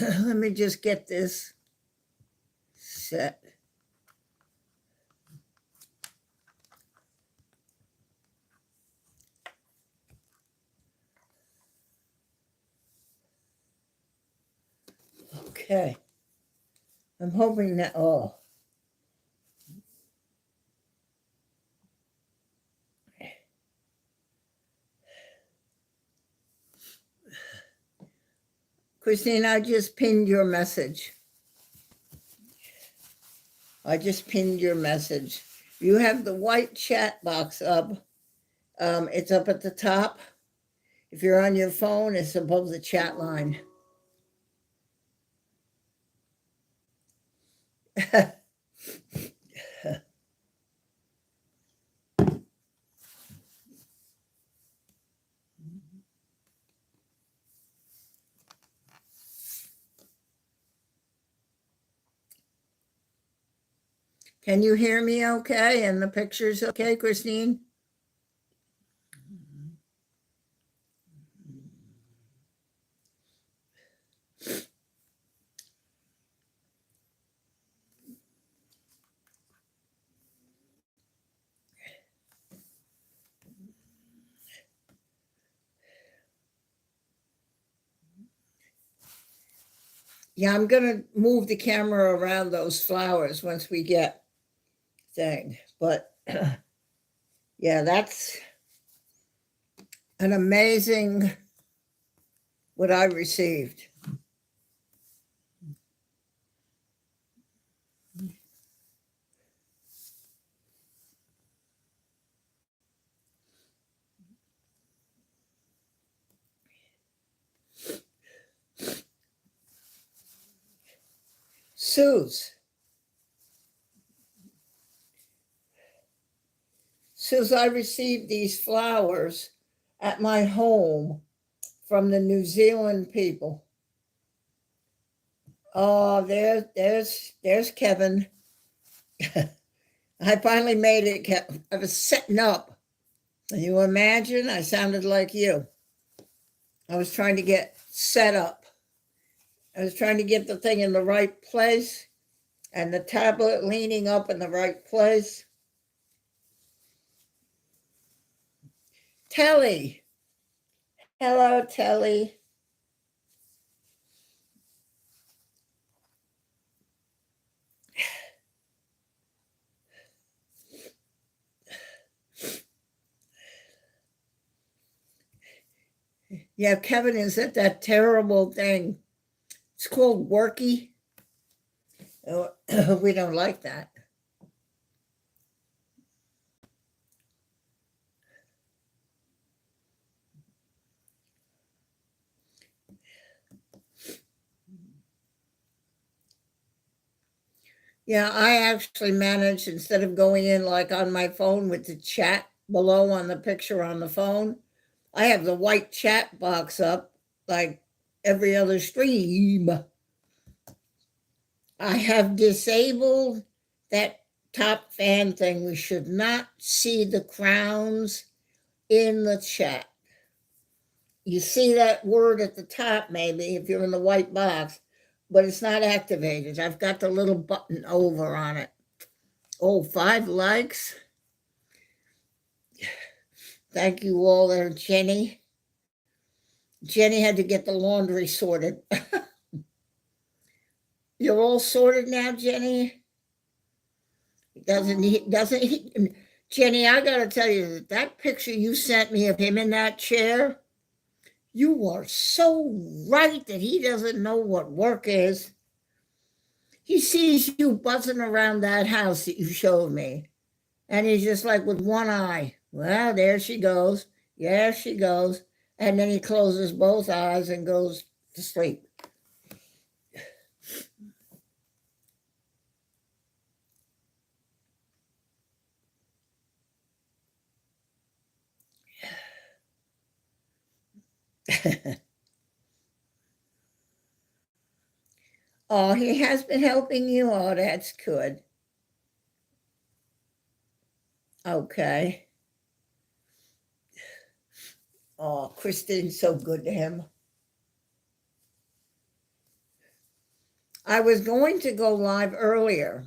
Let me just get this set. Okay. I'm hoping that, oh. Christine, I just pinned your message. I just pinned your message. You have the white chat box up. It's up at the top. If you're on your phone, it's above the chat line. Can you hear me okay? And the picture's okay, Christine? Yeah, I'm gonna move the camera around those flowers once we get thing. But yeah, that's an amazing what I received. Suze, I received these flowers at my home from the New Zealand people. Oh, there's Kevin. I finally made it. I was setting up. Can you imagine? I sounded like you. I was trying to get set up. I was trying to get the thing in the right place and the tablet leaning up in the right place. Telly. Hello, Telly. Yeah, Kevin is at that terrible thing. It's called Worky. Oh, we don't like that. Yeah, I actually managed, instead of going in like on my phone with the chat below on the picture on the phone, I have the white chat box up like every other stream. I have disabled that top fan thing. We should not see the crowns in the chat. You see that word at the top, maybe, if you're in the white box, but it's not activated. I've got the little button over on it. Oh, 5 likes. Thank you all there, Jenny. Jenny had to get the laundry sorted. You're all sorted now, Jenny? Doesn't he? Jenny, I gotta tell you, that picture you sent me of him in that chair, you are so right that he doesn't know what work is. He sees you buzzing around that house that you showed me, and he's just like with one eye. Well, there she goes. There she goes. And then he closes both eyes and goes to sleep. Oh, he has been helping you. Oh, that's good. Okay. Oh, Kristen's so good to him. I was going to go live earlier.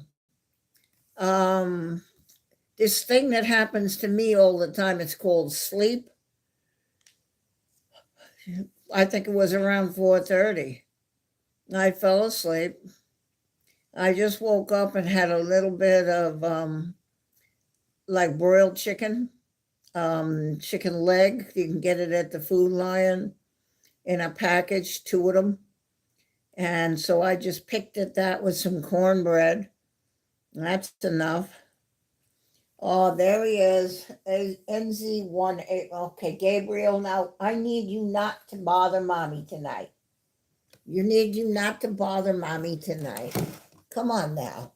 Um, this thing that happens to me all the time, it's called sleep. I think it was around 4:30. I fell asleep. I just woke up and had a little bit of like broiled chicken, chicken leg. You can get it at the Food Lion in a package, two of them. And so I just picked at that with some cornbread. That's enough. Oh, there he is. NZ18. Okay, Gabriel, now I need you not to bother mommy tonight. You need you not to bother mommy tonight. Come on now.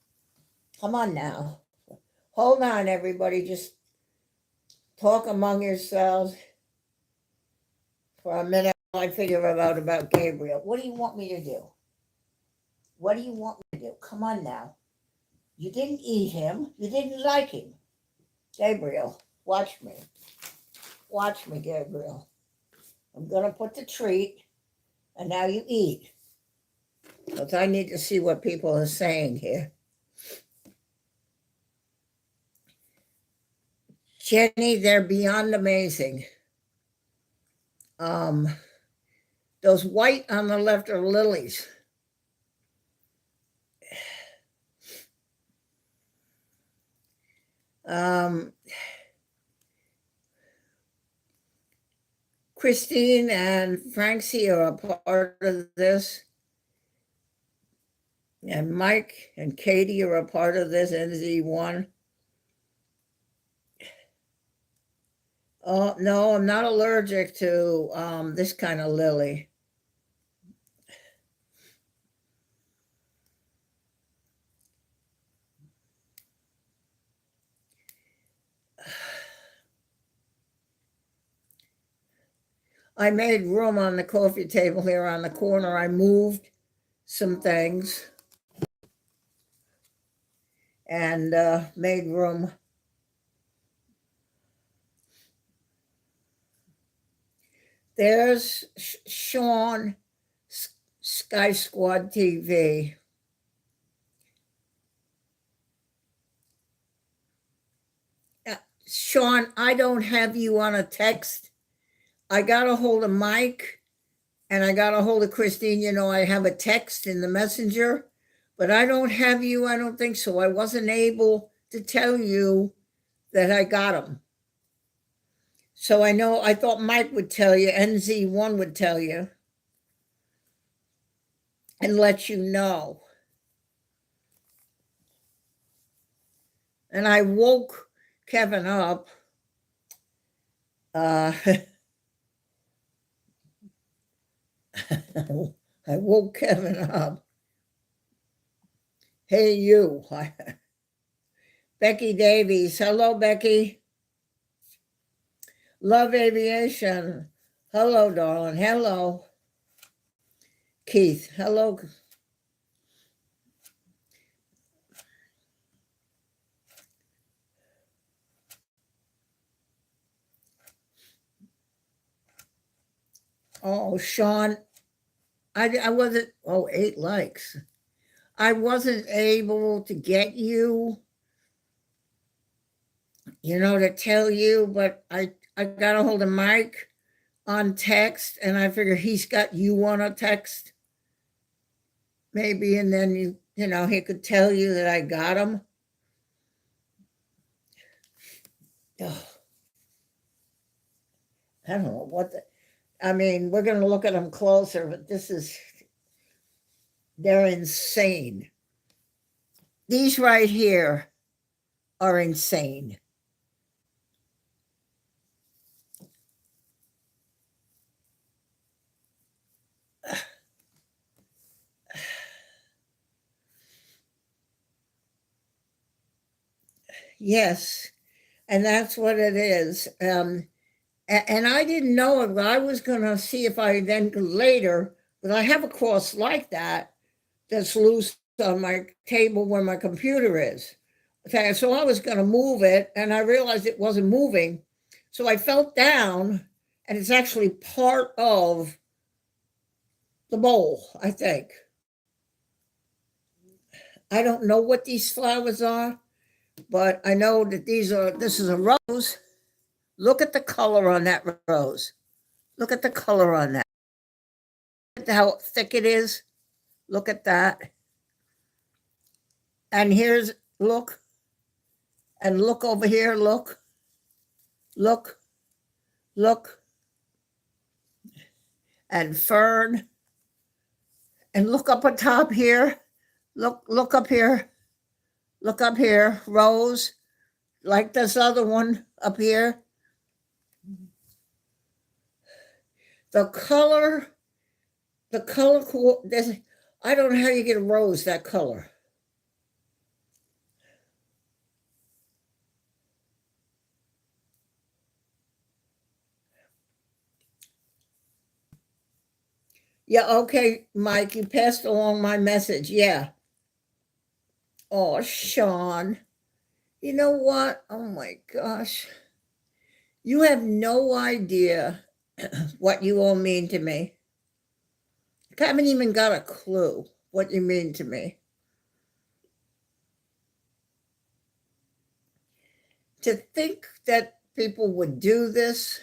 Come on now. Hold on, everybody. Just talk among yourselves for a minute while I figure it out about Gabriel. What do you want me to do? What do you want me to do? Come on now. You didn't eat him. You didn't like him. Gabriel, watch me. Watch me, Gabriel. I'm going to put the treat, and now you eat. Because I need to see what people are saying here. Jenny, they're beyond amazing. Those white on the left are lilies. Christine and Francie are a part of this. And Mike and Katie are a part of this, NZ1. Oh, no, I'm not allergic to this kind of lily. I made room on the coffee table here on the corner. I moved some things and made room. There's Sean, Sky Squad TV. Sean, I don't have you on a text. I got a hold of Mike and I got a hold of Christine. You know, I have a text in the messenger, but I don't have you. I don't think so. I wasn't able to tell you that I got them. So I know, I thought Mike would tell you, NZ1 would tell you and let you know. And I woke Kevin up. I woke Kevin up. Hey, you. Becky Davies. Hello, Becky. Love Aviation. Hello, darling. Hello. Keith. Hello. Oh, Sean. I wasn't, 8 likes. I wasn't able to get you, to tell you, but I got a hold of Mike on text and I figure he's got you on a text maybe, and then he could tell you that I got him. Oh, I don't know what we're going to look at them closer, but they're insane. These right here are insane. Yes, and that's what it is. And I didn't know it, but I was going to see if I then later, but I have a cross like that's loose on my table where my computer is. Okay, so I was going to move it and I realized it wasn't moving. So I felt down and it's actually part of the bowl, I think. I don't know what these flowers are, but I know that this is a rose. Look at the color on that rose. Look at the color on that. Look at how thick it is. Look at that. And here's, look, and look over here, look, look, look, and fern. And look up on top here. Look up here. Look up here, rose, like this other one up here. The color, I don't know how you get a rose that color. Yeah, okay, Mike, you passed along my message. Yeah. Oh, Sean, you know what? Oh my gosh. You have no idea what you all mean to me. I haven't even got a clue what you mean to me. To think that people would do this.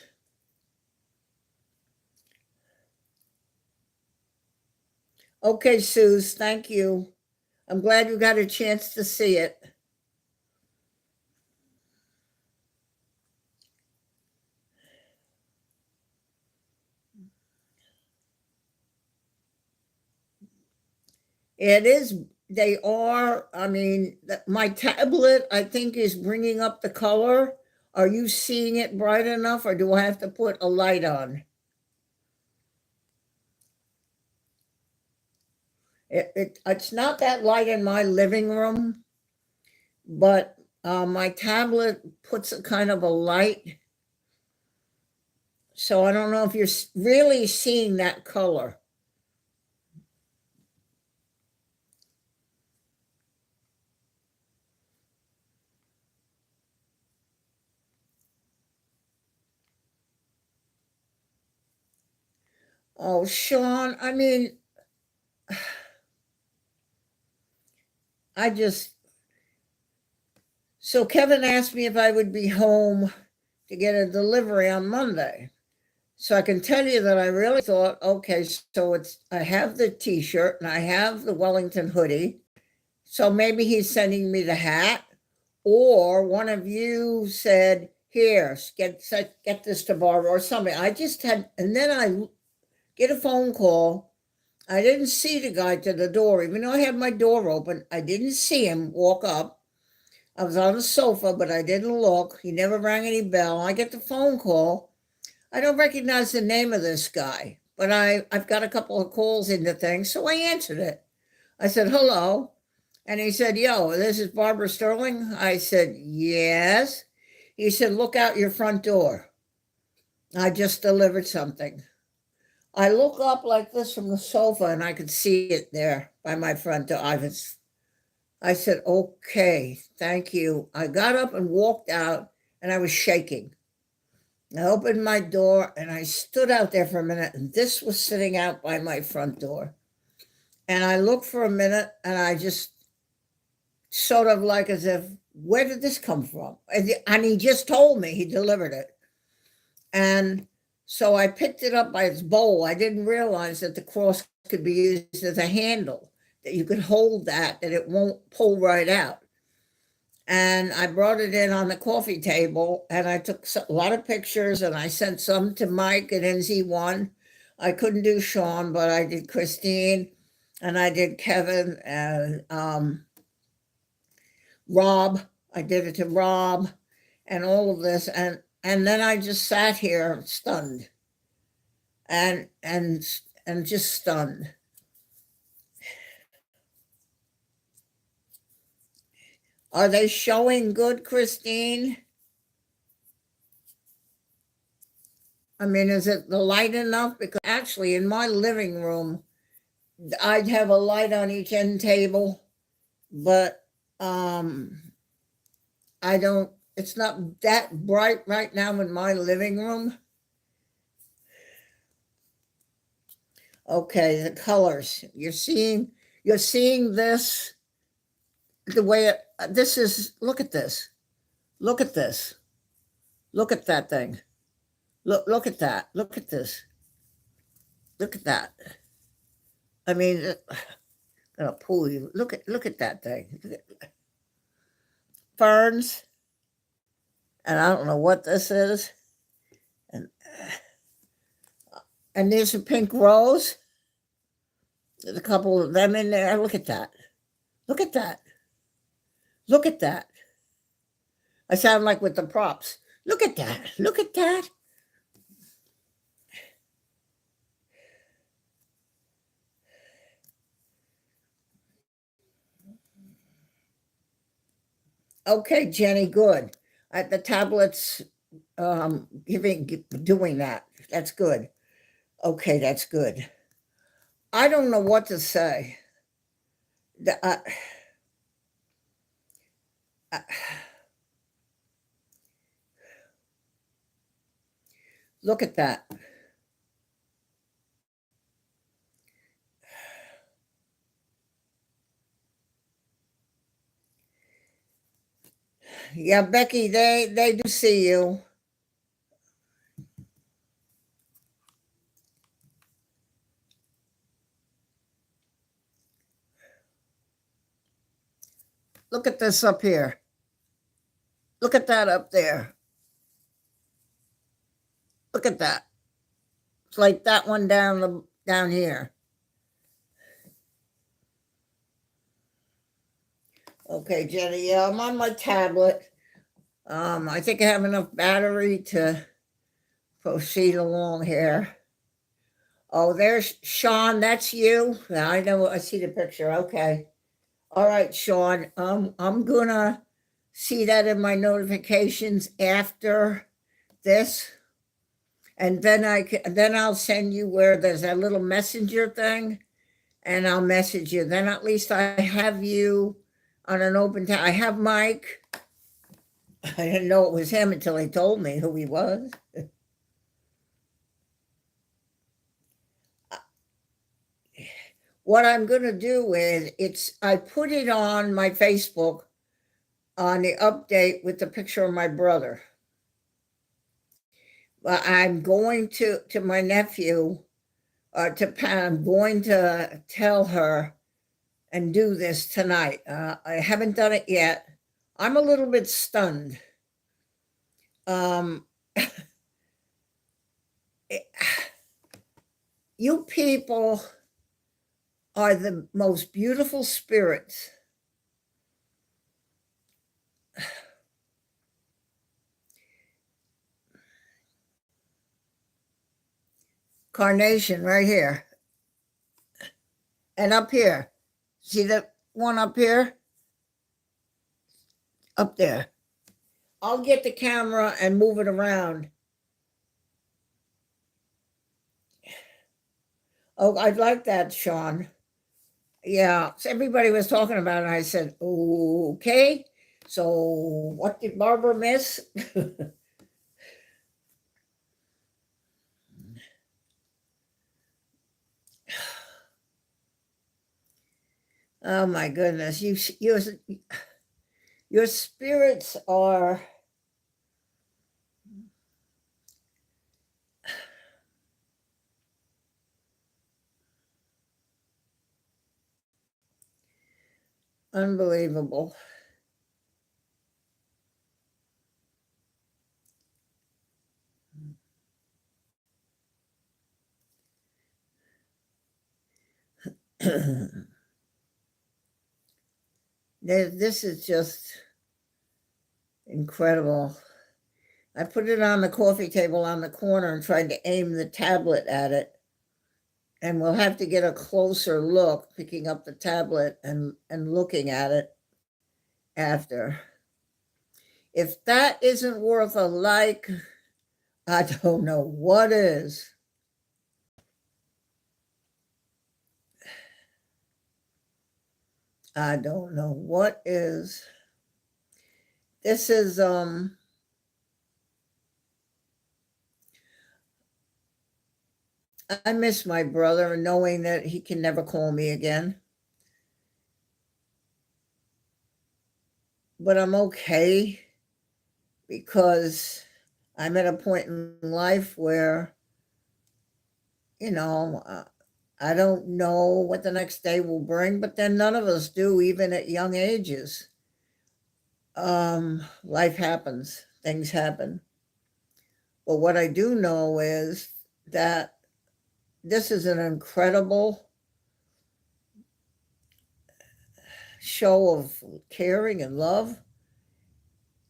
Okay, Suze, thank you. I'm glad you got a chance to see it. It is, they are, I mean, my tablet, I think, is bringing up the color. Are you seeing it bright enough, or do I have to put a light on? It's not that light in my living room, but my tablet puts a kind of a light. So I don't know if you're really seeing that color. Oh, Sean, I mean, so Kevin asked me if I would be home to get a delivery on Monday. So I can tell you that I really thought, okay, so I have the t-shirt and I have the Wellington hoodie. So maybe he's sending me the hat, or one of you said, here, get this to Barbara or something. And then I get a phone call. I didn't see the guy to the door, even though I had my door open. I didn't see him walk up. I was on the sofa, but I didn't look. He never rang any bell. I get the phone call. I don't recognize the name of this guy, but I've got a couple of calls into things, so I answered it. I said, hello. And he said, yo, this is Barbara Sterling. I said, yes. He said, look out your front door. I just delivered something. I look up like this from the sofa and I could see it there by my front door. I said, okay, thank you. I got up and walked out and I was shaking. I opened my door and I stood out there for a minute, and this was sitting out by my front door. And I looked for a minute and I just sort of like as if, where did this come from? And he just told me he delivered it. And so I picked it up by its bowl. I didn't realize that the cross could be used as a handle, that you could hold that it won't pull right out. And I brought it in on the coffee table, and I took a lot of pictures, and I sent some to Mike at NZ1. I couldn't do Sean, but I did Christine, and I did Kevin, and Rob. I did it to Rob, and all of this, and then I just sat here stunned, and just stunned. Are they showing good, Christine? I mean, is it the light enough? Because actually, in my living room, I'd have a light on each end table, but I don't, it's not that bright right now in my living room. Okay, the colors. You're seeing this. the way this is. Look at this. Look at this. Look at that thing. Look at that. Look at this. Look at that. I mean, I'm gonna pull you. Look at that thing. Look at ferns, and I don't know what this is. And there's a pink rose. There's a couple of them in there. Look at that. Look at that. Look at that. I sound like with the props. Look at that. Look at that. Okay, Jenny, good. The tablet's doing that. That's good. Okay, that's good. I don't know what to say. Look at that. Yeah, Becky, they do see you. Look at this up here. Look at that up there. Look at that. It's like that one down here. Okay, Jenny. Yeah, I'm on my tablet. I think I have enough battery to proceed along here. Oh, there's Sean. That's you. Yeah, I know. I see the picture. Okay. All right, Sean. I'm gonna see that in my notifications after this, and then I'll send you where there's that little messenger thing, and I'll message you. Then at least I have you on an open time. I have Mike. I didn't know it was him until he told me who he was. What I'm going to do is I put it on my Facebook on the update with the picture of my brother. But I'm going to my nephew, to Pam, I'm going to tell her and do this tonight. I haven't done it yet. I'm a little bit stunned. You people are the most beautiful spirits. Carnation right here. And up here. See that one up here? Up there. I'll get the camera and move it around. Oh, I'd like that, Sean. Yeah, so everybody was talking about it. I said, okay. So what did Barbara miss? Oh my goodness, your spirits are unbelievable. This is just incredible. I put it on the coffee table on the corner and tried to aim the tablet at it. And we'll have to get a closer look, picking up the tablet and looking at it after. If that isn't worth a like, I don't know what is. I don't know what is. This is I miss my brother, knowing that he can never call me again. but I'm okay because I'm at a point in life where, you know, I don't know what the next day will bring, but then none of us do, even at young ages. Life happens, things happen. But what I do know is that this is an incredible show of caring and love.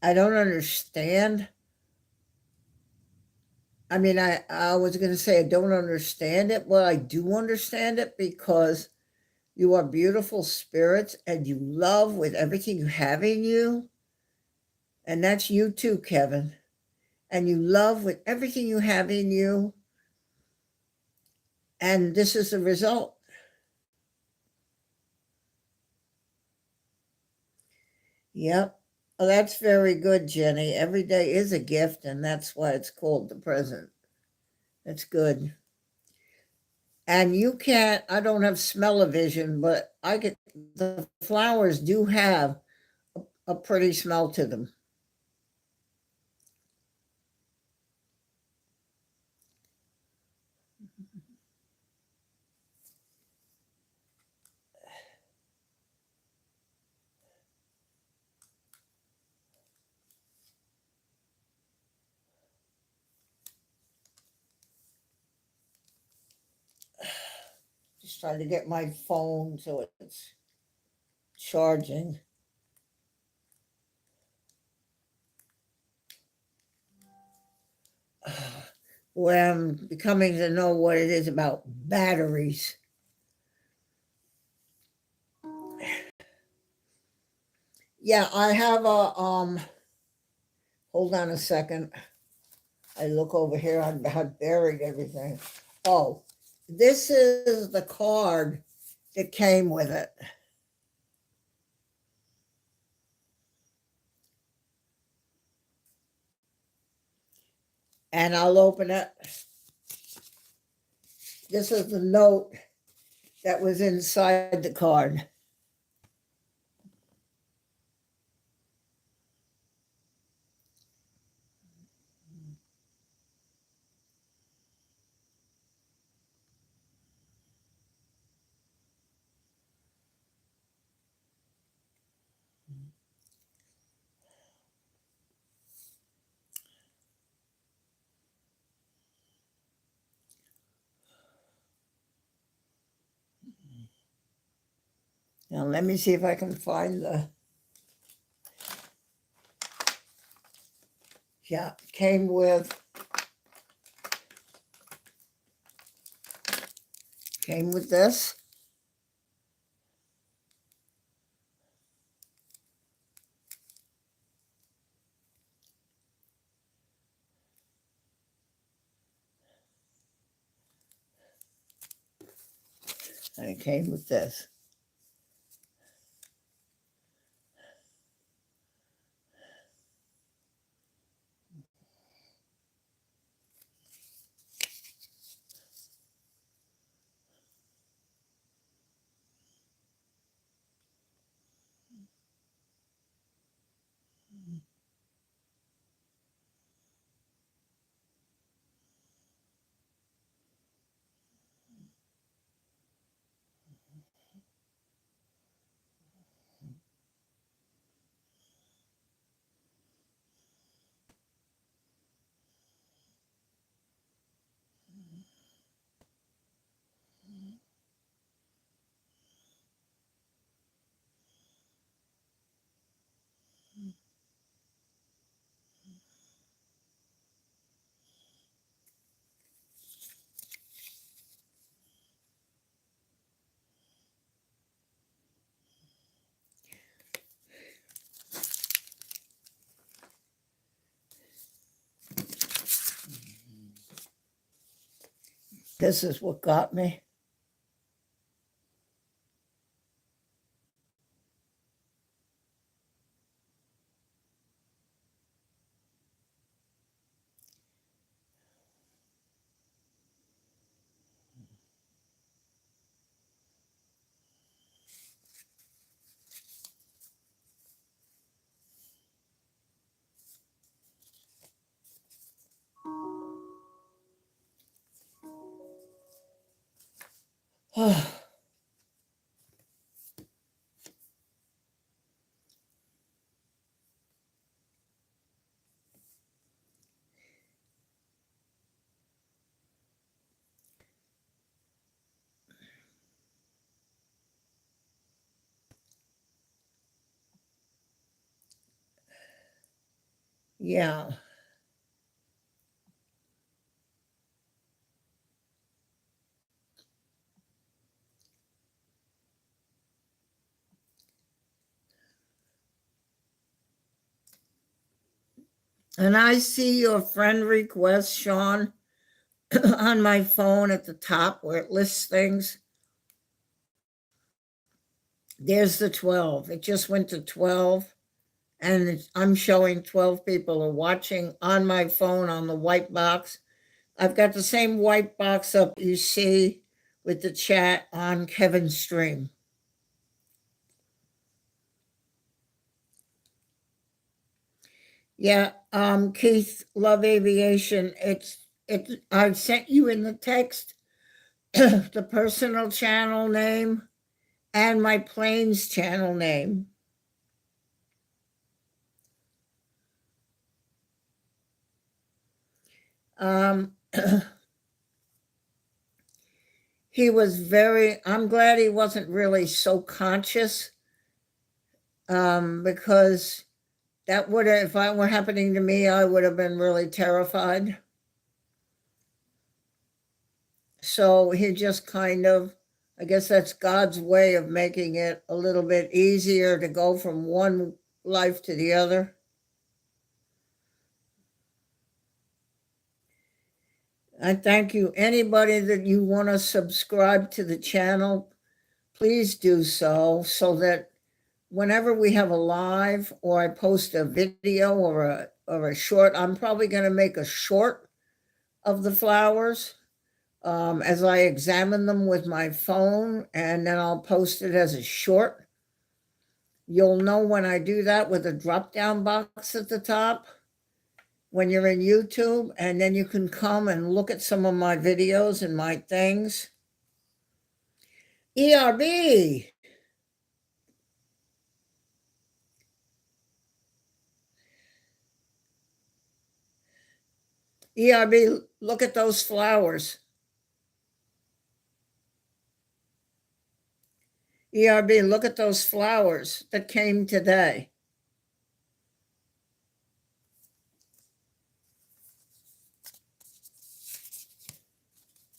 I don't understand. I mean, I was going to say I don't understand it. Well, I do understand it because you are beautiful spirits and you love with everything you have in you. And that's you too, Kevin. And you love with everything you have in you. And this is the result. Yep. Well, that's very good, Jenny. Every day is a gift, and that's why it's called the present. That's good. And you can't, I don't have smell-o-vision, but I get the flowers do have a pretty smell to them. Just trying to get my phone so it's charging. Where I'm becoming to know what it is about batteries. Yeah, I have a hold on a second. I look over here, I buried everything. Oh, this is the card that came with it. And I'll open it. This is the note that was inside the card. Now let me see if I can find the, yeah, came with this. And it came with this. This is what got me. Yeah. And I see your friend request, Sean, on my phone at the top where it lists things. There's the 12. It just went to 12. And I'm showing 12 people are watching on my phone on the white box. I've got the same white box up you see with the chat on Kevin's stream. Yeah, Keith, Love Aviation. I sent you in the text the personal channel name and my planes channel name. He was I'm glad he wasn't really so conscious, because that would have, if it were happening to me, I would have been really terrified. So he just kind of, I guess that's God's way of making it a little bit easier to go from one life to the other. I thank you. Anybody that you want to subscribe to the channel, please do so that whenever we have a live or I post a video or a short, I'm probably going to make a short of the flowers as I examine them with my phone, and then I'll post it as a short. You'll know when I do that with a drop-down box at the top when you're in YouTube, and then you can come and look at some of my videos and my things. ERB. ERB, look at those flowers. ERB, look at those flowers that came today.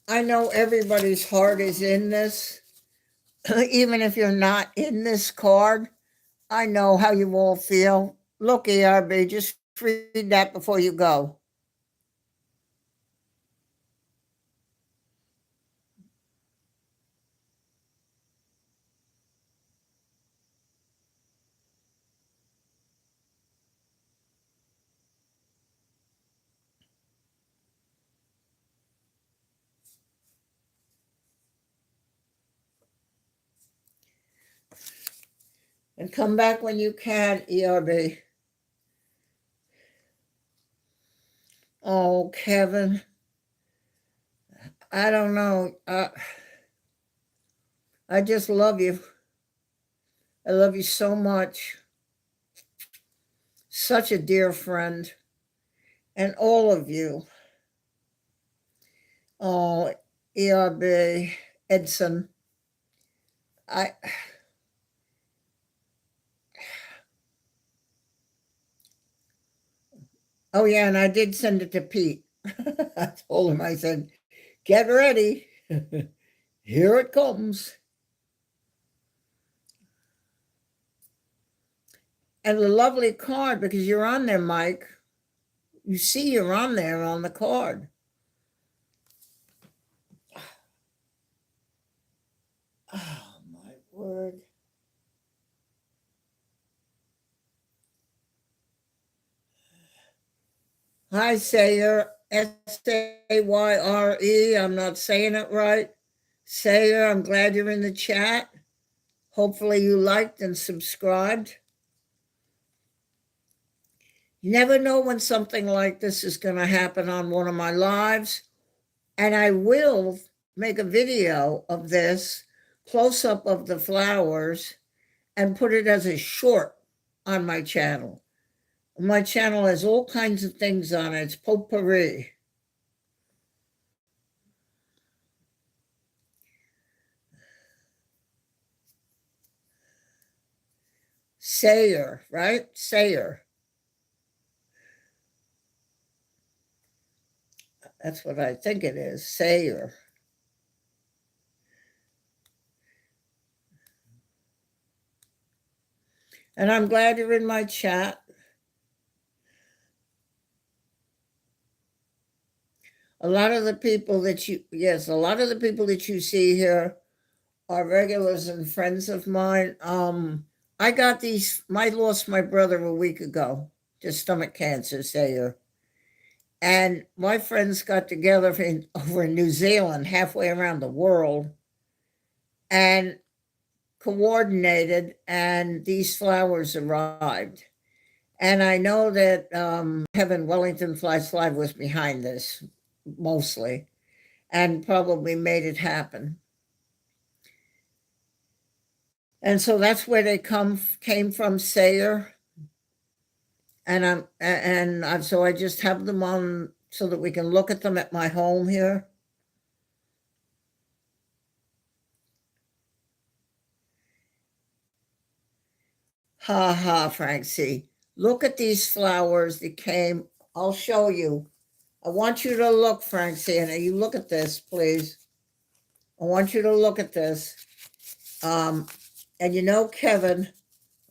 I know everybody's heart is in this. Even if you're not in this card, I know how you all feel. Look, ERB, just read that before you go. And come back when you can, ERB. Oh, Kevin. I don't know. I just love you. I love you so much. Such a dear friend. And all of you. Oh, ERB, Edson. Oh, yeah, and I did send it to Pete. I told him, I said, get ready. Here it comes. And a lovely card because you're on there, Mike. You see you're on there on the card. Oh, my word. Hi, Sayer. Sayre. I'm not saying it right. Sayer, I'm glad you're in the chat. Hopefully you liked and subscribed. You never know when something like this is going to happen on one of my lives. And I will make a video of this close up of the flowers and put it as a short on my channel. My channel has all kinds of things on it. It's potpourri. Sayer, right? Sayer. That's what I think it is. Sayer. And I'm glad you're in my chat. A lot of the people that you see here are regulars and friends of mine. I lost my brother a week ago to stomach cancer, Sayer. And my friends got together over in New Zealand, halfway around the world, and coordinated, and these flowers arrived. And I know that Kevin Wellington Flies Live was behind this, mostly, and probably made it happen. And so that's where they came from, Sayer. So I just have them on so that we can look at them at my home here. Ha ha, Frank C. Look at these flowers that came. I'll show you. I want you to look, Frank C. And you look at this, please. I want you to look at this. And you know, Kevin,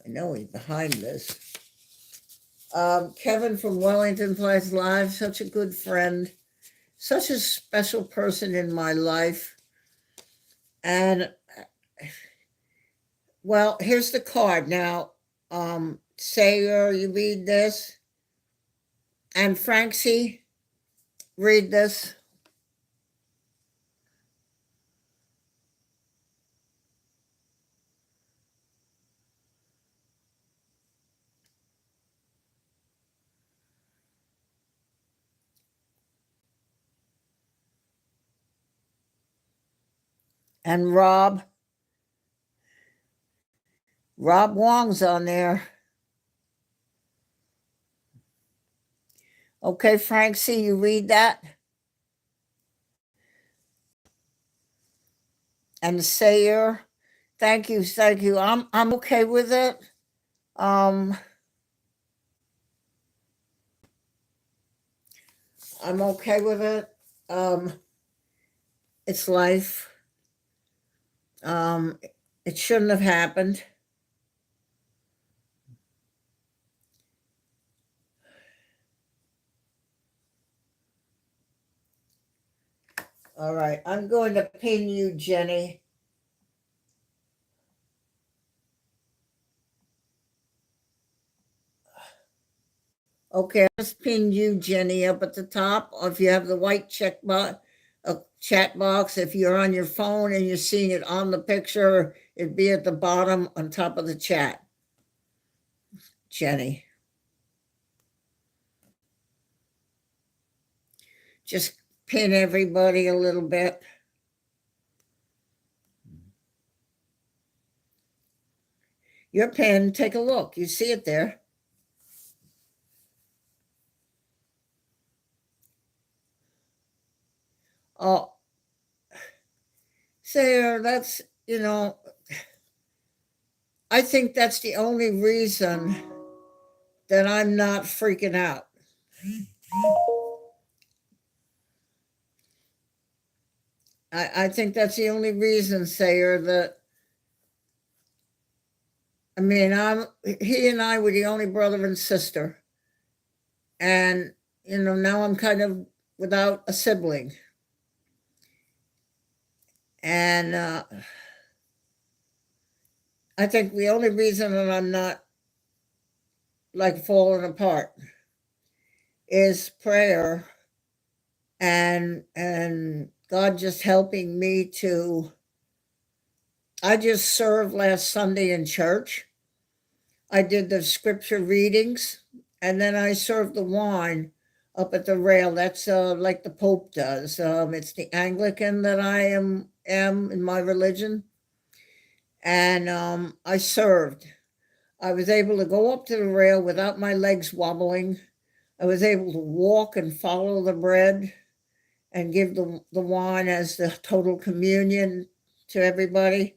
I know he's behind this. Kevin from Wellington Flies Live, such a good friend, such a special person in my life. And well, here's the card. Now, Sayer, you read this. And Frank C., read this. And Rob Wong's on there. Okay, Frank C., you read that? And Sayer, thank you. I'm okay with it. I'm okay with it. It's life. It shouldn't have happened. All right, I'm going to pin you, Jenny. Okay, I just pinned you, Jenny, up at the top. Or if you have the white check box, chat box, if you're on your phone and you're seeing it on the picture, it'd be at the bottom on top of the chat. Jenny. Just pin everybody a little bit. Your pen, take a look. You see it there. Oh, Sarah, that's, I think that's the only reason that I'm not freaking out. I think that's the only reason, Sayer, that he and I were the only brother and sister. And, now I'm kind of without a sibling. And I think the only reason that I'm not like falling apart is prayer and God just helping me to. I just served last Sunday in church. I did the scripture readings, and then I served the wine up at the rail. That's like the Pope does. It's the Anglican that I am in my religion, and I served. I was able to go up to the rail without my legs wobbling. I was able to walk and follow the bread and give the wine as the total communion to everybody.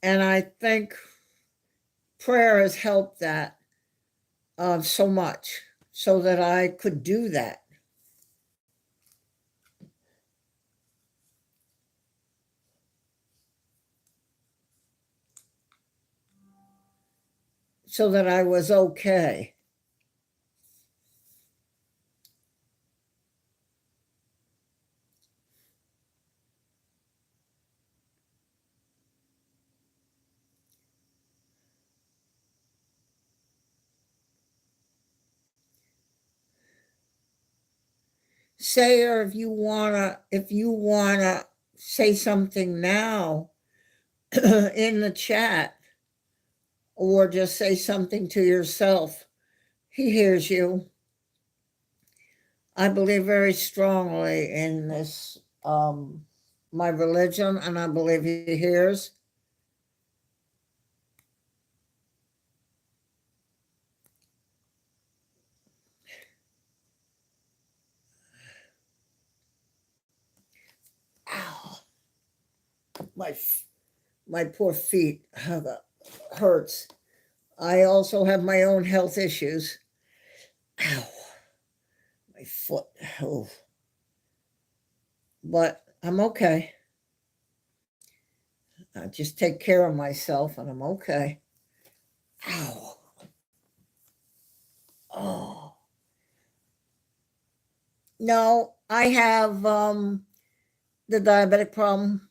And I think prayer has helped that so much so that I could do that. So that I was okay. Say, or if you wanna say something now in the chat, or just say something to yourself. He hears you. I believe very strongly in this, my religion, and I believe he hears. Ow, my my poor feet hurts. I also have my own health issues. Ow, my foot. Oh, but I'm okay. I just take care of myself, and I'm okay. Ow. Oh. No, I have the diabetic problem,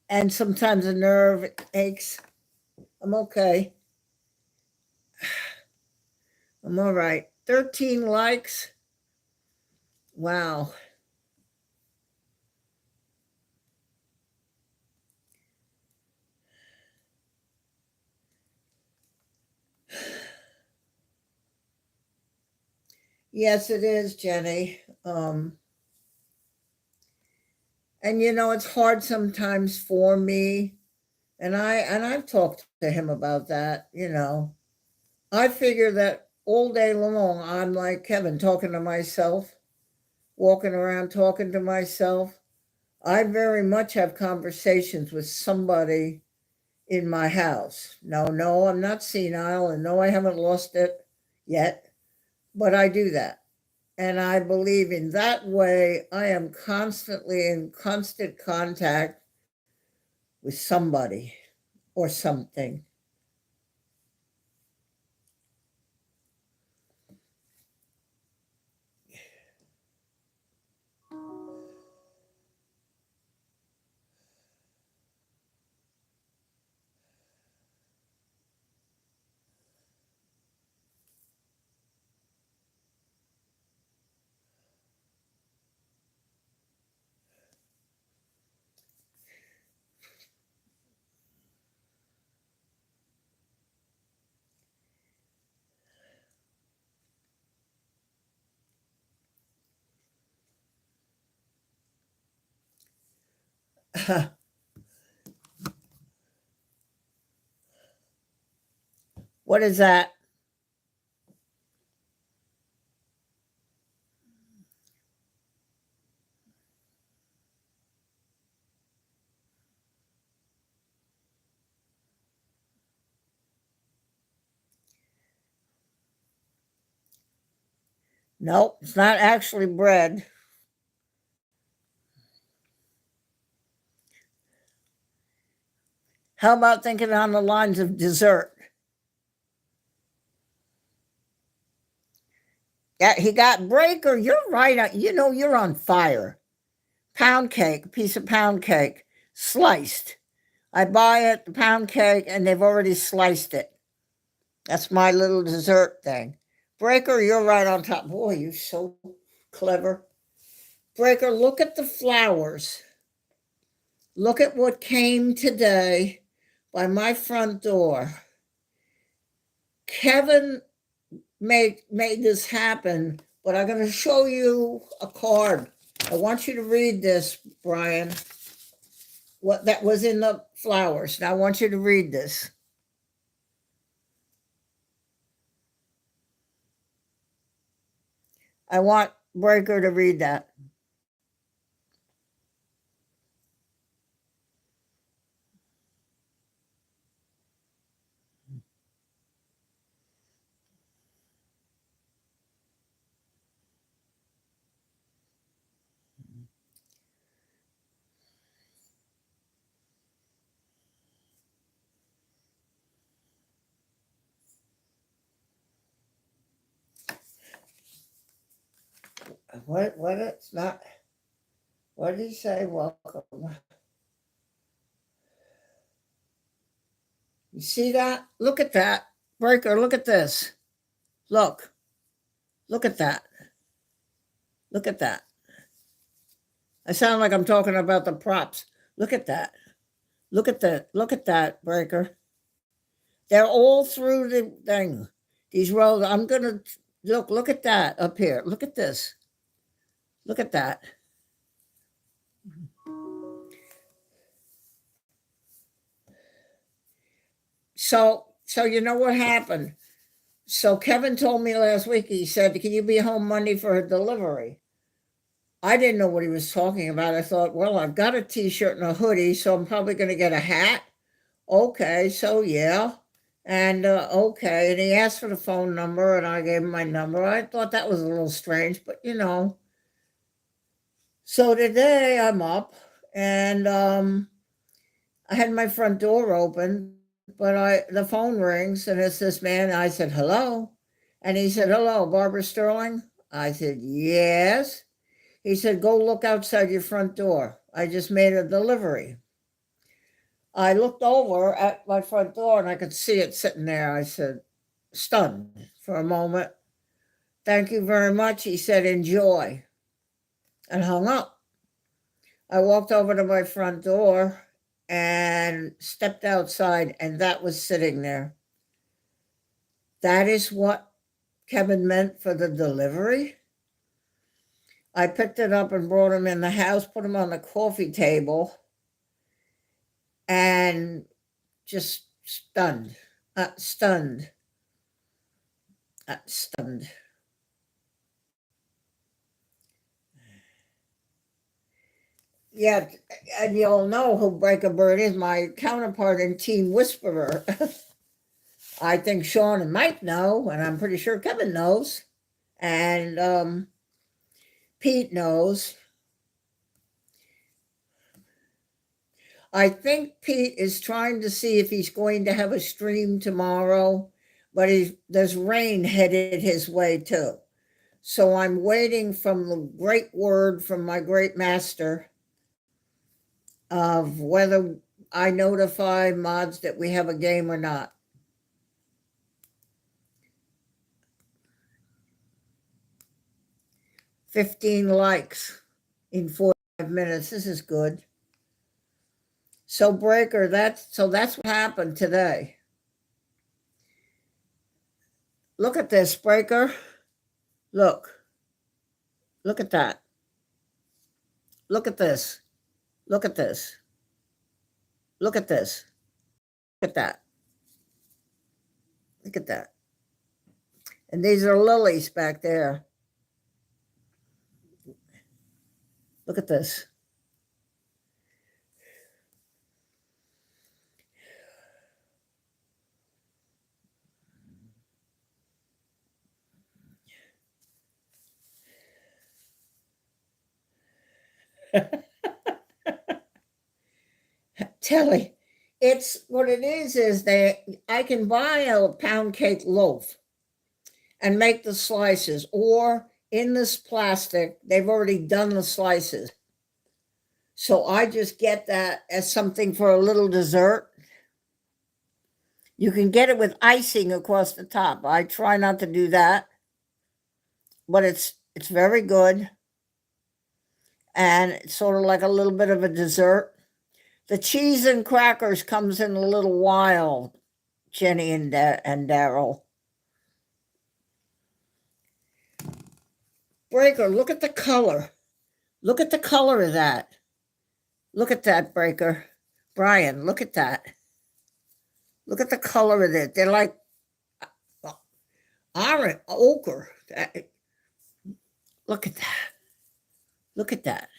and sometimes the nerve aches. I'm okay. I'm all right. 13 likes. Wow. Yes, it is, Jenny. And it's hard sometimes for me, and I've talked to him about that. I figure that all day long I'm like Kevin, talking to myself, walking around talking to myself. I very much have conversations with somebody in my house. No, I'm not senile, and no, I haven't lost it yet, but I do that. And I believe in that way, I am constantly in constant contact with somebody or something. What is that? Nope, it's not actually bread. How about thinking on the lines of dessert? Yeah, he got Breaker. You're right. You're on fire. Pound cake, a piece of pound cake, sliced. I buy it, the pound cake, and they've already sliced it. That's my little dessert thing. Breaker, you're right on top. Boy, you're so clever. Breaker, look at the flowers. Look at what came today by my front door. Kevin made this happen, but I'm going to show you a card. I want you to read this, Brian. What that was in the flowers. Now I want you to read this. I want Breaker to read that. What it's not, what did he say? Welcome. You see that? Look at that. Breaker, look at this. Look. Look at that. Look at that. I sound like I'm talking about the props. Look at that. Look at that. Look at that, Breaker. They're all through the thing. These rows. I'm going to look at that up here. Look at this. Look at that. So you know what happened? So Kevin told me last week, he said, can you be home Monday for a delivery? I didn't know what he was talking about. I thought, well, I've got a t-shirt and a hoodie, so I'm probably going to get a hat. Okay, so yeah. And okay, and he asked for the phone number, and I gave him my number. I thought that was a little strange, but you know. So today I'm up, and I had my front door open, but the phone rings, and it's this man. I said, hello. And he said, hello, Barbara Sterling. I said, yes. He said, go look outside your front door. I just made a delivery. I looked over at my front door and I could see it sitting there. I said, stunned for a moment. Thank you very much. He said, enjoy, and hung up. I walked over to my front door and stepped outside, and that was sitting there. That is what Kevin meant for the delivery. I picked it up and brought him in the house, put him on the coffee table, and just stunned. Yeah, and you'll know who Breaker Bird is, my counterpart in Team Whisperer. I think Sean and Mike know, and I'm pretty sure Kevin knows, and Pete knows. I think Pete is trying to see if he's going to have a stream tomorrow, but there's rain headed his way too. So I'm waiting from the great word from my great master of whether I notify mods that we have a game or not. $15 likes in 45 minutes. This is good. So Breaker, that's what happened today. Look at this, Breaker. Look at that. Look at this. Look at this. Look at this. Look at that. Look at that. And these are lilies back there. Look at this. Telly, it's what it is that I can buy a pound cake loaf and make the slices, or in this plastic, they've already done the slices. So I just get that as something for a little dessert. You can get it with icing across the top. I try not to do that, but it's very good. And it's sort of like a little bit of a dessert. The cheese and crackers comes in a little while, Jenny and Daryl. Breaker, look at the color. Look at the color of that. Look at that, Breaker. Brian, look at that. Look at the color of it. They're like orange, ochre. Look at that. Look at that.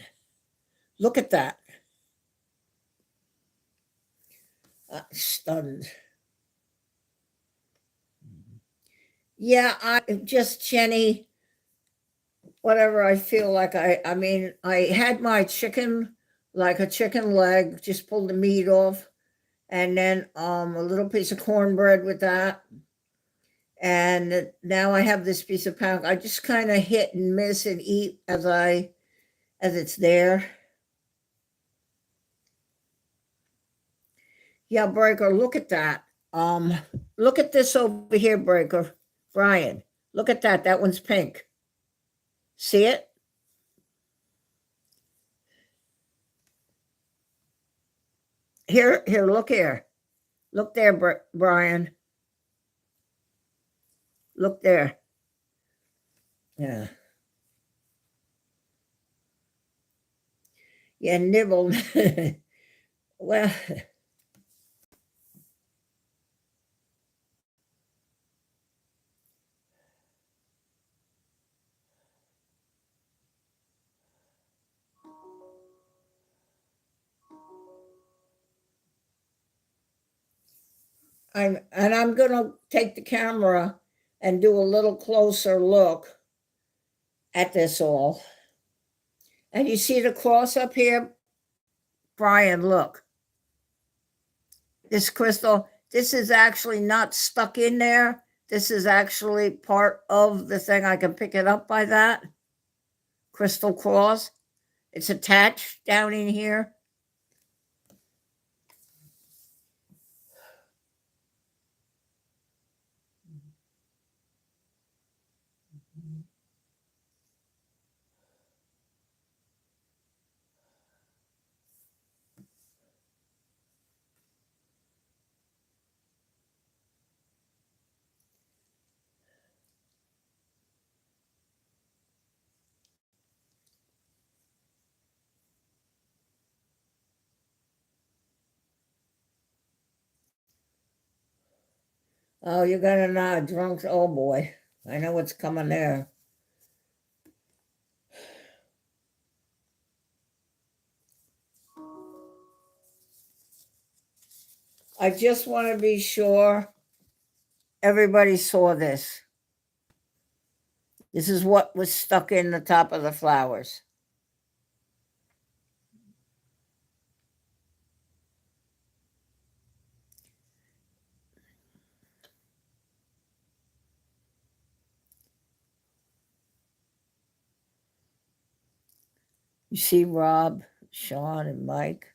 Look at that. Stunned. Yeah, I just Jenny. Whatever I feel like. I mean, I had my chicken, like a chicken leg. Just pulled the meat off, and then a little piece of cornbread with that. And now I have this piece of pound. I just kind of hit and miss and eat as it's there. Yeah, Breaker, look at that. Look at this over here, Breaker. Brian, look at that. That one's pink. See it? Here, look here. Look there, Brian. Look there. Yeah. Yeah, nibble. Well, I'm gonna take the camera and do a little closer look at this all. And you see the cross up here? Brian, look. This crystal, this is actually not stuck in there. This is actually part of the thing. I can pick it up by that crystal cross. It's attached down in here. Oh, you're gonna nod, drunk. Oh boy, I know what's coming there. I just want to be sure everybody saw this. This is what was stuck in the top of the flowers. You see Rob, Sean, and Mike.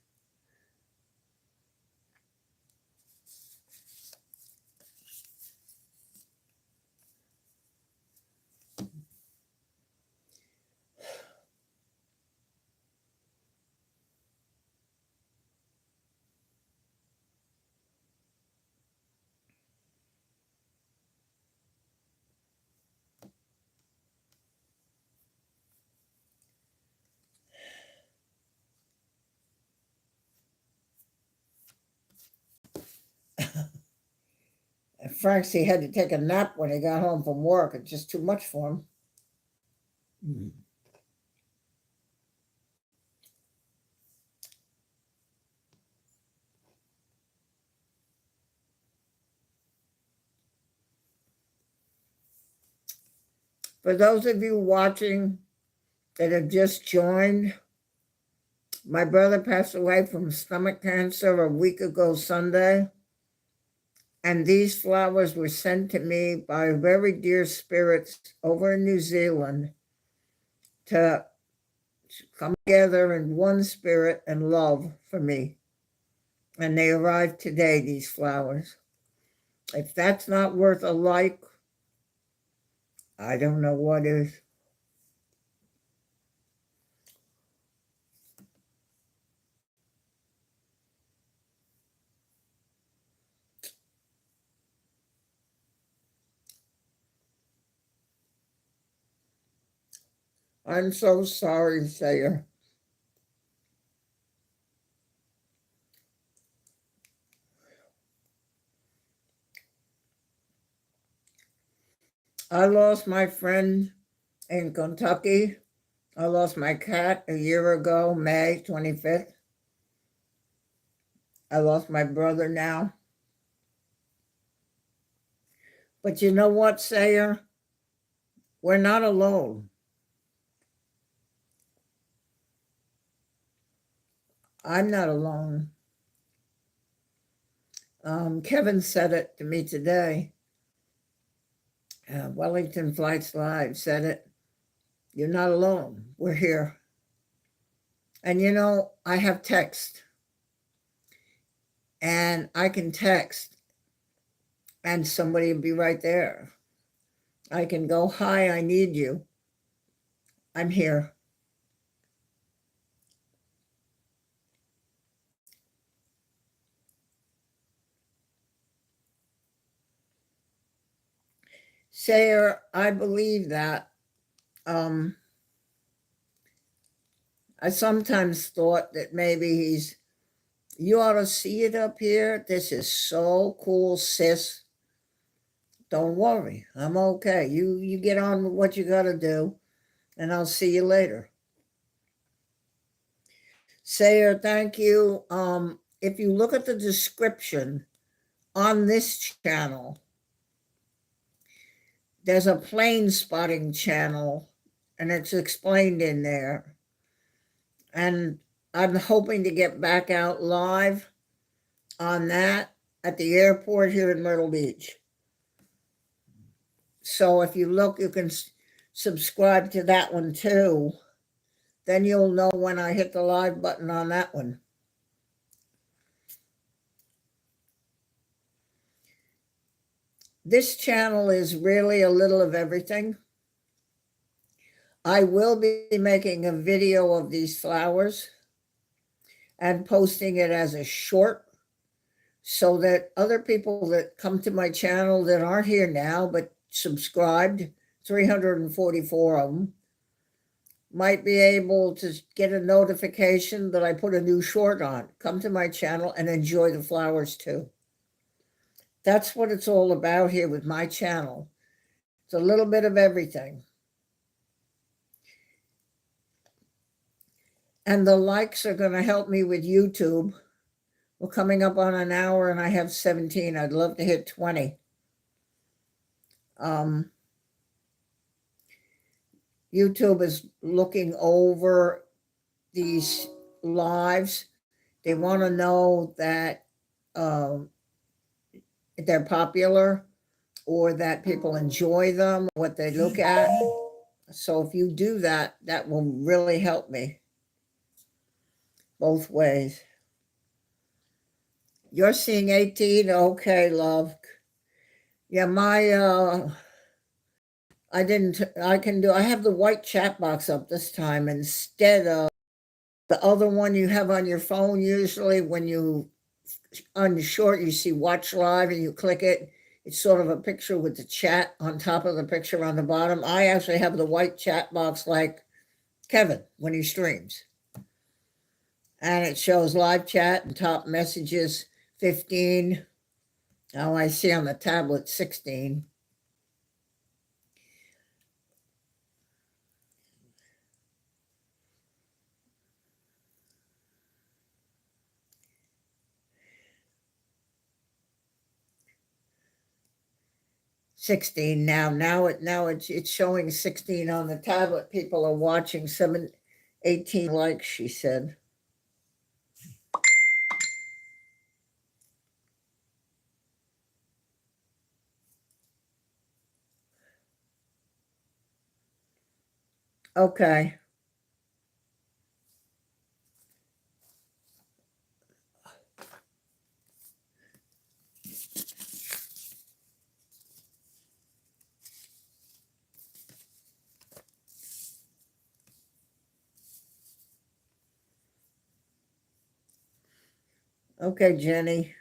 Francie had to take a nap when he got home from work. It's just too much for him. Mm. For those of you watching that have just joined, my brother passed away from stomach cancer a week ago Sunday. And these flowers were sent to me by very dear spirits over in New Zealand to come together in one spirit and love for me. And they arrived today, these flowers. If that's not worth a like, I don't know what is. I'm so sorry, Sayer. I lost my friend in Kentucky. I lost my cat a year ago, May 25th. I lost my brother now. But you know what, Sayer? We're not alone. I'm not alone. Kevin said it to me today. Wellington Flights Live said it. You're not alone. We're here. And you know, I have text and I can text and somebody will be right there. I can go, hi, I need you. I'm here. Sayer, I believe that. Um, I sometimes thought that maybe you ought to see it up here. This is so cool, sis. Don't worry. I'm okay. You get on with what you got to do, and I'll see you later. Sayer, thank you. If you look at the description on this channel, there's a plane spotting channel, and it's explained in there. And I'm hoping to get back out live on that at the airport here in Myrtle Beach. So if you look, you can subscribe to that one too. Then you'll know when I hit the live button on that one. This channel is really a little of everything. I will be making a video of these flowers and posting it as a short so that other people that come to my channel that aren't here now but subscribed, 344 of them, might be able to get a notification that I put a new short on. Come to my channel and enjoy the flowers too. That's what it's all about here with my channel. It's a little bit of everything. And the likes are going to help me with YouTube. We're coming up on an hour and I have 17. I'd love to hit 20. YouTube is looking over these lives. They want to know that they're popular or that people enjoy them, what they look at. So if you do that, that will really help me both ways. You're seeing 18? Okay, love. Yeah, I have the white chat box up this time instead of the other one you have on your phone. Usually when you, on the short, you see watch live and you click it. It's sort of a picture with the chat on top of the picture on the bottom. I actually have the white chat box like Kevin when he streams. And it shows live chat and top messages 15. Now I see on the tablet 16. Now it's showing 16 on the tablet. People are watching 18 likes, she said. Okay. Okay, Jenny.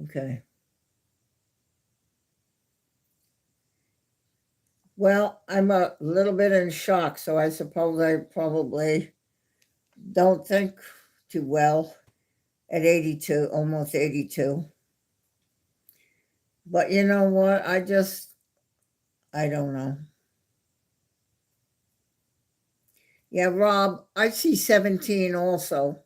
Okay. Well, I'm a little bit in shock, so I suppose I probably don't think too well at 82, almost 82. But you know what? I don't know. Yeah, Rob, I see 17 also.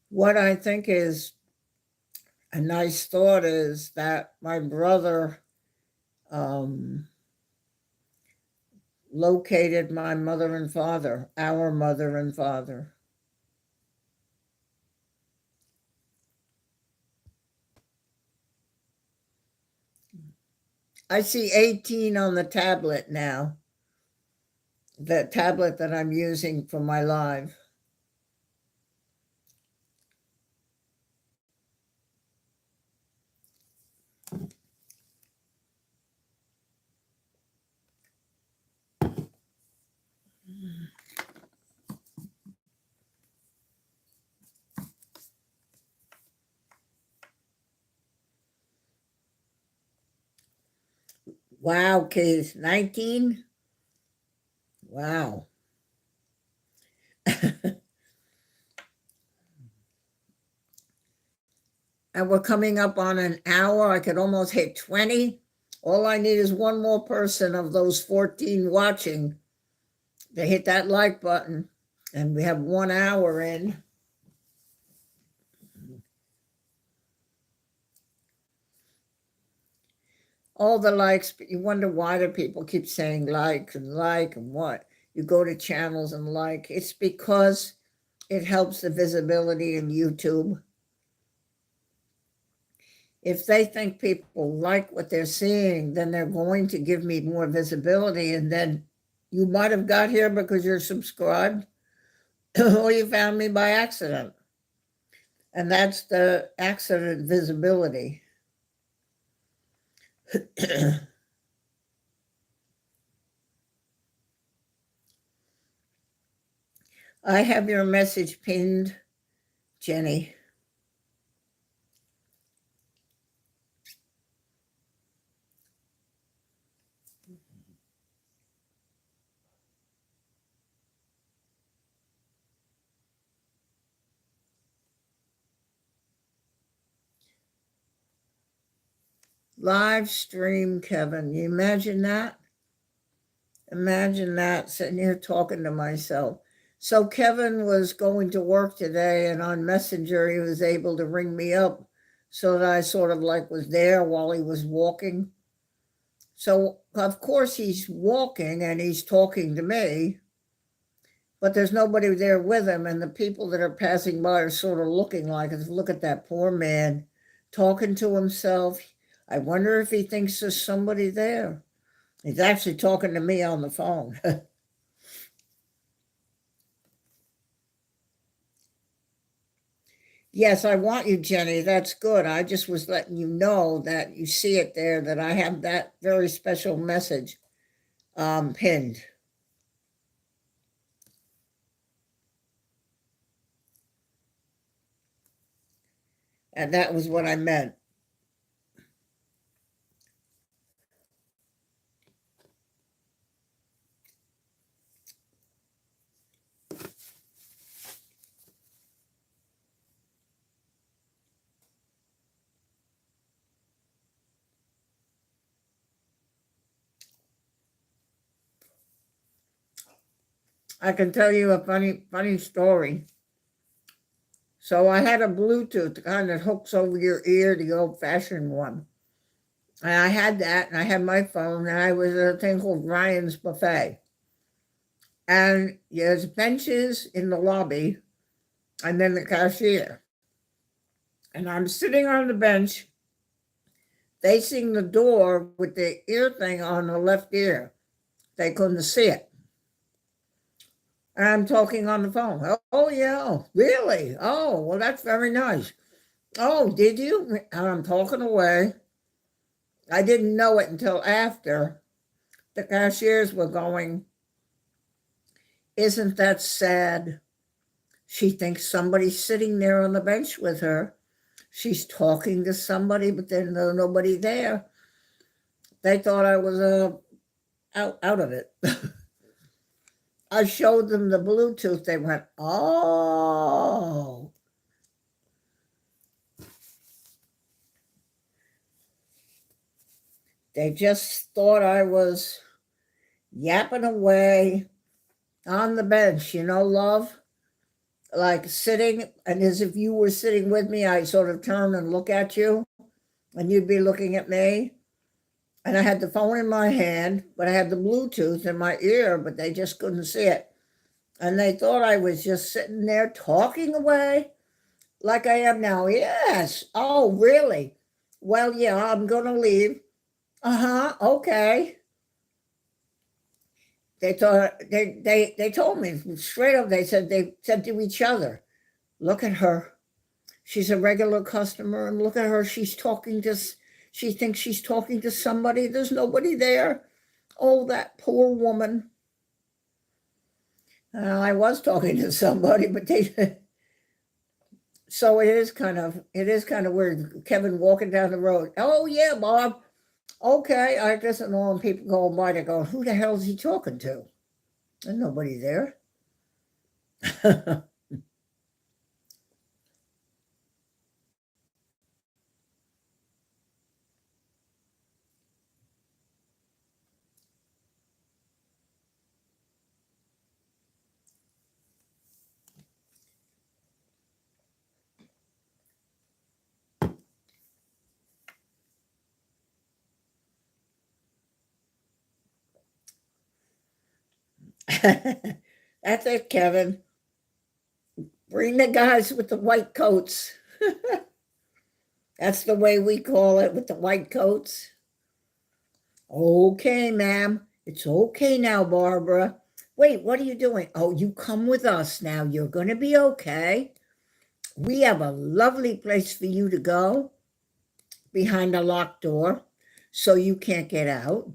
What I think is a nice thought is that my brother um, located my mother and father, our mother and father. I see 18 on the tablet now, the tablet that I'm using for my live. Wow, kids, 19? Wow. And we're coming up on an hour. I could almost hit 20. All I need is one more person of those 14 watching to hit that like button. And we have 1 hour in. All the likes, but you wonder why do people keep saying like and what? You go to channels and like. It's because it helps the visibility in YouTube. If they think people like what they're seeing, then they're going to give me more visibility. And then you might have got here because you're subscribed or you found me by accident. And that's the accident visibility. I have your message pinned, Jenny. Live stream, Kevin. You imagine that? Imagine that, sitting here talking to myself. So Kevin was going to work today, and on Messenger, he was able to ring me up so that I sort of like was there while he was walking. So, of course, he's walking and he's talking to me, but there's nobody there with him. And the people that are passing by are sort of looking like, look at that poor man talking to himself. I wonder if he thinks there's somebody there. He's actually talking to me on the phone. Yes, I want you, Jenny. That's good. I just was letting you know that you see it there, that I have that very special message pinned. And that was what I meant. I can tell you a funny story. So I had a Bluetooth, the kind that hooks over your ear, the old-fashioned one. And I had that, and I had my phone, and I was at a thing called Ryan's Buffet. And there's benches in the lobby, and then the cashier. And I'm sitting on the bench facing the door with the ear thing on the left ear. They couldn't see it. And I'm talking on the phone. Oh, yeah. Oh, really? Oh, well, that's very nice. Oh, did you? And I'm talking away. I didn't know it until after the cashiers were going, isn't that sad? She thinks somebody's sitting there on the bench with her. She's talking to somebody, but there's nobody there. They thought I was out of it. I showed them the Bluetooth. They went, oh. They just thought I was yapping away on the bench, love. Like sitting, and as if you were sitting with me, I sort of turn and look at you, and you'd be looking at me. And I had the phone in my hand, but I had the Bluetooth in my ear, but they just couldn't see it. And they thought I was just sitting there talking away like I am now. Yes. Oh, really? Well, yeah, I'm going to leave. Okay. They thought they told me straight up. They said to each other, look at her. She's a regular customer, and look at her. She thinks she's talking to somebody. There's nobody there. Oh, that poor woman. I was talking to somebody, but they. So it is kind of weird. Kevin walking down the road. Oh yeah, Bob. Okay, I doesn't know when people going by, they're going, who the hell is he talking to? There's nobody there. That's it, Kevin. Bring the guys with the white coats. That's the way we call it, with the white coats. Okay, ma'am. It's okay now, Barbara. Wait, what are you doing? Oh, you come with us now. You're going to be okay. We have a lovely place for you to go behind a locked door so you can't get out.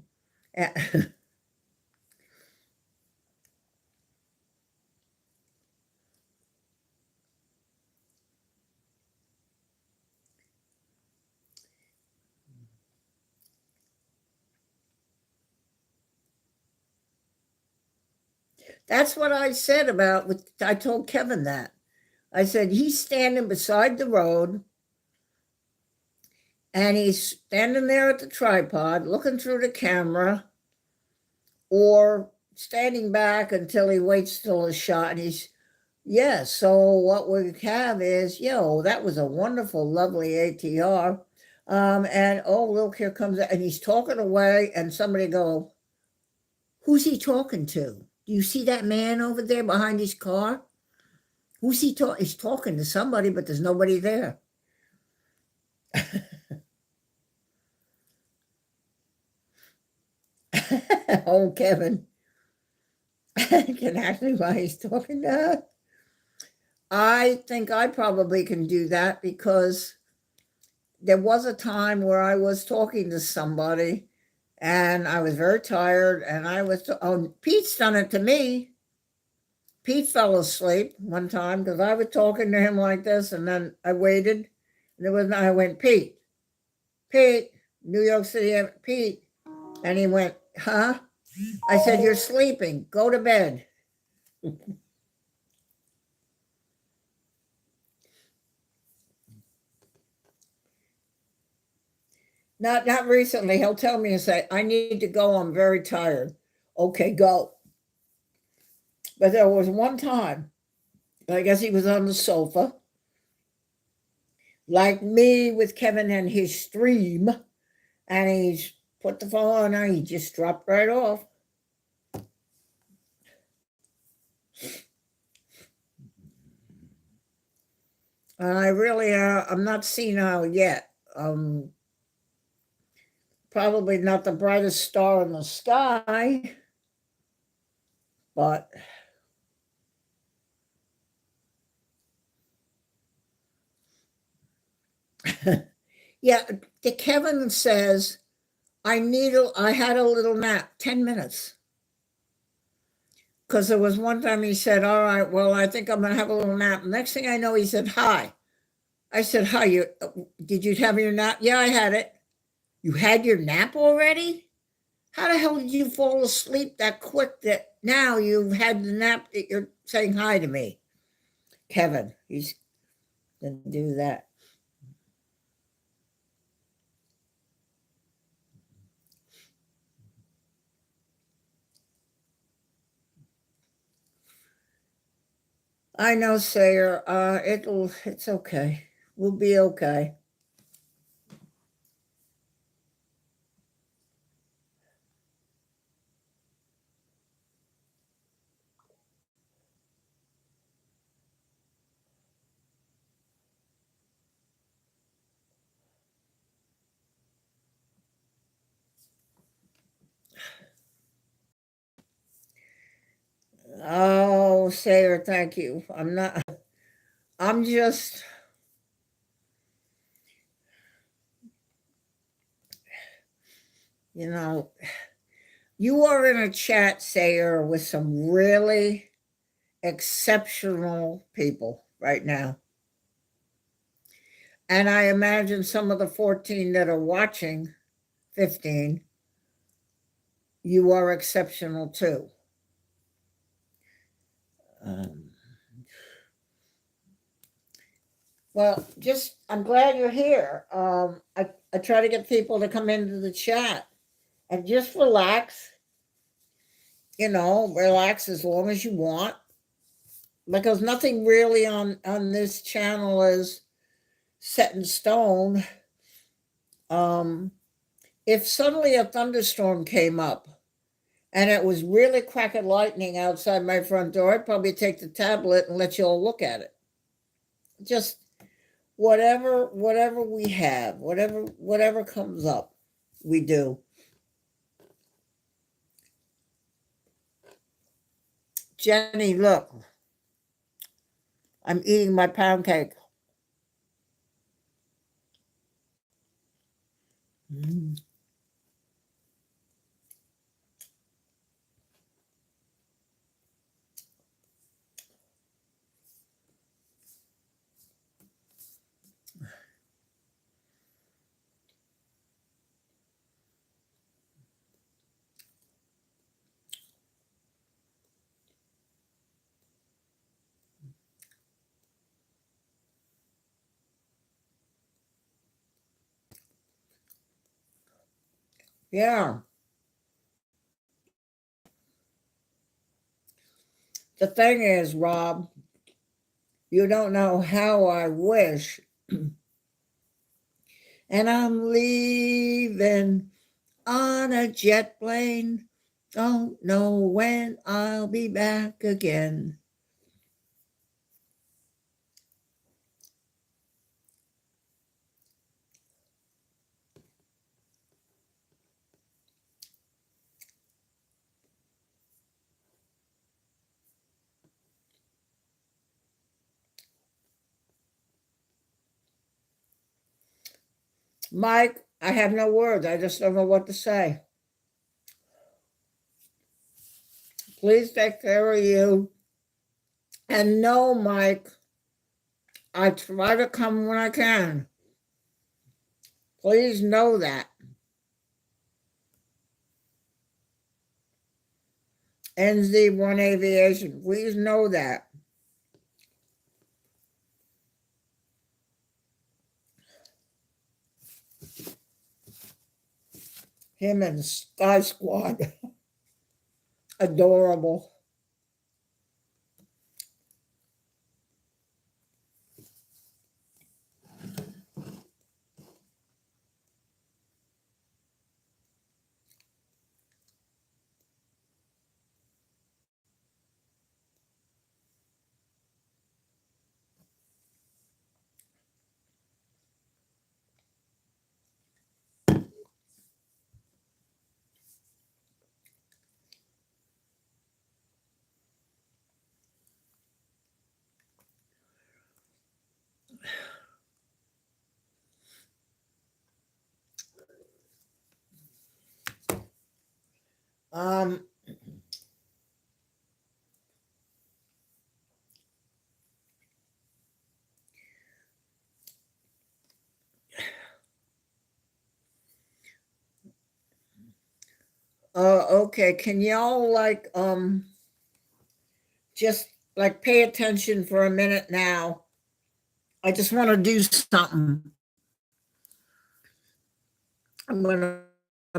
That's what I said I told Kevin that. I said, he's standing beside the road and he's standing there at the tripod looking through the camera or standing back until he waits till his shot. And so what we have is, that was a wonderful, lovely ATR. And oh, look, here comes, and he's talking away, and somebody go, who's he talking to? Do you see that man over there behind his car? Who's he talking? He's talking to somebody, but there's nobody there. Oh, Kevin. Can actually why he's talking to her. I think I probably can do that because there was a time where I was talking to somebody and I was very tired and Pete's done it to me. Pete fell asleep one time because I was talking to him like this, and then I waited, and I went, Pete, New York City, Pete. And he went, huh? I said, you're sleeping. Go to bed. Not recently. He'll tell me and say, I need to go. I'm very tired. Okay, go. But there was one time, I guess he was on the sofa, like me with Kevin and his stream, and he's put the phone on, and he just dropped right off. I really, I'm not senile yet. Probably not the brightest star in the sky, but yeah, the Kevin says, I had a little nap, 10 minutes. Because there was one time he said, all right, well, I think I'm going to have a little nap. Next thing I know, he said, hi. I said, hi, did you have your nap? Yeah, I had it. You had your nap already? How the hell did you fall asleep that quick that now you've had the nap that you're saying hi to me? Kevin, he's going to do that. I know, Sayer. It's okay. We'll be okay. Oh, Sayer, thank you. I'm just, you know, you are in a chat, Sayer, with some really exceptional people right now. And I imagine some of the 14 that are watching, 15, you are exceptional too. Um, well, I'm glad you're here. I try to get people to come into the chat and just relax. Relax as long as you want, because nothing really on this channel is set in stone. If suddenly a thunderstorm came up and it was really cracking lightning outside my front door, I'd probably take the tablet and let you all look at it. Just whatever we have, whatever comes up, we do. Jenny, look, I'm eating my pound cake. Mm. Yeah. The thing is, Rob, you don't know how I wish. And I'm leaving on a jet plane. Don't know when I'll be back again. Mike, I have no words. I just don't know what to say. Please take care of you. And no, Mike, I try to come when I can. Please know that. NZ1 Aviation, please know that. Him and Sky Squad. Adorable. Um, okay. Can y'all like just like pay attention for a minute now? I just want to do something. I'm gonna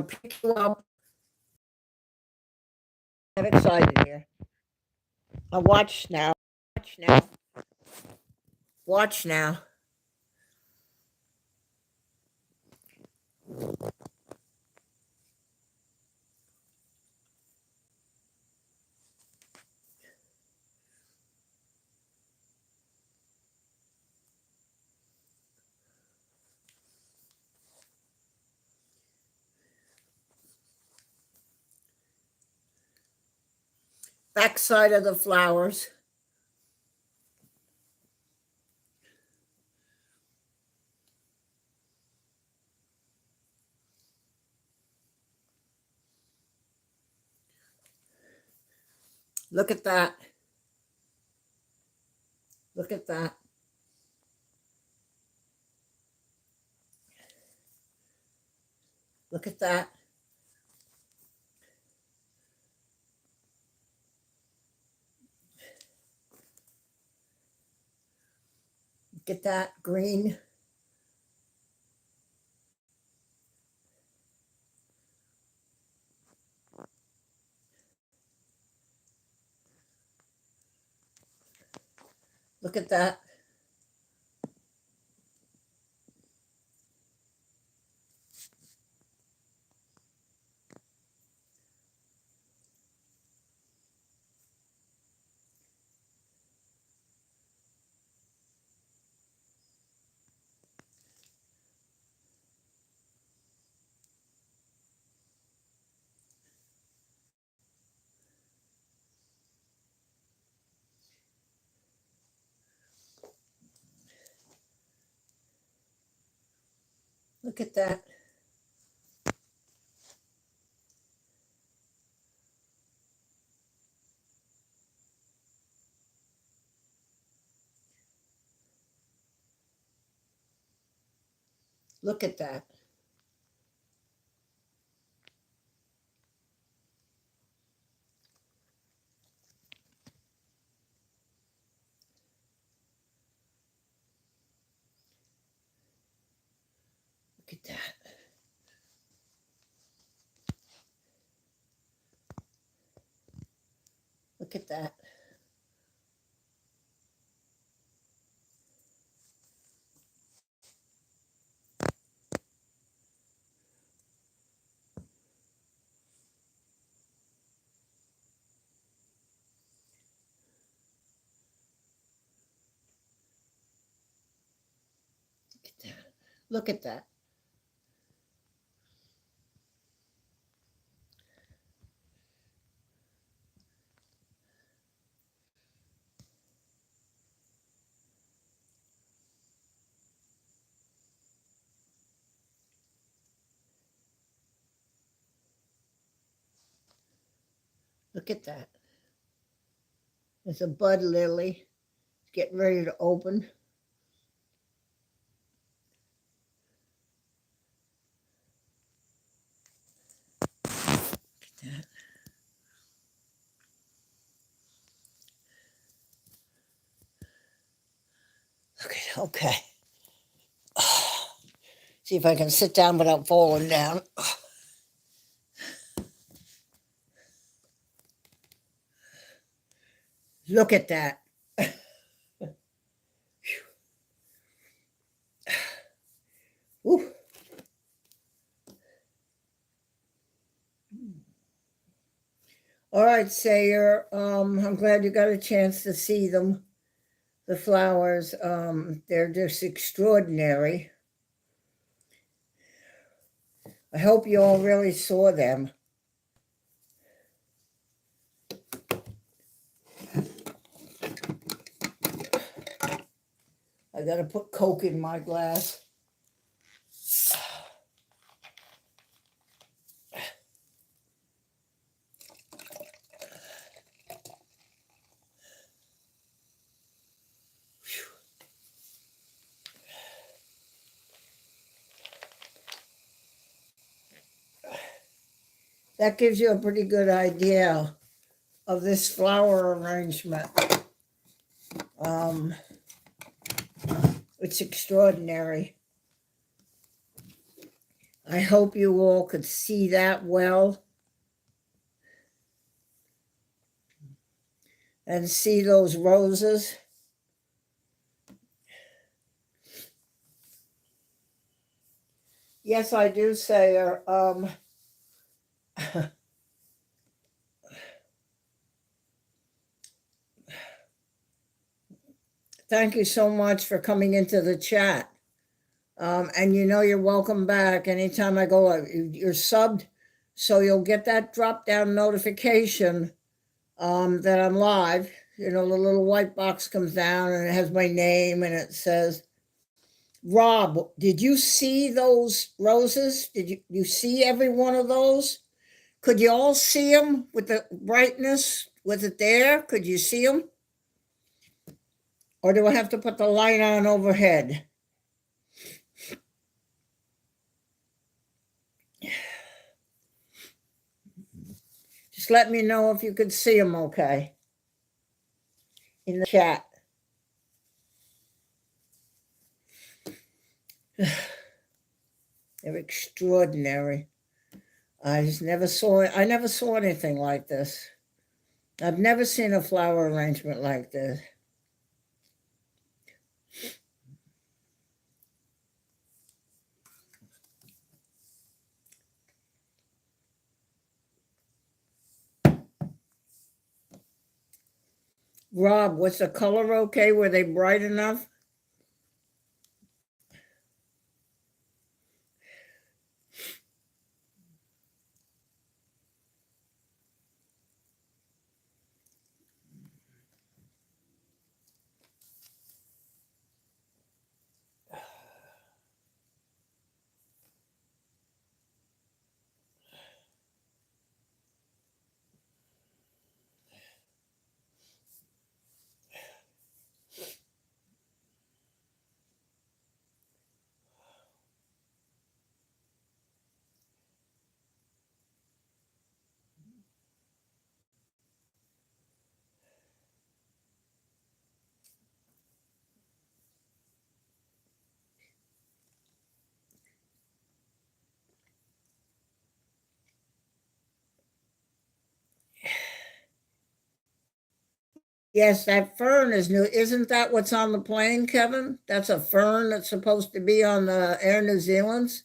pick you up. I'm excited here. I watch now. Watch now. Watch now. Backside of the flowers. Look at that. Look at that. Look at that. Look at that green. Look at that. Look at that. Look at that. Look at that. Look at that. Look at that. Look at that. Look at that. There's a bud lily. It's getting ready to open. Look at that. Okay. See if I can sit down without falling down. Look at that. Ooh. All right, Sayer. I'm glad you got a chance to see them. The flowers, they're just extraordinary. I hope you all really saw them. I gotta put Coke in my glass. that gives you a pretty good idea of this flower arrangement. It's extraordinary. I hope you all could see that well and see those roses. Yes, I do say, thank you so much for coming into the chat. And you know you're welcome back anytime I go. You're subbed, so you'll get that drop down notification that I'm live. You know, the little white box comes down and it has my name and it says, Rob, did you see those roses? Did you see every one of those? Could you all see them with the brightness? Was it there? Could you see them? Or do I have to put the light on overhead? Just let me know if you could see them okay in the chat. They're extraordinary. I never saw anything like this. I've never seen a flower arrangement like this. Rob, was the color okay? Were they bright enough? Yes, that fern is new. Isn't that what's on the plane, Kevin? That's a fern that's supposed to be on the Air New Zealand's.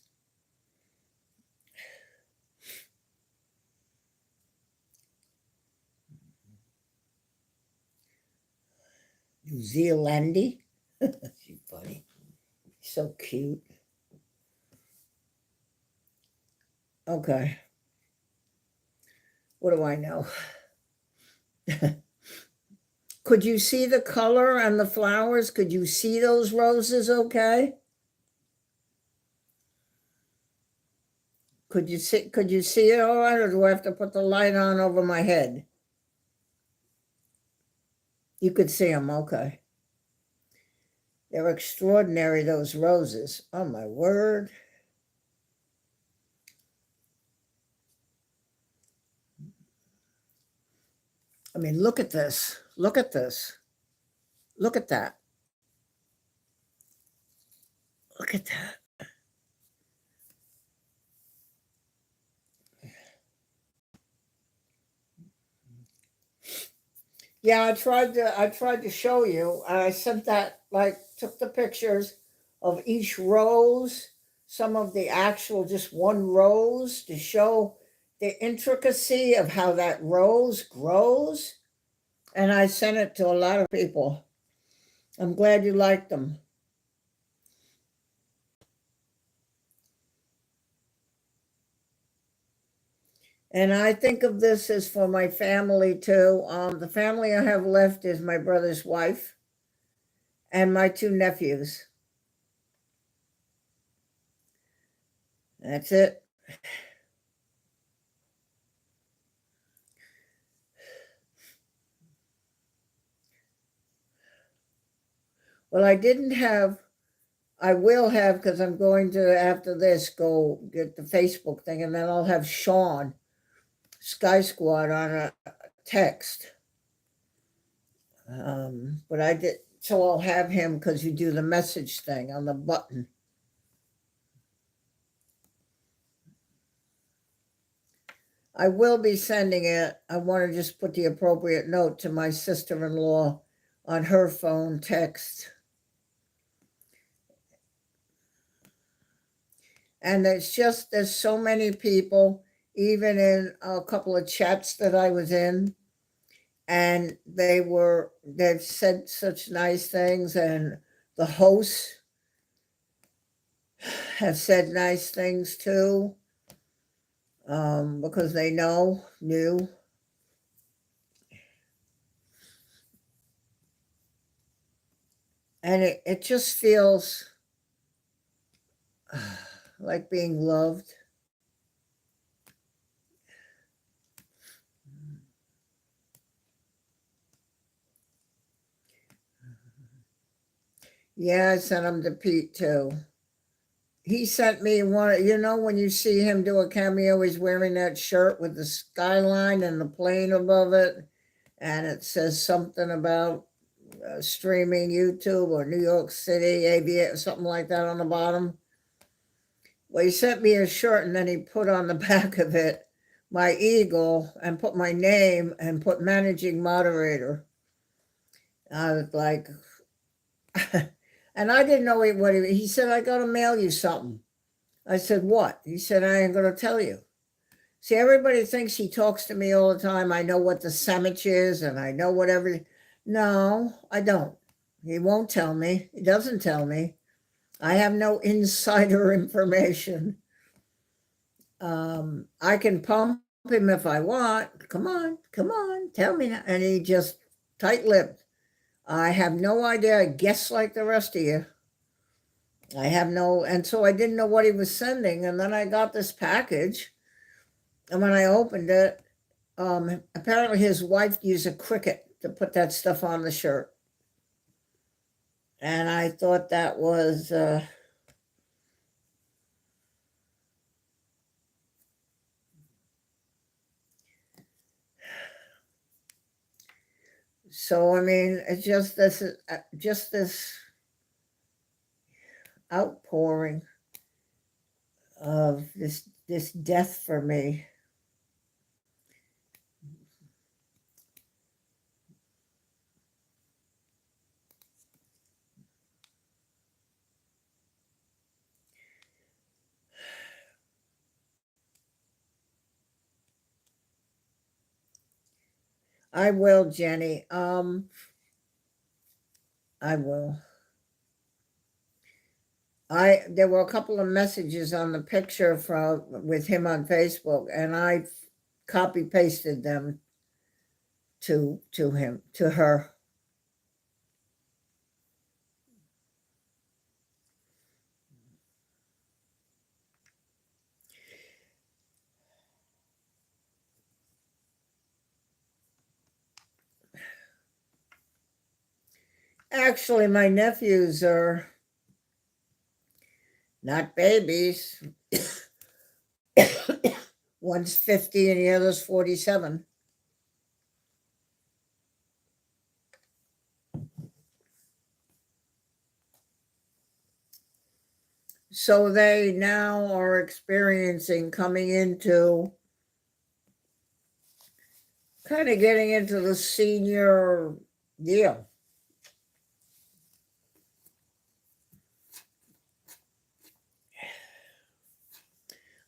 New Zealandy. She's funny. So cute. Okay. What do I know? Could you see the color and the flowers? Could you see those roses okay? Could you see it all right, or do I have to put the light on over my head? You could see them, okay. They're extraordinary, those roses. Oh my word. I mean, look at this. Look at this. Look at that. Look at that. Yeah, I tried to show you. I sent that, like, took the pictures of each rose, some of the actual just one rose to show the intricacy of how that rose grows. And I sent it to a lot of people. I'm glad you liked them. And I think of this as for my family too. The family I have left is my brother's wife and my two nephews. That's it. Well, I will have, because I'm going to, after this, go get the Facebook thing, and then I'll have Sean Sky Squad on a text. But I did, so I'll have him because you do the message thing on the button. I will be sending it. I want to just put the appropriate note to my sister-in-law on her phone text. And it's just, there's so many people, even in a couple of chats that I was in, and they've said such nice things, and the hosts have said nice things too, because they knew. And it just feels like being loved. Yeah, I sent him to Pete too. He sent me one, when you see him do a cameo, he's wearing that shirt with the skyline and the plane above it. And it says something about streaming YouTube or New York City, ABA, something like that on the bottom. Well, he sent me a shirt and then he put on the back of it my eagle and put my name and put managing moderator. I was like, and I didn't know what he said, I got to mail you something. I said, what? He said, I ain't going to tell you. See, everybody thinks he talks to me all the time. I know what the sandwich is and I know whatever. No, I don't. He won't tell me. He doesn't tell me. I have no insider information. I can pump him if I want. Come on, tell me now. And he just tight-lipped. I have no idea. I guess like the rest of you. And so I didn't know what he was sending. And then I got this package. And when I opened it, apparently his wife used a Cricut to put that stuff on the shirt. And I thought that was so, I mean, it's just this outpouring of this death for me. I will, Jenny. I will. There were a couple of messages on the picture with him on Facebook, and I copy pasted them to her. Actually, my nephews are not babies. One's 50 and the other's 47. So they now are coming into kind of getting into the senior deal.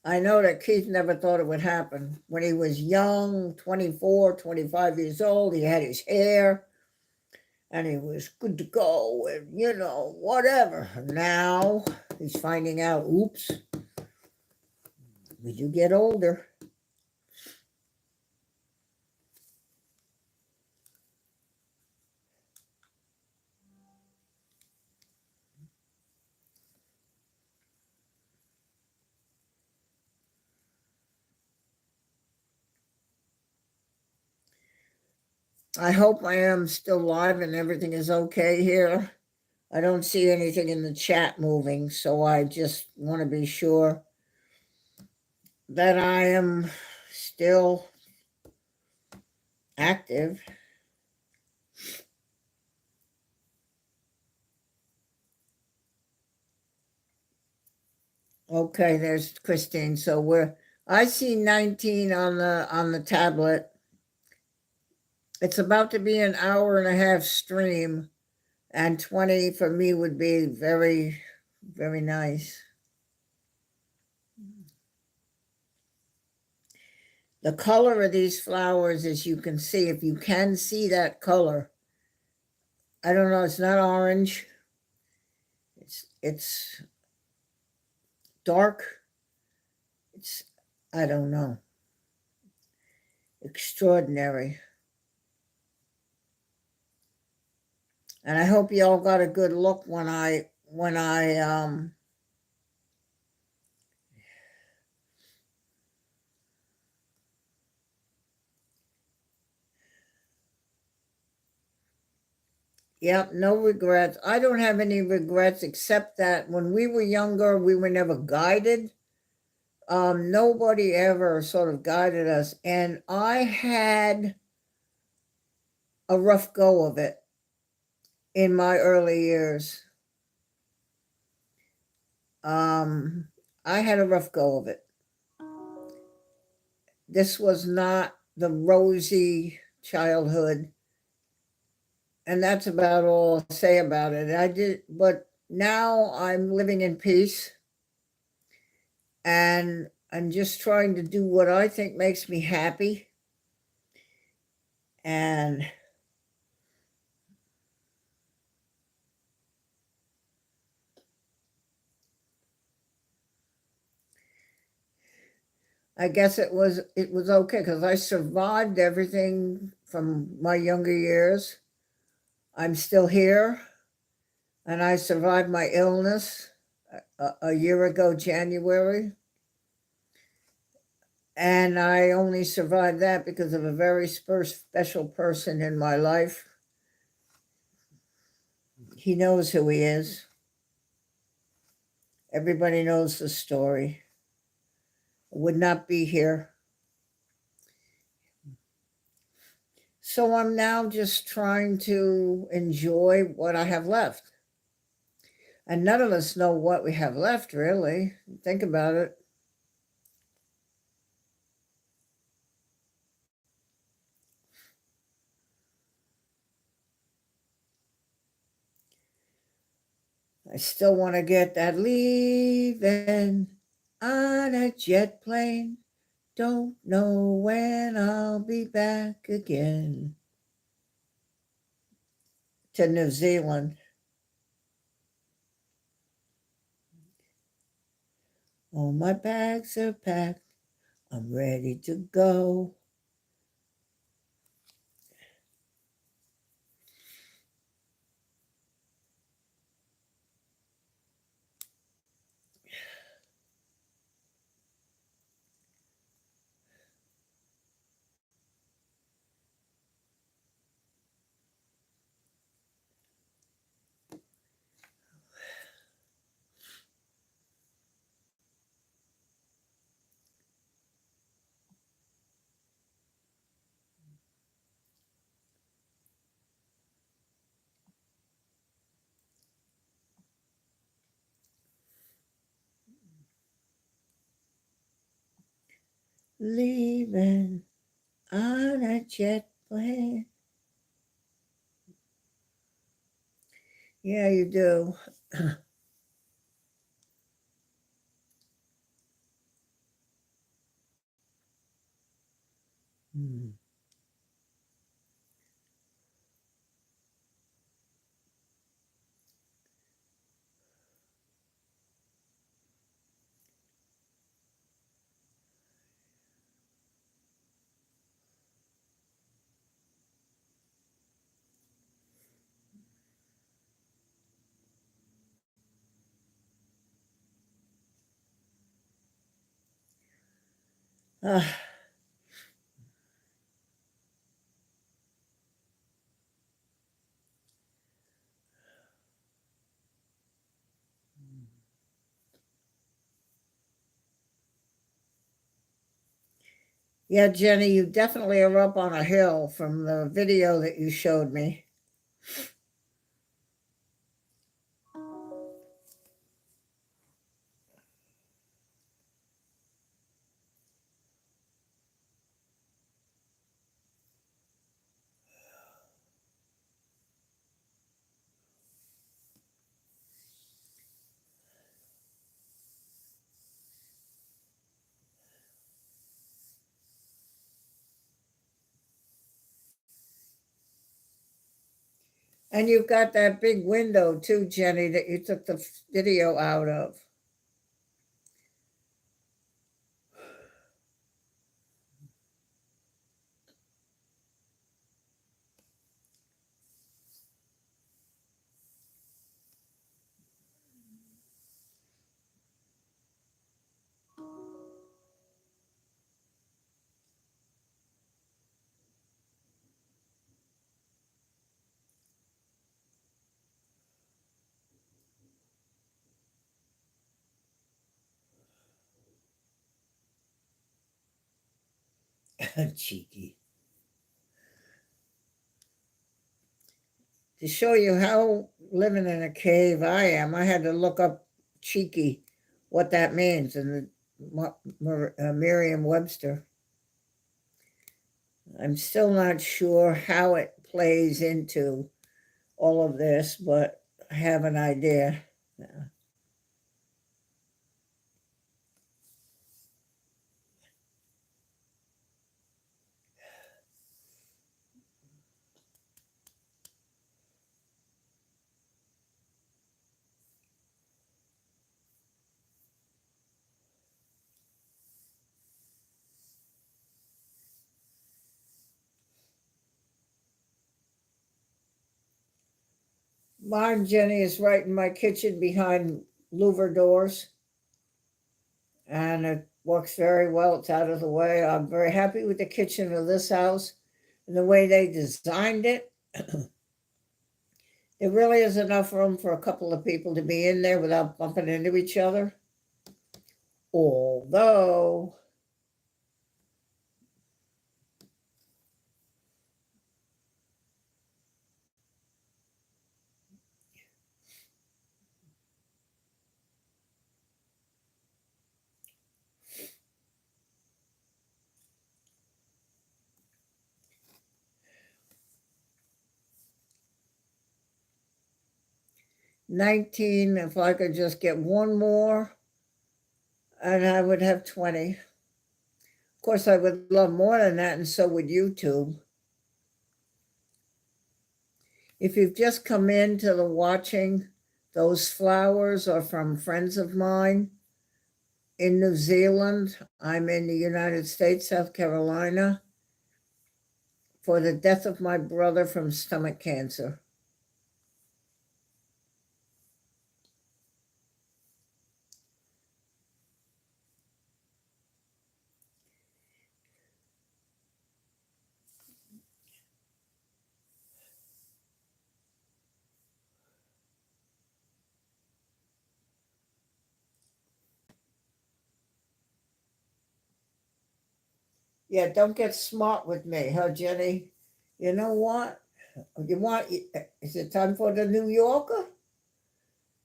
I know that Keith never thought it would happen. When he was young, 24, 25 years old, he had his hair and he was good to go and, whatever. Now he's finding out, oops, when you get older. I hope I am still live and everything is okay here. I don't see anything in the chat moving, so I just want to be sure that I am still active. Okay, there's Christine. So I see 19 on the tablet. It's about to be an hour and a half stream, and 20 for me would be very, very nice. The color of these flowers, as you can see, if you can see that color, I don't know, it's not orange. It's dark. It's, I don't know. Extraordinary. And I hope you all got a good look when I yep, no regrets. I don't have any regrets except that when we were younger, we were never guided. Nobody ever sort of guided us. And I had a rough go of it in my early years. I had a rough go of it. This was not the rosy childhood. And that's about all I'll say about it. But now I'm living in peace and I'm just trying to do what I think makes me happy. And I guess it was okay because I survived everything from my younger years. I'm still here, and I survived my illness a year ago, January. And I only survived that because of a very special person in my life. He knows who he is. Everybody knows the story. I would not be here. So I'm now just trying to enjoy what I have left. And none of us know what we have left, really. Think about it. I still want to get that leaving on a jet plane. Don't know when I'll be back again. To New Zealand. All my bags are packed. I'm ready to go. Leaving on a jet plane. Yeah, you do. Hmm. Ah, Yeah, Jenny, you definitely are up on a hill from the video that you showed me. And you've got that big window too, Jenny, that you took the video out of. Cheeky. To show you how living in a cave I am, I had to look up cheeky, what that means in the Merriam-Webster. I'm still not sure how it plays into all of this, but I have an idea. 'Mine, Jenny, is right in my kitchen behind louver doors, and it works very well. It's out of the way. I'm very happy with the kitchen of this house and the way they designed it. There really is enough room for a couple of people to be in there without bumping into each other. Although, $19, if I could just get one more, and I would have 20. Of course, I would love more than that, and so would YouTube. If you've just come into the watching, those flowers are from friends of mine in New Zealand. I'm in the United States, South Carolina, for the death of my brother from stomach cancer. Yeah, don't get smart with me, huh, Jenny? You know what? You want? Is it time for the New Yorker?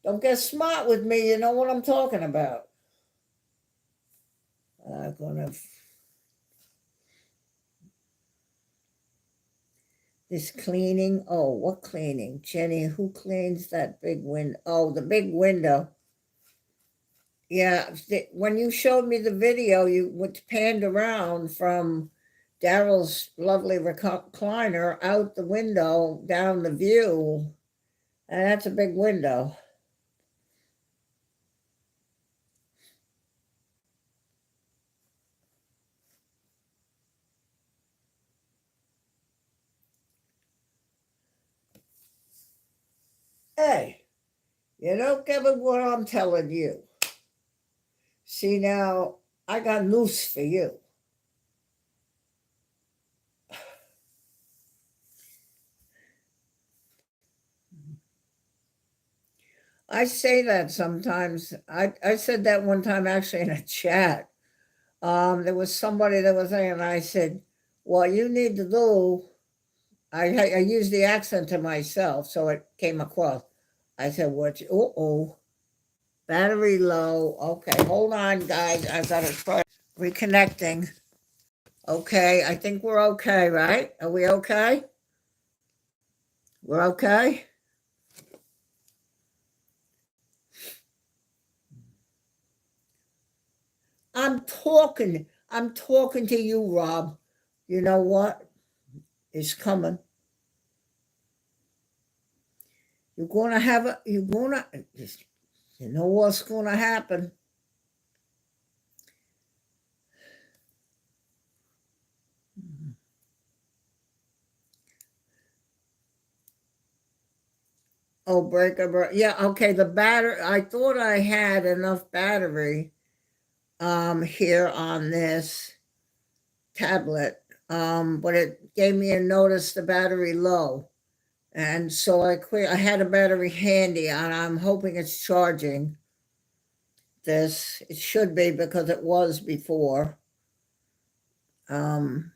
Don't get smart with me. You know what I'm talking about. I'm gonna. This cleaning. Oh, what cleaning, Jenny? Who cleans that big window? Oh, the big window. Yeah, when you showed me the video, you panned around from Daryl's lovely recliner out the window down the view, and that's a big window. Hey, you know, Kevin, what I'm telling you. See, now, I got news for you. I say that sometimes. I said that one time actually in a chat. There was somebody that was there, and I said, "What you need to do," I used the accent to myself, so it came across. I said, "What? Oh, battery low. Okay, hold on, guys. I gotta try reconnecting. Okay, I think we're okay, right? Are we okay? We're okay." I'm talking to you, Rob. You know what is coming? You know what's gonna happen. Oh, breaker. Yeah, okay. The battery. I thought I had enough battery here on this tablet, but it gave me a notice the battery low, and so I had a battery handy, and I'm hoping it's charging. This it should be because it was before. Um,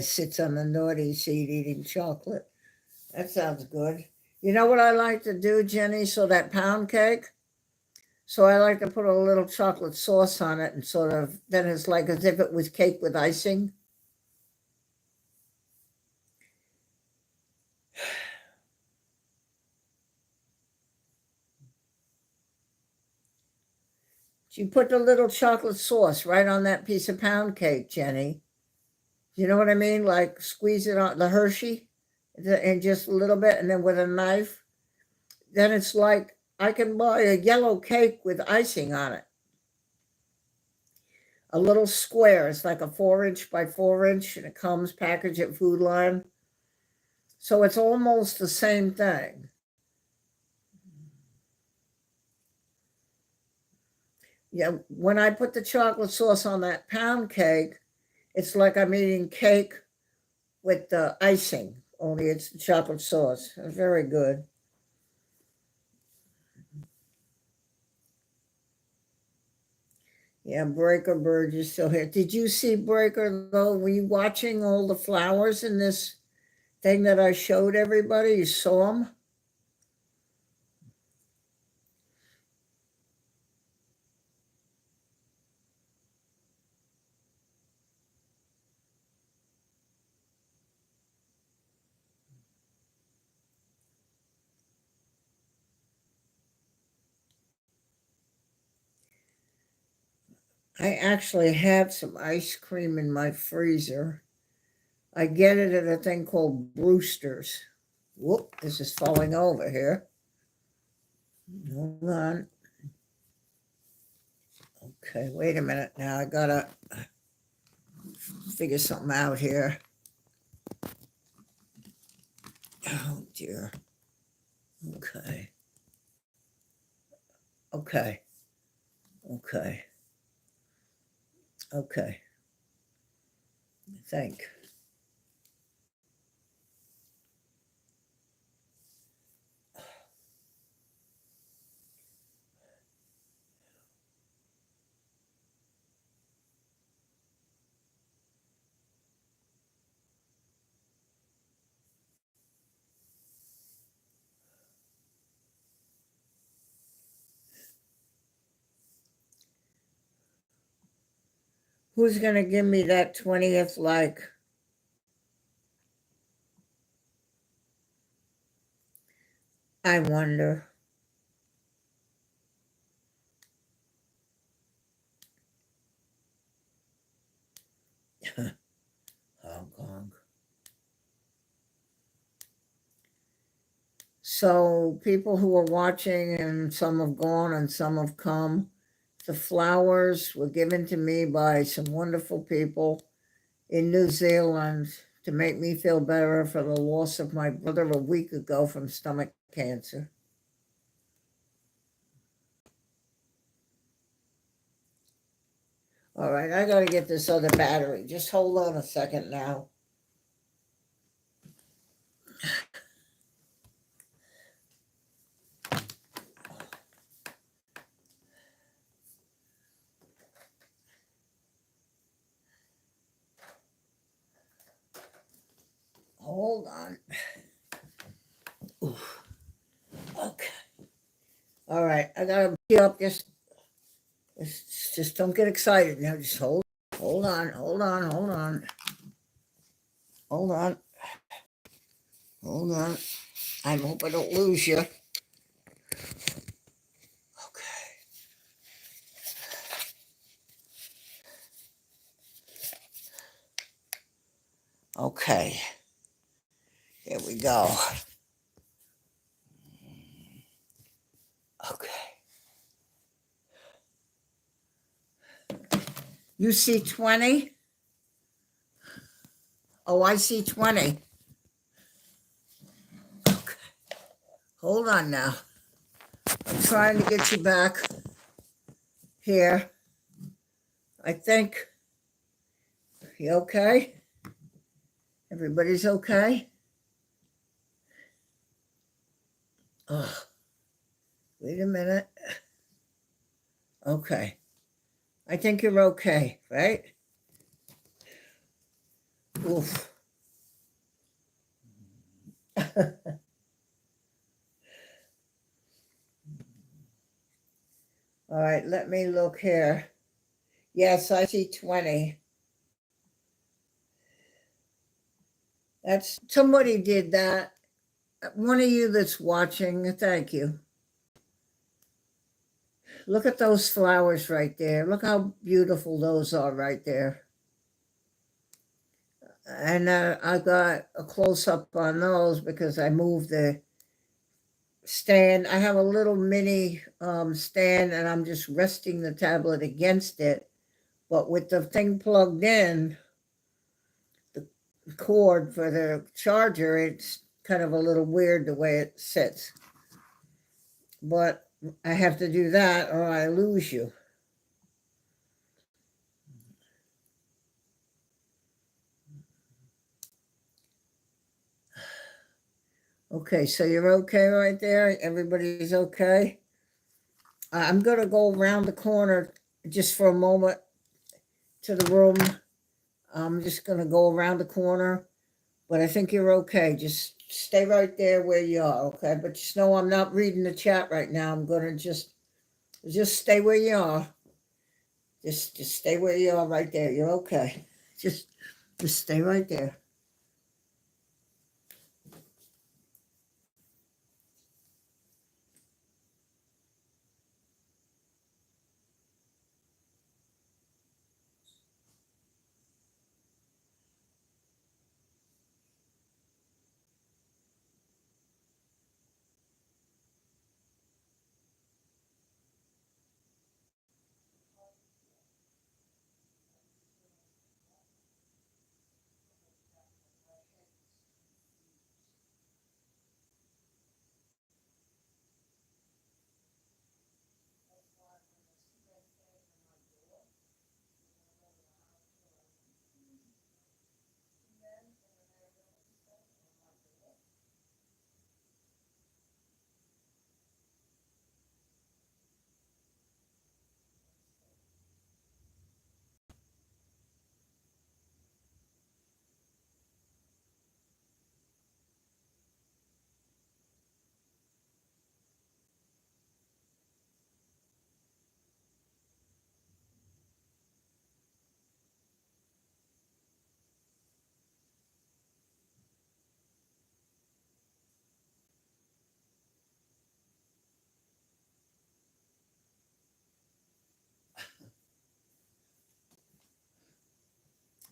Sits on the naughty seat eating chocolate. That sounds good. You know what I like to do, Jenny? So that pound cake. So I like to put a little chocolate sauce on it and sort of, then it's like as if it was cake with icing. You put the little chocolate sauce right on that piece of pound cake, Jenny. You know what I mean? Like squeeze it on the Hershey and just a little bit, and then with a knife. Then it's like I can buy a yellow cake with icing on it. A little square. It's like a 4 inch by 4 inch, and it comes packaged at Food Line. So it's almost the same thing. Yeah, when I put the chocolate sauce on that pound cake, it's like I'm eating cake with the icing, only it's the chocolate sauce. It's very good. Yeah, Breaker Bird is still here. Did you see Breaker though? Were you watching all the flowers in this thing that I showed everybody? You saw them? I actually have some ice cream in my freezer. I get it at a thing called Brewster's. Whoop, this is falling over here. Hold on. Okay, wait a minute now. I gotta figure something out here. Oh dear. Okay. Okay. Okay. Okay. Think. Who's gonna give me that 20th like? I wonder. Hong Kong. So people who are watching, and some have gone and some have come. The flowers were given to me by some wonderful people in New Zealand to make me feel better for the loss of my brother a week ago from stomach cancer. All right, I got to get this other battery. Just hold on a second now. hold on. Oof. Okay. All right, I gotta get up. Just don't get excited now. Just hold on, hold on, hold on, hold on, hold on. I hope I don't lose you. Okay. Okay. Here we go. Okay. You see 20? Oh, I see 20. Okay. Hold on now. I'm trying to get you back here. I think. You okay? Everybody's okay? Oh, wait a minute. Okay. I think you're okay, right? Oof. All right, let me look here. Yes, I see 20. That's somebody did that. One of you that's watching, thank you. Look at those flowers right there. Look how beautiful those are right there. And I got a close up on those because I moved the stand. I have a little mini stand and I'm just resting the tablet against it. But with the thing plugged in, the cord for the charger, it's kind of a little weird the way it sits. But I have to do that or I lose you. Okay, so you're okay right there? Everybody's okay? I'm going to go around the corner just for a moment to the room. I'm just going to go around the corner, but I think you're okay. Just stay right there where you are, okay? But just know I'm not reading the chat right now. I'm going to just stay where you are. Just stay where you are right there. You're okay. Just stay right there.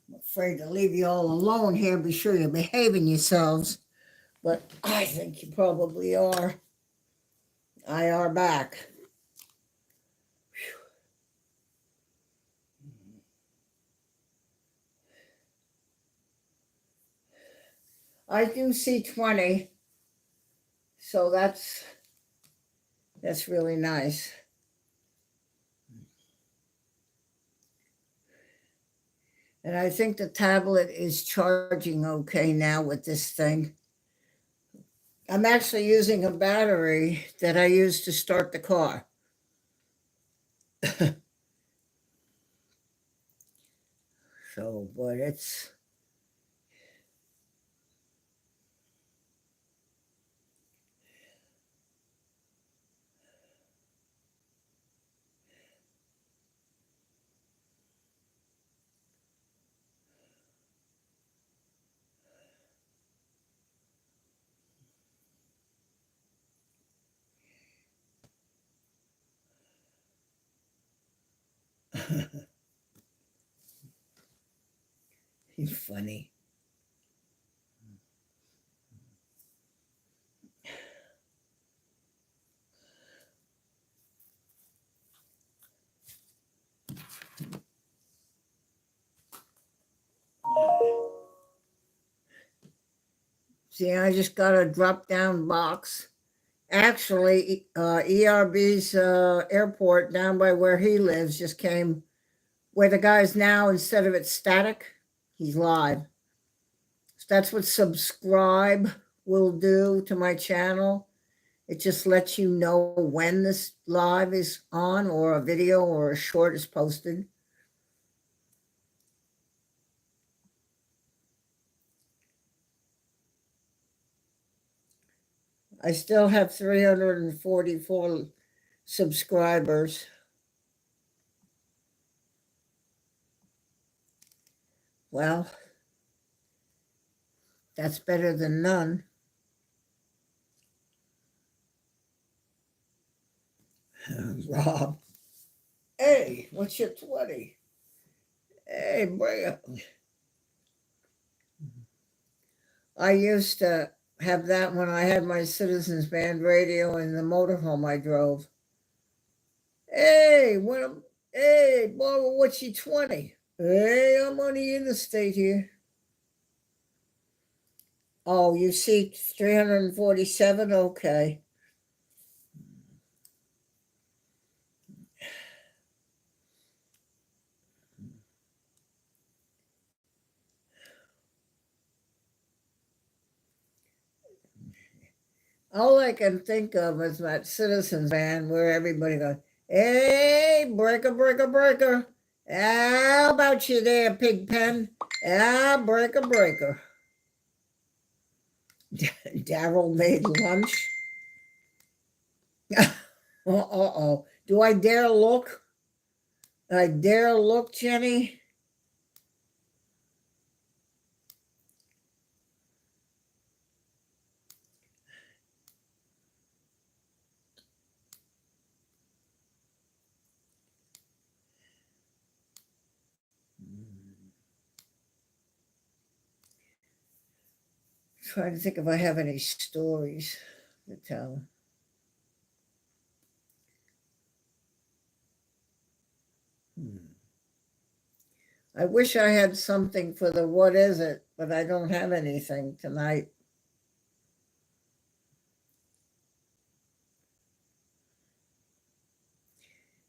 I'm afraid to leave you all alone here. Be sure you're behaving yourselves. But I think you probably are. I are back. I do see 20. So that's really nice. And I think the tablet is charging okay now with this thing. I'm actually using a battery that I use to start the car. So, but it's He's funny. See, I just got a drop down box. Actually, ERB's airport down by where he lives just came where the guy's now, instead of it static, he's live. So that's what subscribe will do to my channel. It just lets you know when this live is on or a video or a short is posted. I still have 344 subscribers. Well, that's better than none. Rob, hey, what's your 20? Hey, bring it. I used to have that when I had my Citizens Band radio in the motorhome I drove. Hey, hey, Barbara, what's your 20? Hey, I'm on the interstate here. Oh, you see 347? Okay. All I can think of is that Citizens Band where everybody goes, hey, breaker, breaker, breaker. How about you there, Pigpen? Ah, breaker, breaker. Daryl made lunch. Uh-oh. Do I dare look? I dare look, Jenny? Trying to think if I have any stories to tell. I wish I had something for the what is it, but I don't have anything tonight.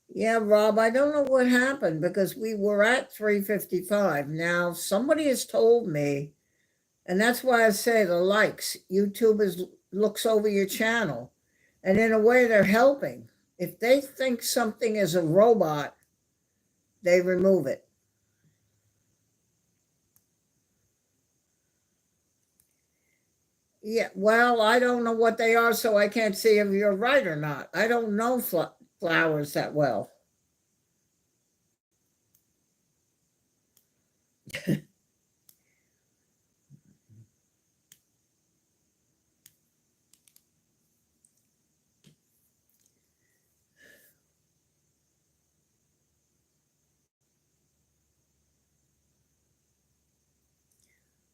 Yeah, Rob, I don't know what happened because we were at 355. Now, somebody has told me, and that's why I say the likes. YouTube looks over your channel, and in a way, they're helping. If they think something is a robot, they remove it. Yeah, well, I don't know what they are, so I can't see if you're right or not. I don't know flowers that well.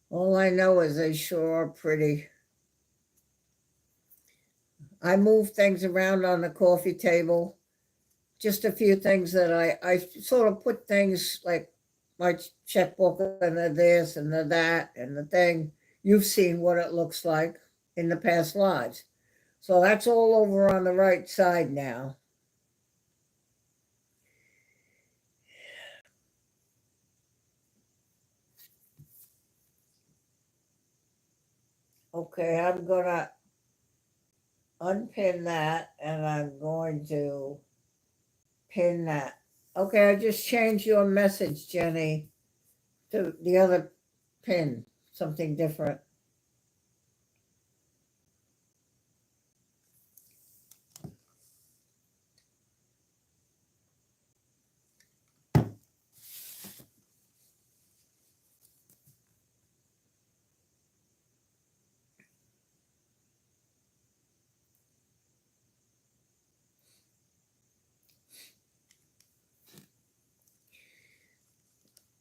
All I know is they sure are pretty. I move things around on the coffee table. Just a few things that I sort of put things like my checkbook and the this and the that and the thing. You've seen what it looks like in the past lives. So that's all over on the right side now. Okay, I'm gonna unpin that and I'm going to pin that. Okay, I just changed your message, Jenny, to the other pin, something different.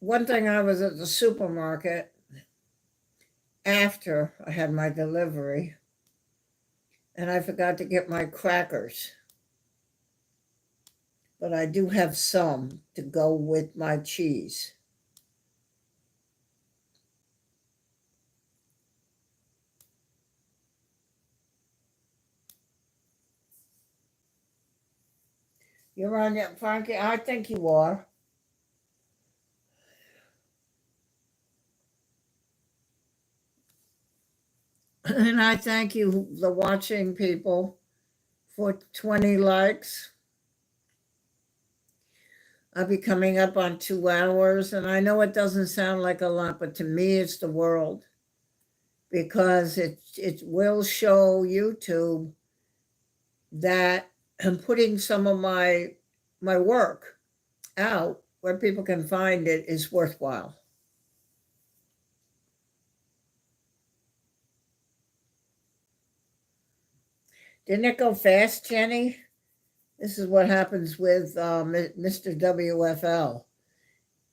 one thing, I was at the supermarket after I had my delivery, and I forgot to get my crackers. But I do have some to go with my cheese. You're on it, Frankie? I think you are. And I thank you, the watching people, for 20 likes. I'll be coming up on 2 hours, and I know it doesn't sound like a lot, but to me, it's the world, because it will show YouTube that I'm putting some of my work out where people can find it is worthwhile. Didn't it go fast, Jenny? This is what happens with Mr. WFL.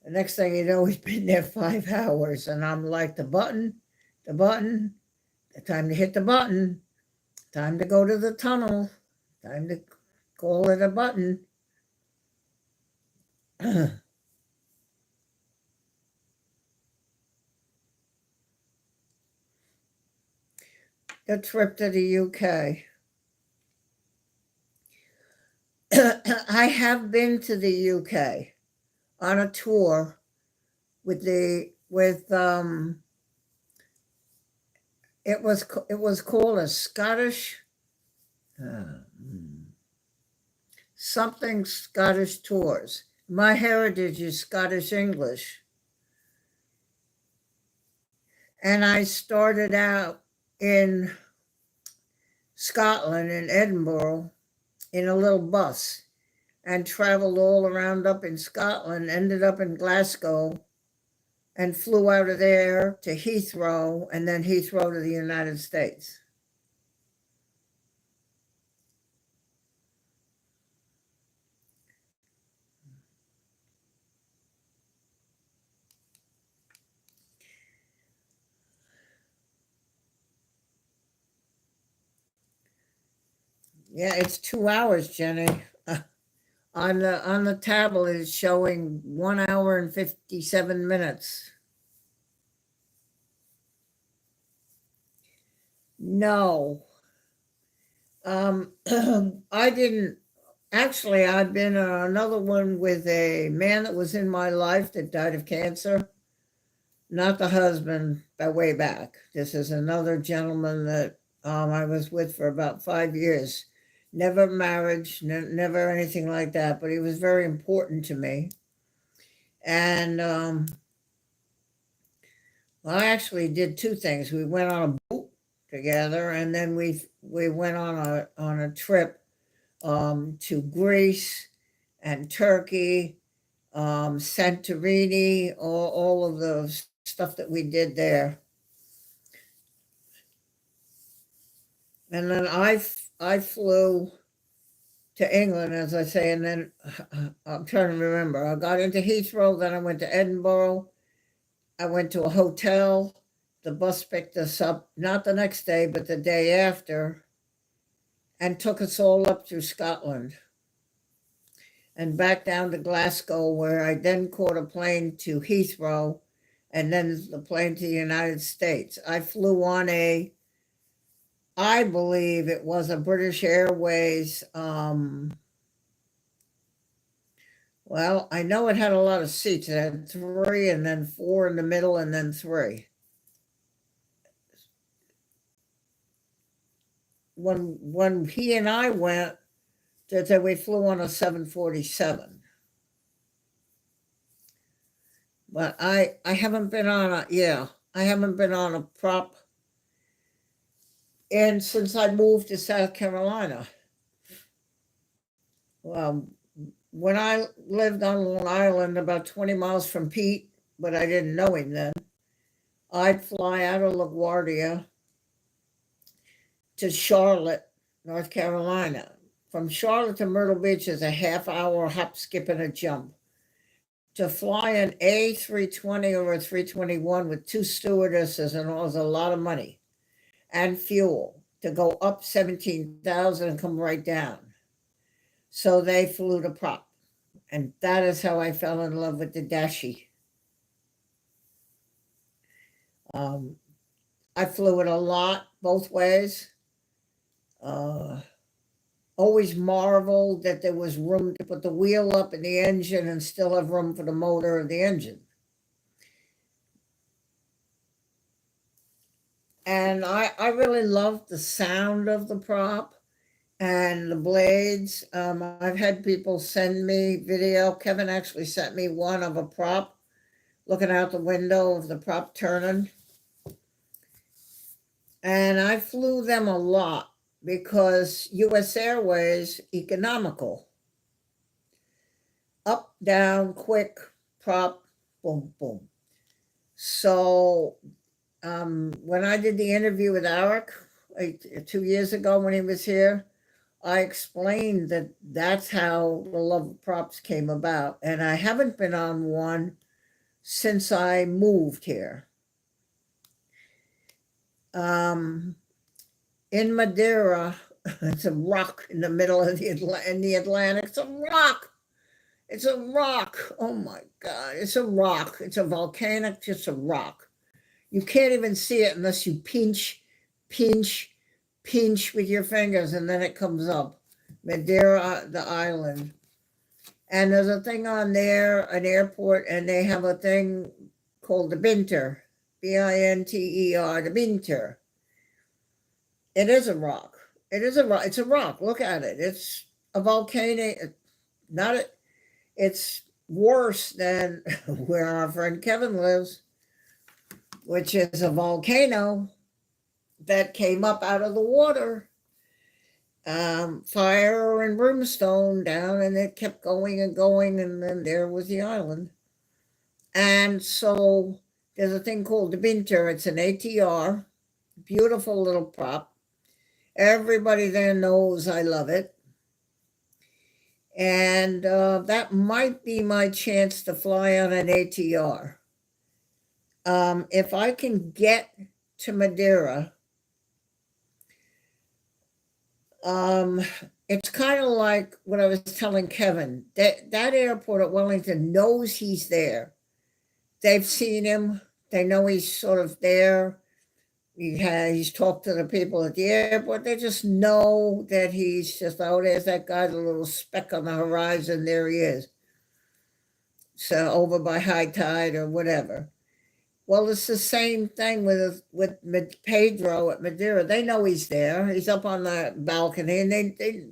The next thing you know, he's been there 5 hours, and I'm like, the button, the time to hit the button, time to go to the tunnel, time to call it a button. A trip to the UK. I have been to the UK on a tour with it was called a Scottish something Scottish tours. My heritage is Scottish English. And I started out in Scotland, in Edinburgh, in a little bus, and traveled all around up in Scotland, ended up in Glasgow, and flew out of there to Heathrow, and then Heathrow to the United States. Yeah, it's 2 hours, Jenny. On the tablet it's showing 1 hour and 57 minutes. No. I didn't actually. I've been another one with a man that was in my life that died of cancer. Not the husband, but way back. This is another gentleman that I was with for about 5 years. Never marriage, never anything like that, but he was very important to me. And I actually did two things. We went on a boat together, and then we went on a trip to Greece and Turkey, Santorini, all of the stuff that we did there. And then I flew to England, as I say, and then I'm trying to remember. I got into Heathrow, then I went to Edinburgh. I went to a hotel. The bus picked us up, not the next day, but the day after, and took us all up through Scotland and back down to Glasgow, where I then caught a plane to Heathrow and then the plane to the United States. I flew on I believe it was a British Airways. Well, I know it had a lot of seats. It had three, and then four in the middle, and then three. When he and I went, that we flew on a 747. But I haven't been on I haven't been on a prop and since I moved to South Carolina. Well, when I lived on Long Island, about 20 miles from Pete, but I didn't know him then, I'd fly out of LaGuardia to Charlotte, North Carolina. From Charlotte to Myrtle Beach is a half-hour hop, skip, and a jump. to fly an A320 or a 321 with two stewardesses and all is a lot of money and fuel to go up 17,000 and come right down. So they flew the prop. And that is how I fell in love with the Dashi. I flew it a lot, both ways. Always marveled that there was room to put the wheel up in the engine and still have room for the motor of the engine. And I really loved the sound of the prop and the blades. I've had people send me video. Kevin actually sent me one of a prop looking out the window of the prop turning. And I flew them a lot because US Airways, economical. Up, down, quick, prop, boom, boom. So when I did the interview with Eric 2 years ago when he was here, I explained that that's how the love of props came about. And I haven't been on one since I moved here. In Madeira, it's a rock in the middle of the Atlantic. It's a rock. It's a rock. Oh my God. It's a rock. It's a volcanic, just a rock. You can't even see it unless you pinch with your fingers and then it comes up. Madeira, the island. And there's a thing on there, an airport, and they have a thing called the Binter. Binter, the Binter. It is a rock. It is a rock. It's a rock. Look at it. It's a volcano. It's worse than where our friend Kevin lives, which is a volcano that came up out of the water. Fire and brimstone down, and it kept going and going, and then there was the island. And so there's a thing called the Binter. It's an ATR, beautiful little prop. Everybody there knows I love it. And that might be my chance to fly on an ATR. If I can get to Madeira, it's kind of like what I was telling Kevin. That airport at Wellington knows he's there. They've seen him. They know he's sort of there. He's talked to the people at the airport. They just know that he's just, oh, there's that guy, the little speck on the horizon. There he is. So over by high tide or whatever. Well, it's the same thing with Pedro at Madeira. They know he's there. He's up on the balcony, and they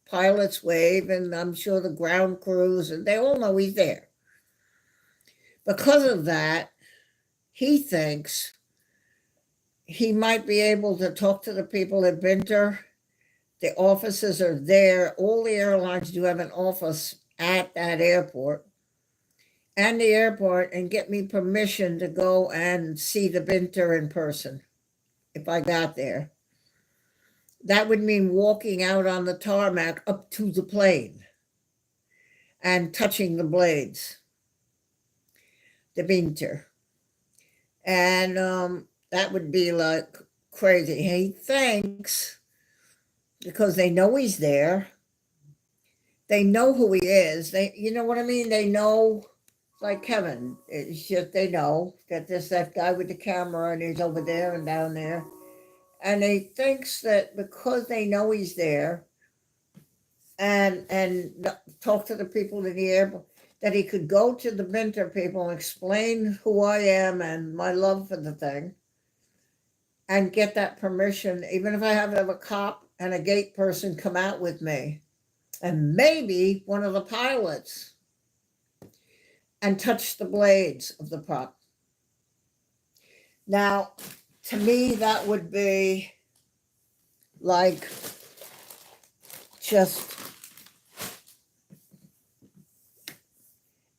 pilots wave, and I'm sure the ground crews, and they all know he's there. Because of that, he thinks he might be able to talk to the people at Binter. The offices are there. All the airlines do have an office at that airport and the airport, and get me permission to go and see the Binter in person if I got there. That would mean walking out on the tarmac up to the plane and touching the blades, the Binter. And that would be like crazy. He thinks, because they know he's there, they know who he is. You know what I mean? They know, like Kevin. It's just they know that there's that guy with the camera and he's over there and down there. And he thinks that because they know he's there and talk to the people in the airport, that he could go to the Binter people and explain who I am and my love for the thing and get that permission, even if I have to have a cop and a gate person come out with me and maybe one of the pilots and touch the blades of the prop. Now, to me, that would be like just,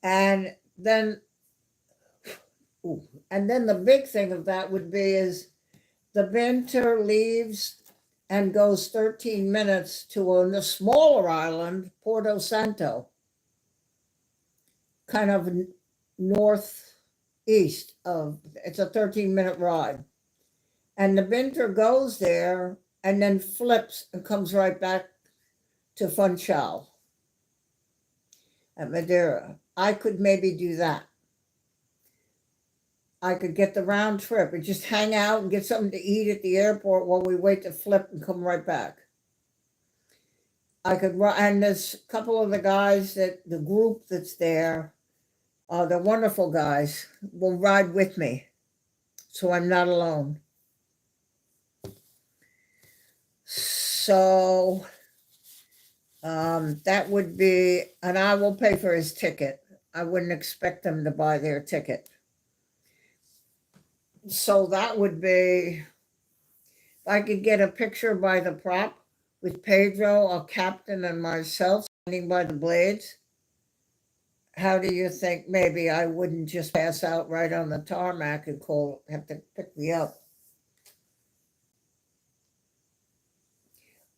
and then the big thing of that would be is the Binter leaves and goes 13 minutes to a smaller island, Porto Santo, kind of northeast of, it's a 13-minute ride. And the Binter goes there and then flips and comes right back to Funchal at Madeira. I could maybe do that. I could get the round trip and just hang out and get something to eat at the airport while we wait to flip and come right back. I could run, and there's a couple of the guys that the group that's there, they're wonderful guys, will ride with me, so I'm not alone. So that would be, and I will pay for his ticket. I wouldn't expect them to buy their ticket. So that would be, if I could get a picture by the prop with Pedro, a captain, and myself standing by the blades, how do you think maybe I wouldn't just pass out right on the tarmac and have to pick me up?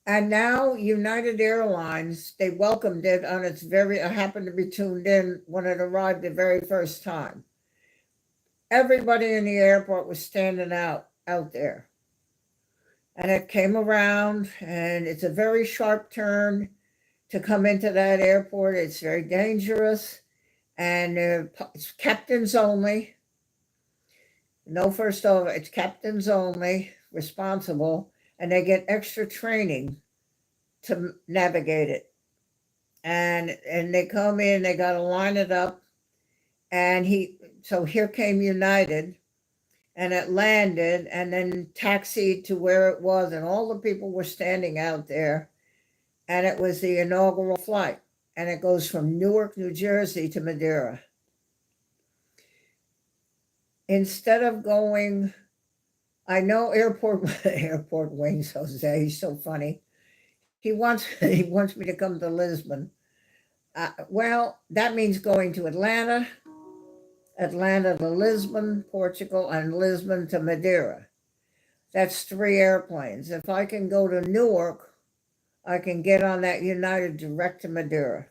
And now United Airlines, they welcomed it on its I happened to be tuned in when it arrived the very first time. Everybody in the airport was standing out there. And it came around, and it's a very sharp turn to come into that airport. It's very dangerous, and it's captains only. No first over, it's captains only responsible, and they get extra training to navigate it. And they come in, they got to line it up, and so here came United. And it landed and then taxied to where it was, and all the people were standing out there. And it was the inaugural flight, and it goes from Newark, New Jersey to Madeira. Instead of going, I know airport wings, Jose, he's so funny. He wants me to come to Lisbon. Well, that means going to Atlanta to Lisbon, Portugal, and Lisbon to Madeira. That's 3 airplanes. If I can go to Newark, I can get on that United direct to Madeira.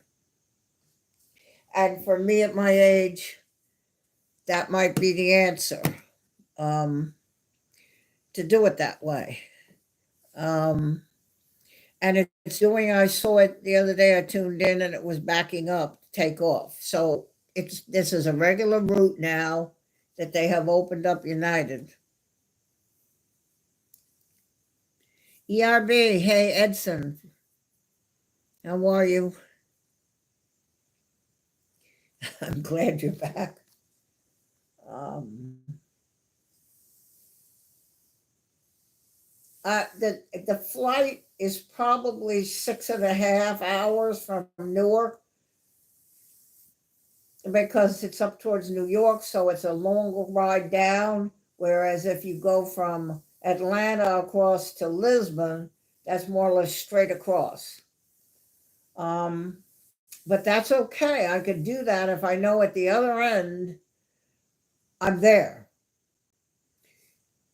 And for me at my age, that might be the answer, to do it that way. And it's doing, I saw it the other day, I tuned in and it was backing up to take off. So this is a regular route now that they have opened up United. ERB, hey Edson, how are you? I'm glad you're back. The flight is probably 6.5 hours from Newark, because it's up towards New York, so it's a longer ride down. Whereas if you go from Atlanta across to Lisbon, that's more or less straight across. But that's okay. I could do that if I know at the other end I'm there.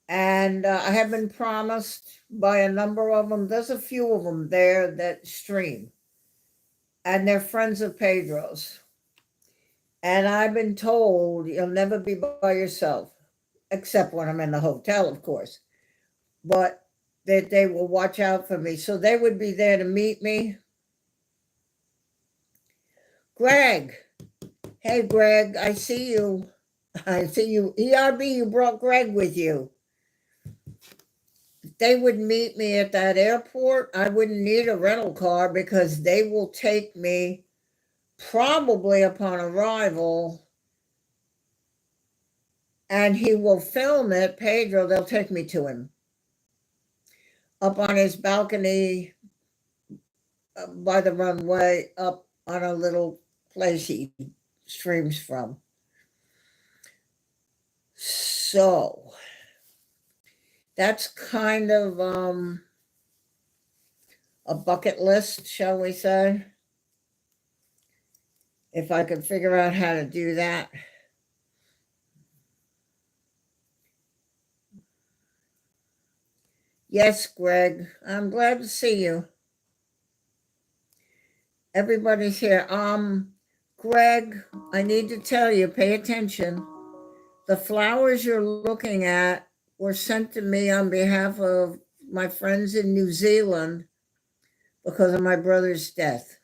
And I have been promised by a number of them. There's a few of them there that stream, and they're friends of Pedro's. And I've been told you'll never be by yourself, except when I'm in the hotel, of course. But that they will watch out for me. So they would be there to meet me. Greg. Hey, Greg, I see you. I see you. ERB, you brought Greg with you. They would meet me at that airport. I wouldn't need a rental car because they will take me probably upon arrival, and he will film it. Pedro, they'll take me to him up on his balcony by the runway, up on a little place he streams from. So that's kind of a bucket list, shall we say, if I could figure out how to do that. Yes, Greg, I'm glad to see you. Everybody's here. Greg, I need to tell you, pay attention. The flowers you're looking at were sent to me on behalf of my friends in New Zealand because of my brother's death.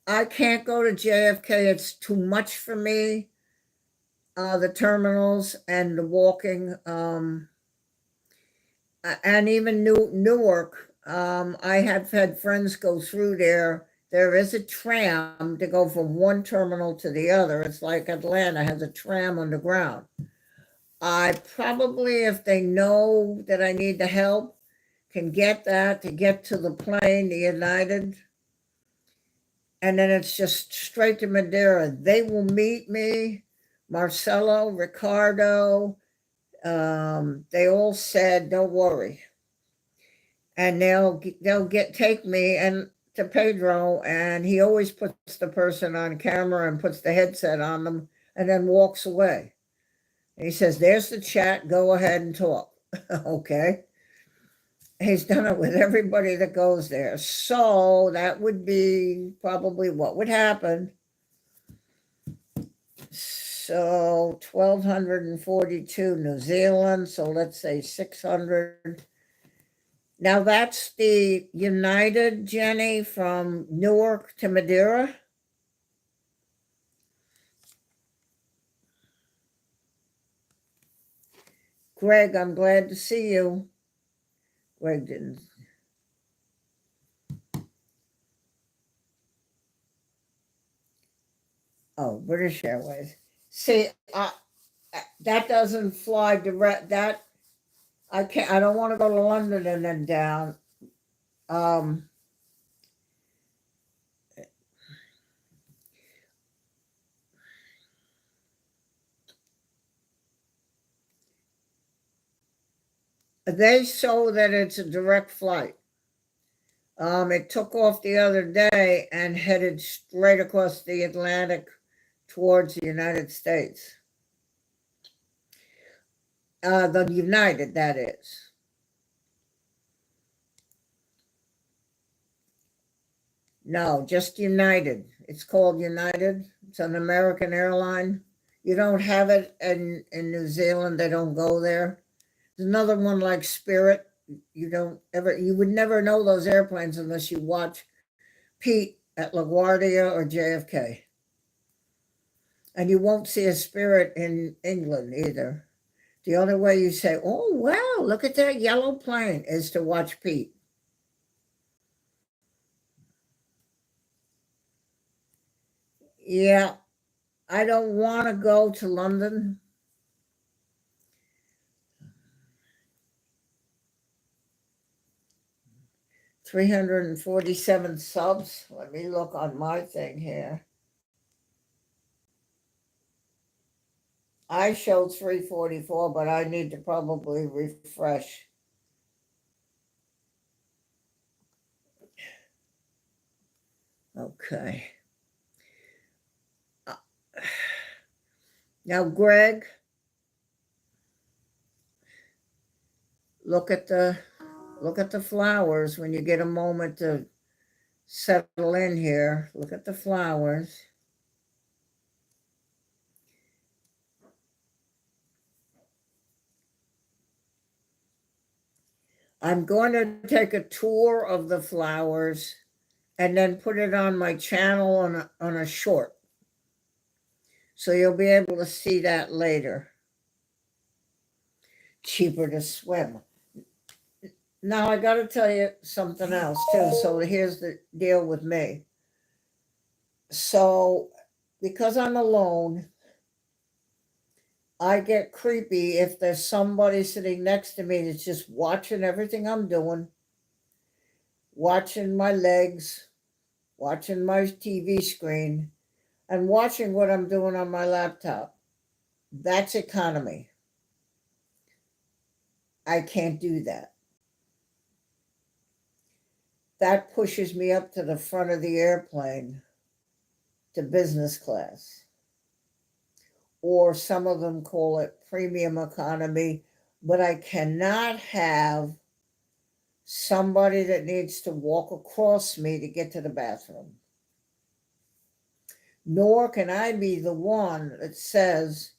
I can't go to JFK. It's too much for me. The terminals and the walking, and even Newark. I have had friends go through there. There is a tram to go from one terminal to the other. It's like Atlanta has a tram underground. I probably, if they know that I need the help, can get that to get to the plane, the United, and then it's just straight to Madeira. They will meet me, Marcelo, Ricardo. They all said, "Don't worry," and they'll take me and to Pedro, and he always puts the person on camera and puts the headset on them, and then walks away. And he says, "There's the chat. Go ahead and talk." Okay. He's done it with everybody that goes there. So that would be probably what would happen. So 1,242 New Zealand. So let's say 600. Now that's the United, Jenny, from Newark to Madeira. Greg, I'm glad to see you. Greg didn't. Oh, British Airways. See, that doesn't fly direct. That I can't. I don't want to go to London and then down. Um, they show that it's a direct flight. It took off the other day and headed straight across the Atlantic towards the United States. The United, that is. No, just United. It's called United. It's an American airline. You don't have it in New Zealand. They don't go there. There's another one like Spirit. You would never know those airplanes unless you watch Pete at LaGuardia or JFK. And you won't see a Spirit in England either. The only way you say, "Oh, wow, look at that yellow plane," is to watch Pete. Yeah, I don't want to go to London. 347 subs. Let me look on my thing here. I showed 344, but I need to probably refresh. Okay. Now, Greg, look at the flowers when you get a moment to settle in here. Look at the flowers. I'm going to take a tour of the flowers and then put it on my channel on a short. So you'll be able to see that later. Cheaper to swim. Now I got to tell you something else too. So here's the deal with me. So because I'm alone, I get creepy if there's somebody sitting next to me that's just watching everything I'm doing, watching my legs, watching my TV screen, and watching what I'm doing on my laptop. That's economy. I can't do that. That pushes me up to the front of the airplane to business class. Or some of them call it premium economy. but I cannot have somebody that needs to walk across me to get to the bathroom. Nor can I be the one that says,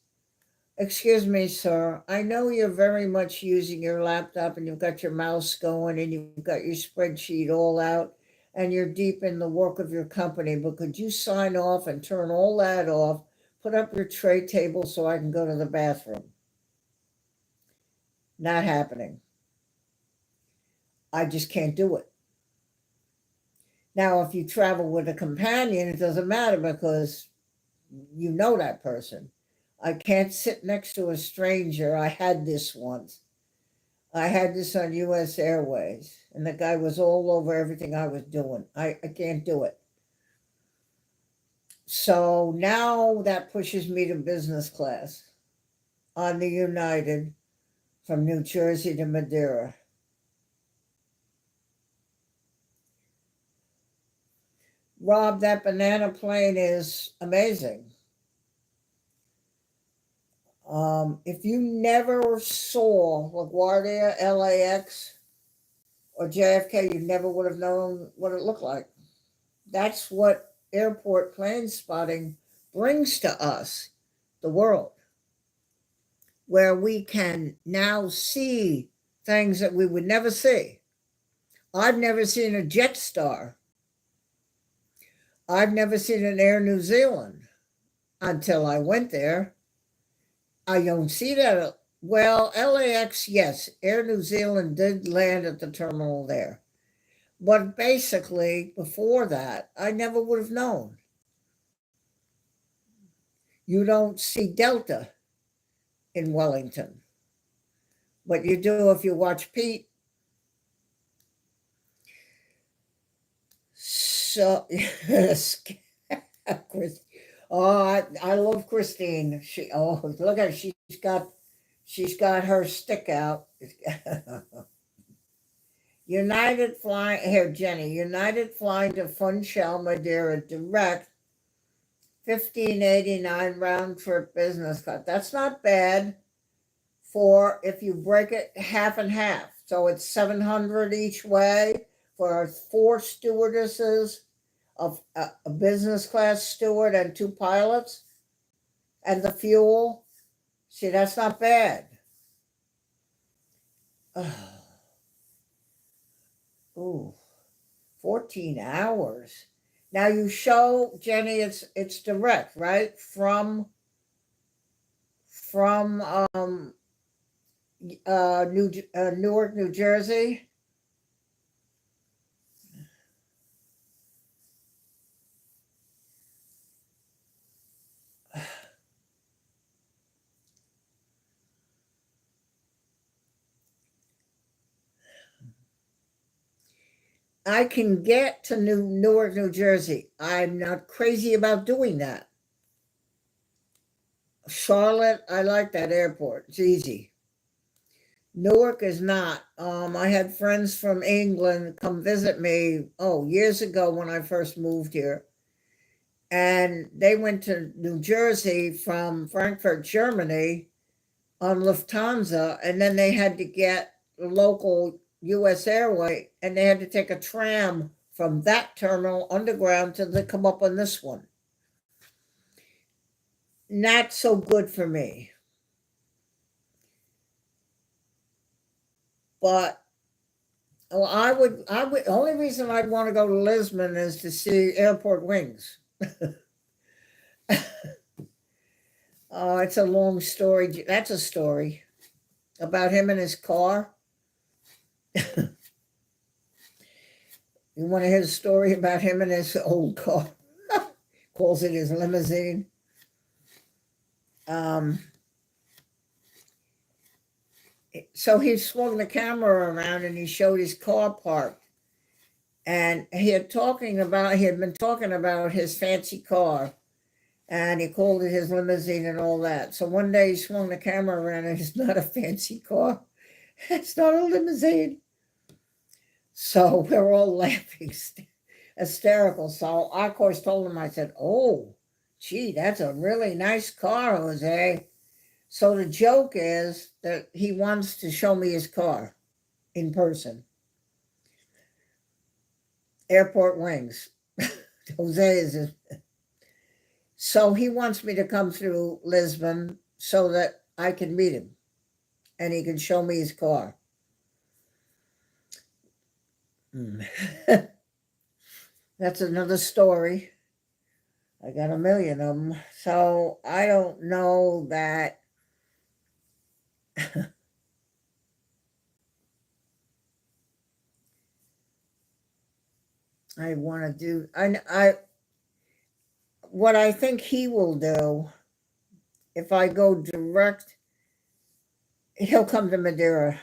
"Excuse me, sir, I know you're very much using your laptop and you've got your mouse going and you've got your spreadsheet all out and you're deep in the work of your company, but could you sign off and turn all that off, put up your tray table so I can go to the bathroom?" Not happening. I just can't do it. Now, if you travel with a companion, it doesn't matter because you know that person. I can't sit next to a stranger. I had this once. I had this on US Airways, and the guy was all over everything I was doing. I can't do it. So now that pushes me to business class on the United from New Jersey to Madeira. Rob, that banana plane is amazing. If you never saw LaGuardia, LAX, or JFK, you never would have known what it looked like. That's what airport plane spotting brings to us, the world, where we can now see things that we would never see. I've never seen a Jetstar. I've never seen an Air New Zealand until I went there. I don't see that. Well, LAX, yes, Air New Zealand did land at the terminal there. But basically, before that, I never would have known. You don't see Delta in Wellington, but you do if you watch Pete. So, yes, oh, I love Christine. Look at her. She's got her stick out. United flying here, Jenny. United flying to Funchal, Madeira direct, 1589 round trip business class. That's not bad for if you break it half and half. So it's 700 each way for our 4 stewardesses of a business class steward and 2 pilots and the fuel. See, that's not bad. Ooh, 14 hours. Now you show, Jenny, it's direct, right? From Newark, New Jersey. I can get to Newark, New Jersey. I'm not crazy about doing that. Charlotte, I like that airport. It's easy. Newark is not. I had friends from England come visit me, years ago when I first moved here. And they went to New Jersey from Frankfurt, Germany on Lufthansa, and then they had to get the local US Airway, and they had to take a tram from that terminal underground to come up on this one. Not so good for me. But I would only reason I'd want to go to Lisbon is to see Airport Wings. Oh, it's a long story. That's a story about him and his car. You want to hear the story about him and his old car? Calls it his limousine. So he swung the camera around and he showed his car parked. And he had been talking about his fancy car. And he called it his limousine and all that. So one day he swung the camera around and it's not a fancy car. It's not a limousine. So we're all laughing, hysterical. So I, of course, told him, I said, "Oh, gee, that's a really nice car, Jose." So the joke is that he wants to show me his car in person. Airport Wings. Jose is. So he wants me to come through Lisbon so that I can meet him and he can show me his car. That's another story. I got a million of them. So I don't know that. I want to do. What I think he will do, if I go direct, he'll come to Madeira.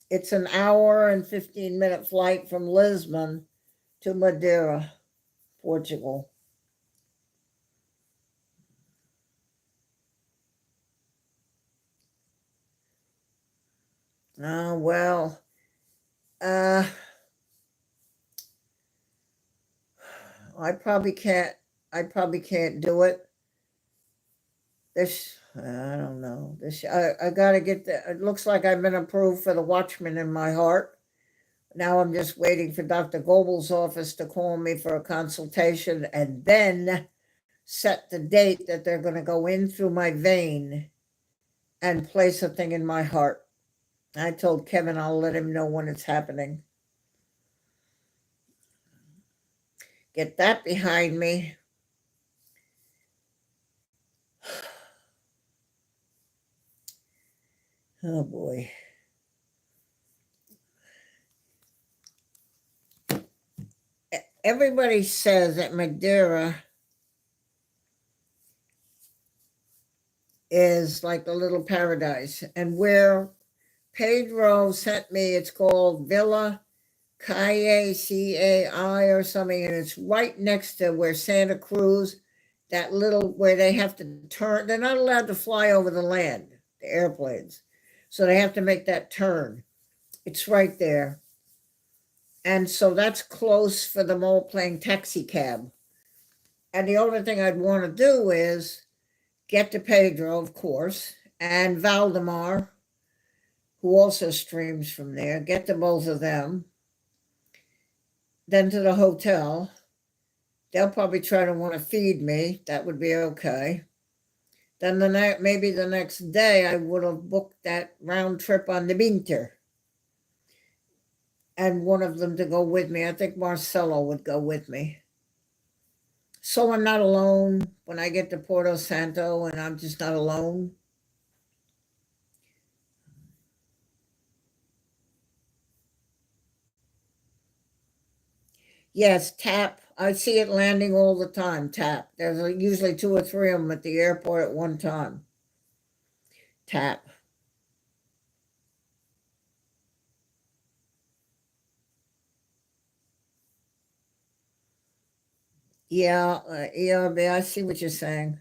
It's an hour and 15-minute flight from Lisbon to Madeira, Portugal. Well, I probably can't. I probably can't do it. This, I don't know. This, I got to get the. It looks like I've been approved for the Watchman in my heart. Now I'm just waiting for Dr. Goebel's office to call me for a consultation and then set the date that they're going to go in through my vein and place a thing in my heart. I told Kevin I'll let him know when it's happening. Get that behind me. Oh boy. Everybody says that Madeira is like a little paradise. And where Pedro sent me, it's called Villa Cai, Cai or something, and it's right next to where Santa Cruz, that little, where they have to turn. They're not allowed to fly over the land, the airplanes. So they have to make that turn. It's right there. And so that's close for them all playing taxi cab. And the only thing I'd want to do is get to Pedro, of course, and Valdemar, who also streams from there, get to both of them, then to the hotel. They'll probably try to want to feed me. That would be okay. Then maybe the next day I would have booked that round trip on the Binter. And one of them to go with me. I think Marcelo would go with me. So I'm not alone when I get to Porto Santo, and I'm just not alone. Yes, TAP. I see it landing all the time, TAP. There's usually 2 or 3 of them at the airport at one time. TAP. Yeah, ERB, I see what you're saying.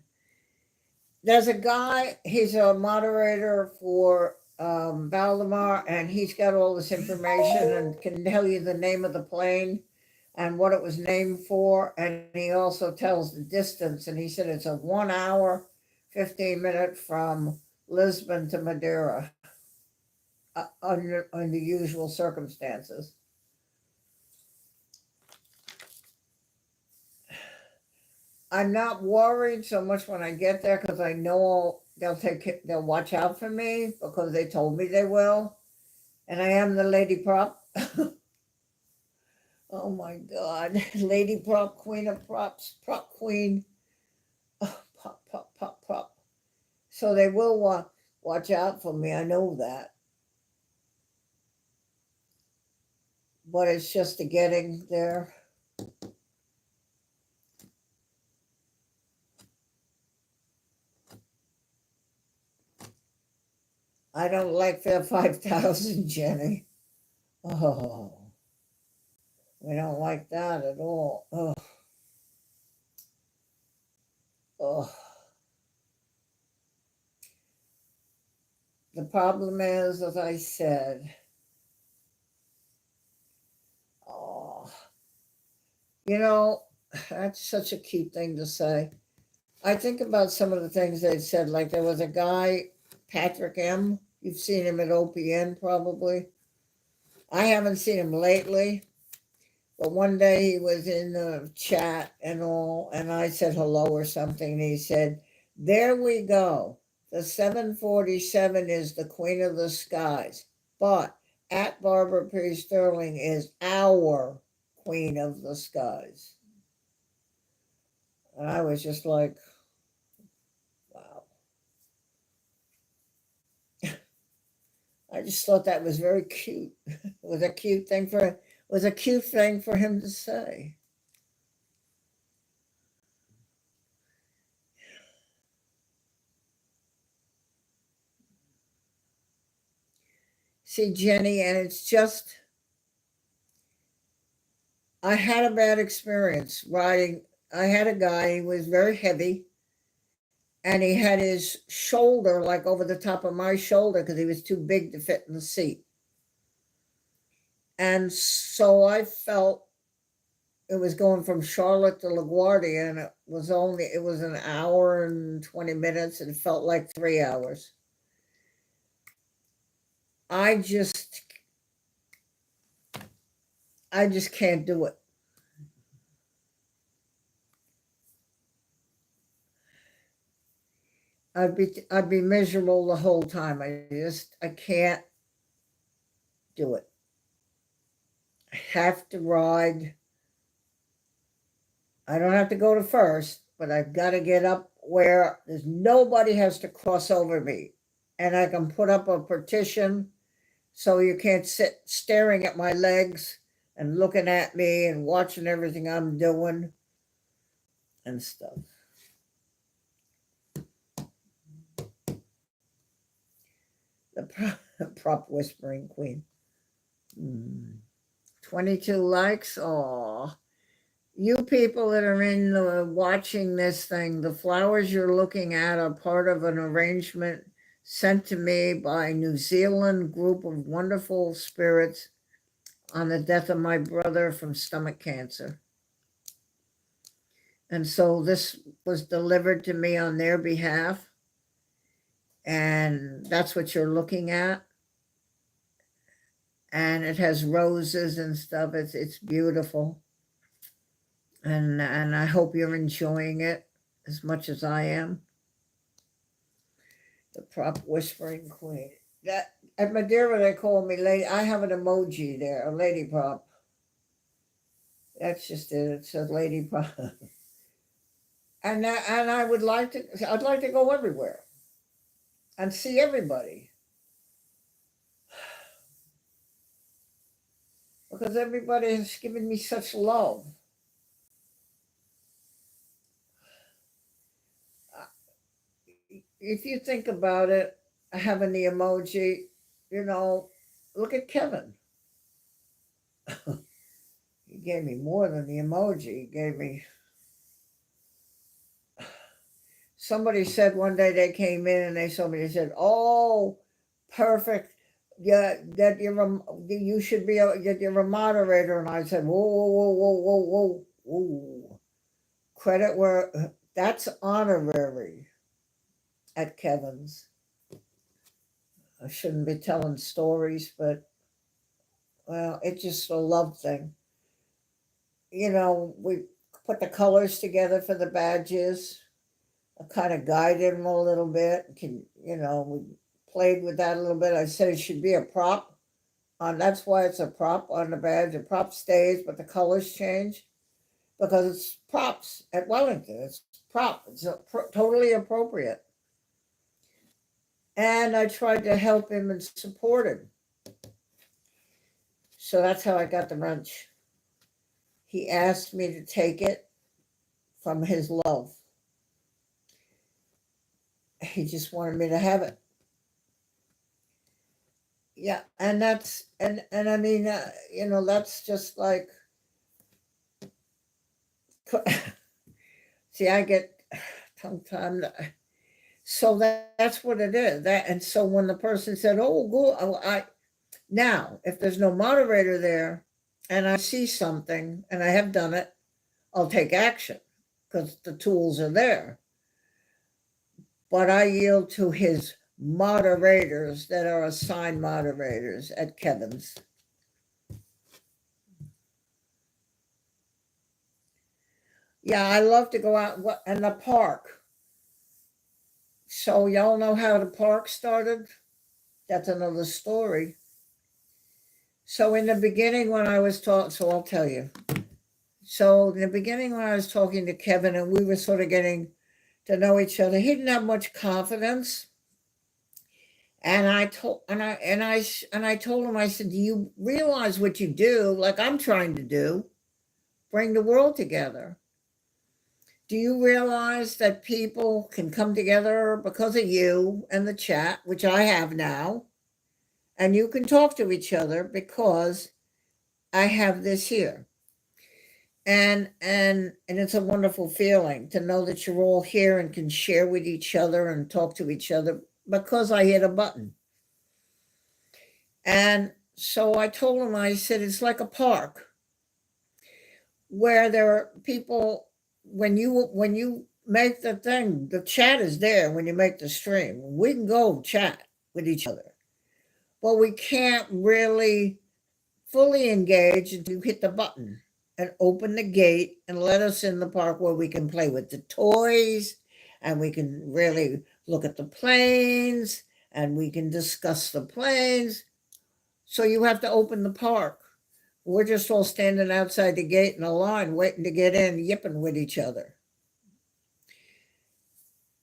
There's a guy, he's a moderator for Valdemar, and he's got all this information and can tell you the name of the plane and what it was named for. And he also tells the distance. And he said it's a 1 hour, 15-minute from Lisbon to Madeira under usual circumstances. I'm not worried so much when I get there because I know they'll watch out for me because they told me they will, and I am the lady prop. Oh my God, lady prop, queen of props, prop queen, oh, pop, pop, pop, pop. So they will watch out for me. I know that, but it's just the getting there. I don't like that 5,000, Jenny. Oh, we don't like that at all. Oh, oh. The problem is, as I said, oh, you know, that's such a cute thing to say. I think about some of the things they said. Like there was a guy Patrick M. You've seen him at OPN probably. I haven't seen him lately, but one day he was in the chat and all, and I said hello or something, and he said, "There we go. The 747 is the queen of the skies, but at Barbara P. Sterling is our queen of the skies." And I was just like, wow. I just thought that was very cute. It was a cute thing for him to say. See, Jenny, and it's just I had a bad experience riding. I had a guy, he was very heavy, and he had his shoulder like over the top of my shoulder because he was too big to fit in the seat. And so I felt it was going from Charlotte to LaGuardia, and it was an hour and 20 minutes, and it felt like 3 hours. I just can't do it. I'd be miserable the whole time. I can't do it. I have to ride. I don't have to go to first, but I've got to get up where there's nobody has to cross over me. And I can put up a partition so you can't sit staring at my legs and looking at me and watching everything I'm doing and stuff. The prop whispering queen. 22 likes. Oh, you people that are in watching this thing, the flowers you're looking at are part of an arrangement sent to me by a New Zealand group of wonderful spirits on the death of my brother from stomach cancer. And so this was delivered to me on their behalf. And that's what you're looking at. And it has roses and stuff. It's beautiful. And I hope you're enjoying it as much as I am. The prop whispering queen. That at Madeira they call me lady. I have an emoji there, a lady prop. That's just it. It says lady prop. And I'd like to go everywhere and see everybody. Because everybody has given me such love. If you think about it, having the emoji, look at Kevin. He gave me more than the emoji. He gave me. Somebody said one day they came in and they saw me. They said, "Oh, perfect. Yeah, that you should be that you're a moderator." And I said, "Whoa, whoa, whoa, whoa, whoa, whoa." Credit where that's honorary at Kevin's. I shouldn't be telling stories, but well, it's just a love thing. We put the colors together for the badges. I kind of guided them a little bit. We played with that a little bit. I said it should be a prop. That's why it's a prop on the badge. The prop stays, but the colors change because it's props at Wellington. It's prop. It's totally appropriate. And I tried to help him and support him. So that's how I got the wrench. He asked me to take it from his love. He just wanted me to have it. Yeah, and that's and I mean, that's just like. See, I get tongue-tied. So that's what it is. And so when the person said, "Oh, go," now if there's no moderator there, and I see something, and I have done it, I'll take action because the tools are there. But I yield to his moderators that are assigned moderators at Kevin's. Yeah, I love to go out in the park. So y'all know how the park started? That's another story. So in the beginning when I was taught, so I'll tell you. So in the beginning when I was talking to Kevin and we were sort of getting to know each other, he didn't have much confidence. And I told I told him, I said, do you realize what you do, like I'm trying to do, bring the world together? Do you realize that people can come together because of you and the chat, which I have now, and you can talk to each other because I have this here. And it's a wonderful feeling to know that you're all here and can share with each other and talk to each other because I hit a button. And so I told him, I said, it's like a park where there are people, when you make the thing, the chat is there when you make the stream. We can go chat with each other, but we can't really fully engage until you hit the button and open the gate and let us in the park where we can play with the toys and we can really look at the planes and we can discuss the planes. So you have to open the park. We're just all standing outside the gate in a line waiting to get in, yipping with each other.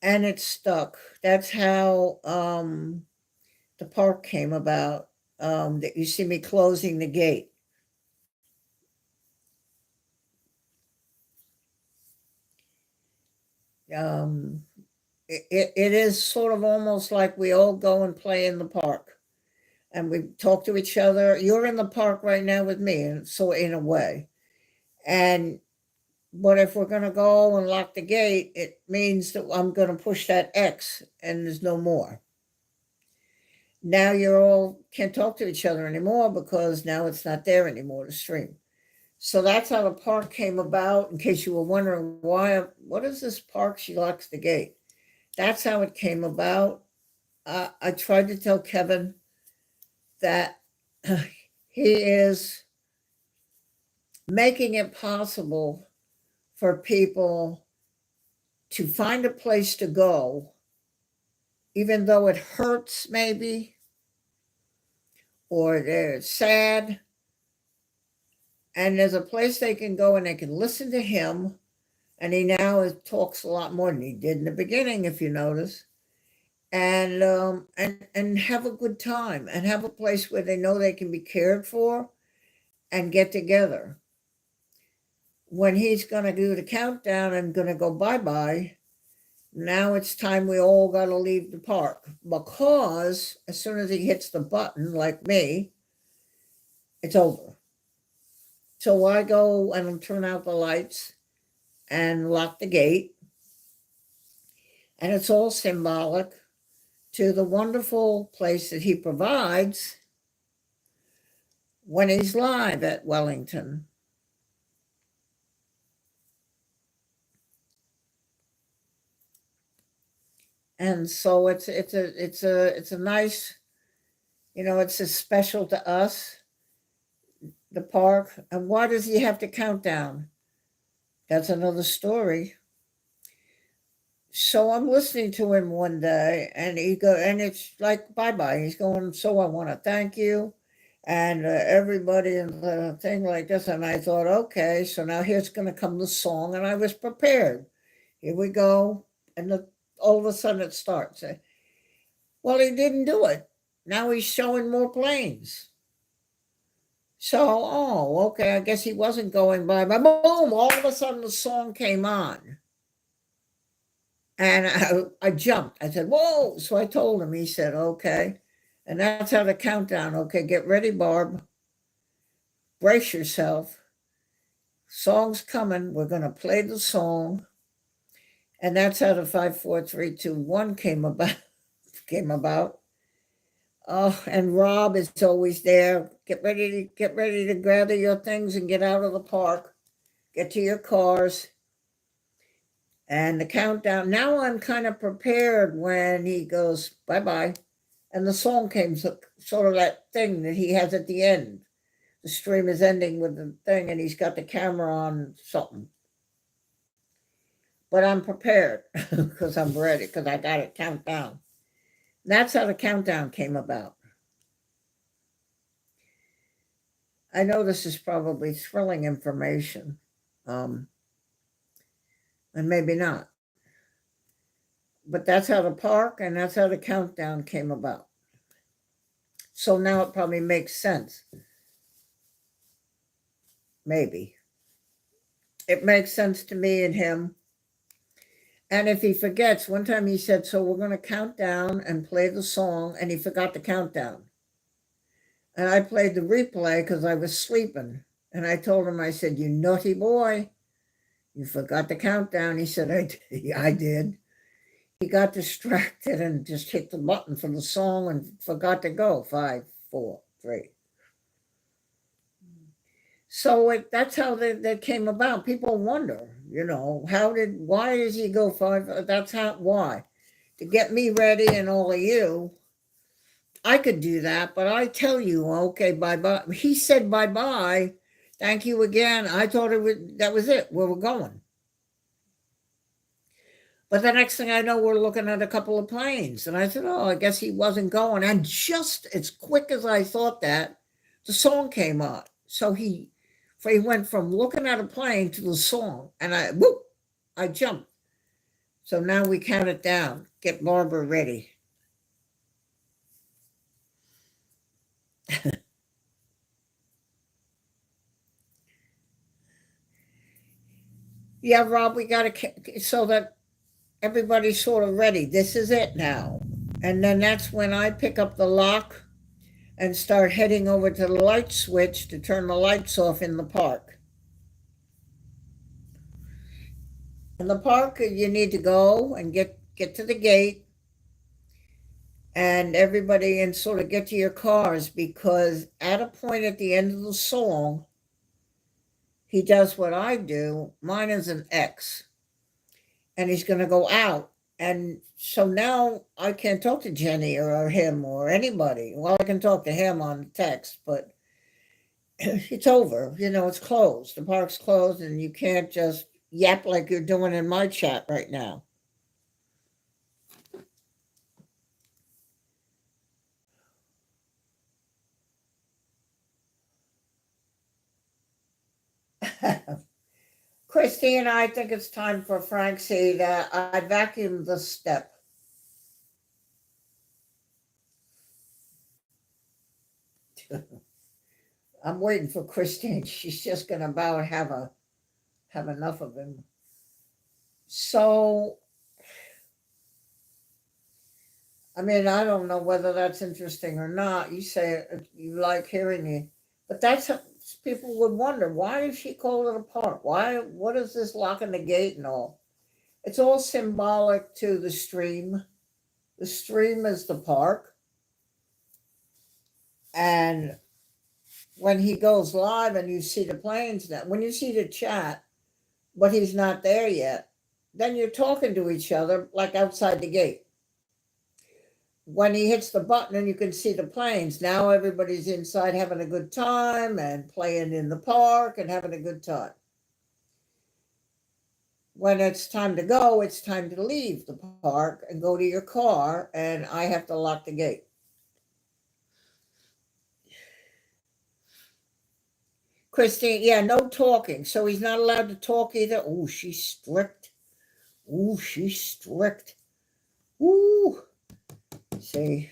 And it's stuck. That's how the park came about, that you see me closing the gate. It is sort of almost like we all go and play in the park and we talk to each other. You're in the park right now with me, and so in a way. And but if we're going to go and lock the gate, it means that I'm going to push that X and there's no more. Now you're all can't talk to each other anymore because now it's not there anymore to stream. So that's how the park came about. In case you were wondering what is this park? She locks the gate. That's how it came about. I tried to tell Kevin that he is making it possible for people to find a place to go, even though it hurts maybe, or they're sad. And there's a place they can go and they can listen to him. And he now talks a lot more than he did in the beginning, if you notice. And have a good time and have a place where they know they can be cared for and get together. When he's going to do the countdown and going to go bye-bye, now it's time we all got to leave the park, because as soon as he hits the button, like me, it's over. So I go and turn out the lights and lock the gate. And it's all symbolic to the wonderful place that he provides when he's live at Wellington. And so it's a nice, it's a special to us, the park. And why does he have to count down? That's another story. So I'm listening to him one day, and and it's like bye-bye. He's going, so I want to thank you, and everybody in the thing like this. And I thought, okay, so now here's going to come the song, and I was prepared. Here we go, and all of a sudden it starts. Well, he didn't do it. Now he's showing more planes. So, okay, I guess he wasn't going by. But boom, all of a sudden the song came on. And I jumped. I said, whoa. So I told him, he said, okay. And that's how the countdown. Okay, get ready, Barb. Brace yourself. Song's coming. We're going to play the song. And that's how the 5, 4, 3, 2, 1 came about. Oh, and Rob is always there. Get ready to gather your things and get out of the park. Get to your cars. And the countdown, now I'm kind of prepared when he goes, bye-bye. And the song came, sort of that thing that he has at the end. The stream is ending with the thing, and he's got the camera on something. But I'm prepared because I'm ready, because I got it count down. That's how the countdown came about. I know this is probably thrilling information, and maybe not. But that's how the park and that's how the countdown came about. So now it probably makes sense. Maybe. It makes sense to me and him. And if he forgets, one time he said, so we're going to count down and play the song, and he forgot the countdown. And I played the replay because I was sleeping. And I told him, I said, you naughty boy, you forgot the countdown. He said, I did. He got distracted and just hit the button for the song and forgot to go. 5, 4, 3. So that's how that came about. People wonder, why does he go 5? That's why. To get me ready and all of you. I could do that, but I tell you, okay, bye-bye. He said bye-bye. Thank you again. I thought that was it. Where we're going. But the next thing I know, we're looking at a couple of planes. And I said, I guess he wasn't going. And just as quick as I thought that, the song came on. So he went from looking at a plane to the song. And I jumped. So now we count it down. Get Barbara ready. Yeah, Rob, we got to, so that everybody's sort of ready. This is it now. And then that's when I pick up the lock and start heading over to the light switch to turn the lights off in the park. In the park, you need to go and get to the gate and everybody and sort of get to your cars, because at a point at the end of the song, he does what I do. Mine is an X. And he's going to go out. And so now I can't talk to Jenny or him or anybody. Well, I can talk to him on text, but it's over. It's closed. The park's closed, and you can't just yap like you're doing in my chat right now. Christine, I think it's time for Francie that I vacuumed the step. I'm waiting for Christine. She's just going to about have enough of him. So, I mean, I don't know whether that's interesting or not. You say you like hearing it, but that's how people would wonder, why does she call it a park? What is this locking the gate and all? It's all symbolic to the stream. The stream is the park. And when he goes live and you see the planes, when you see the chat, but he's not there yet, then you're talking to each other like outside the gate. When he hits the button and you can see the planes, now everybody's inside having a good time and playing in the park and having a good time. When it's time to go, it's time to leave the park and go to your car, and I have to lock the gate. Christine, yeah, no talking. So he's not allowed to talk either. Oh, she's strict. Oh, she's strict. Ooh. See,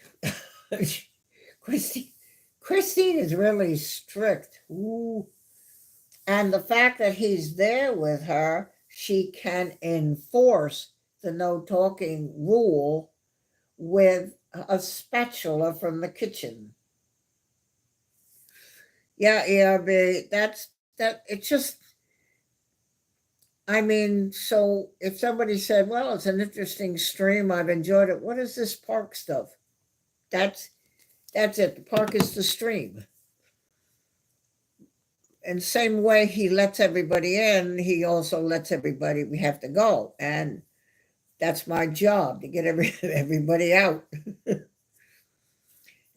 Christine is really strict. Ooh. And the fact that he's there with her, she can enforce the no talking rule with a spatula from the kitchen. Yeah, but it's just, I mean, so if somebody said, well, it's an interesting stream, I've enjoyed it. What is this park stuff? That's it. The park is the stream. And same way he lets everybody in, he also lets everybody, we have to go. And that's my job, to get everybody out.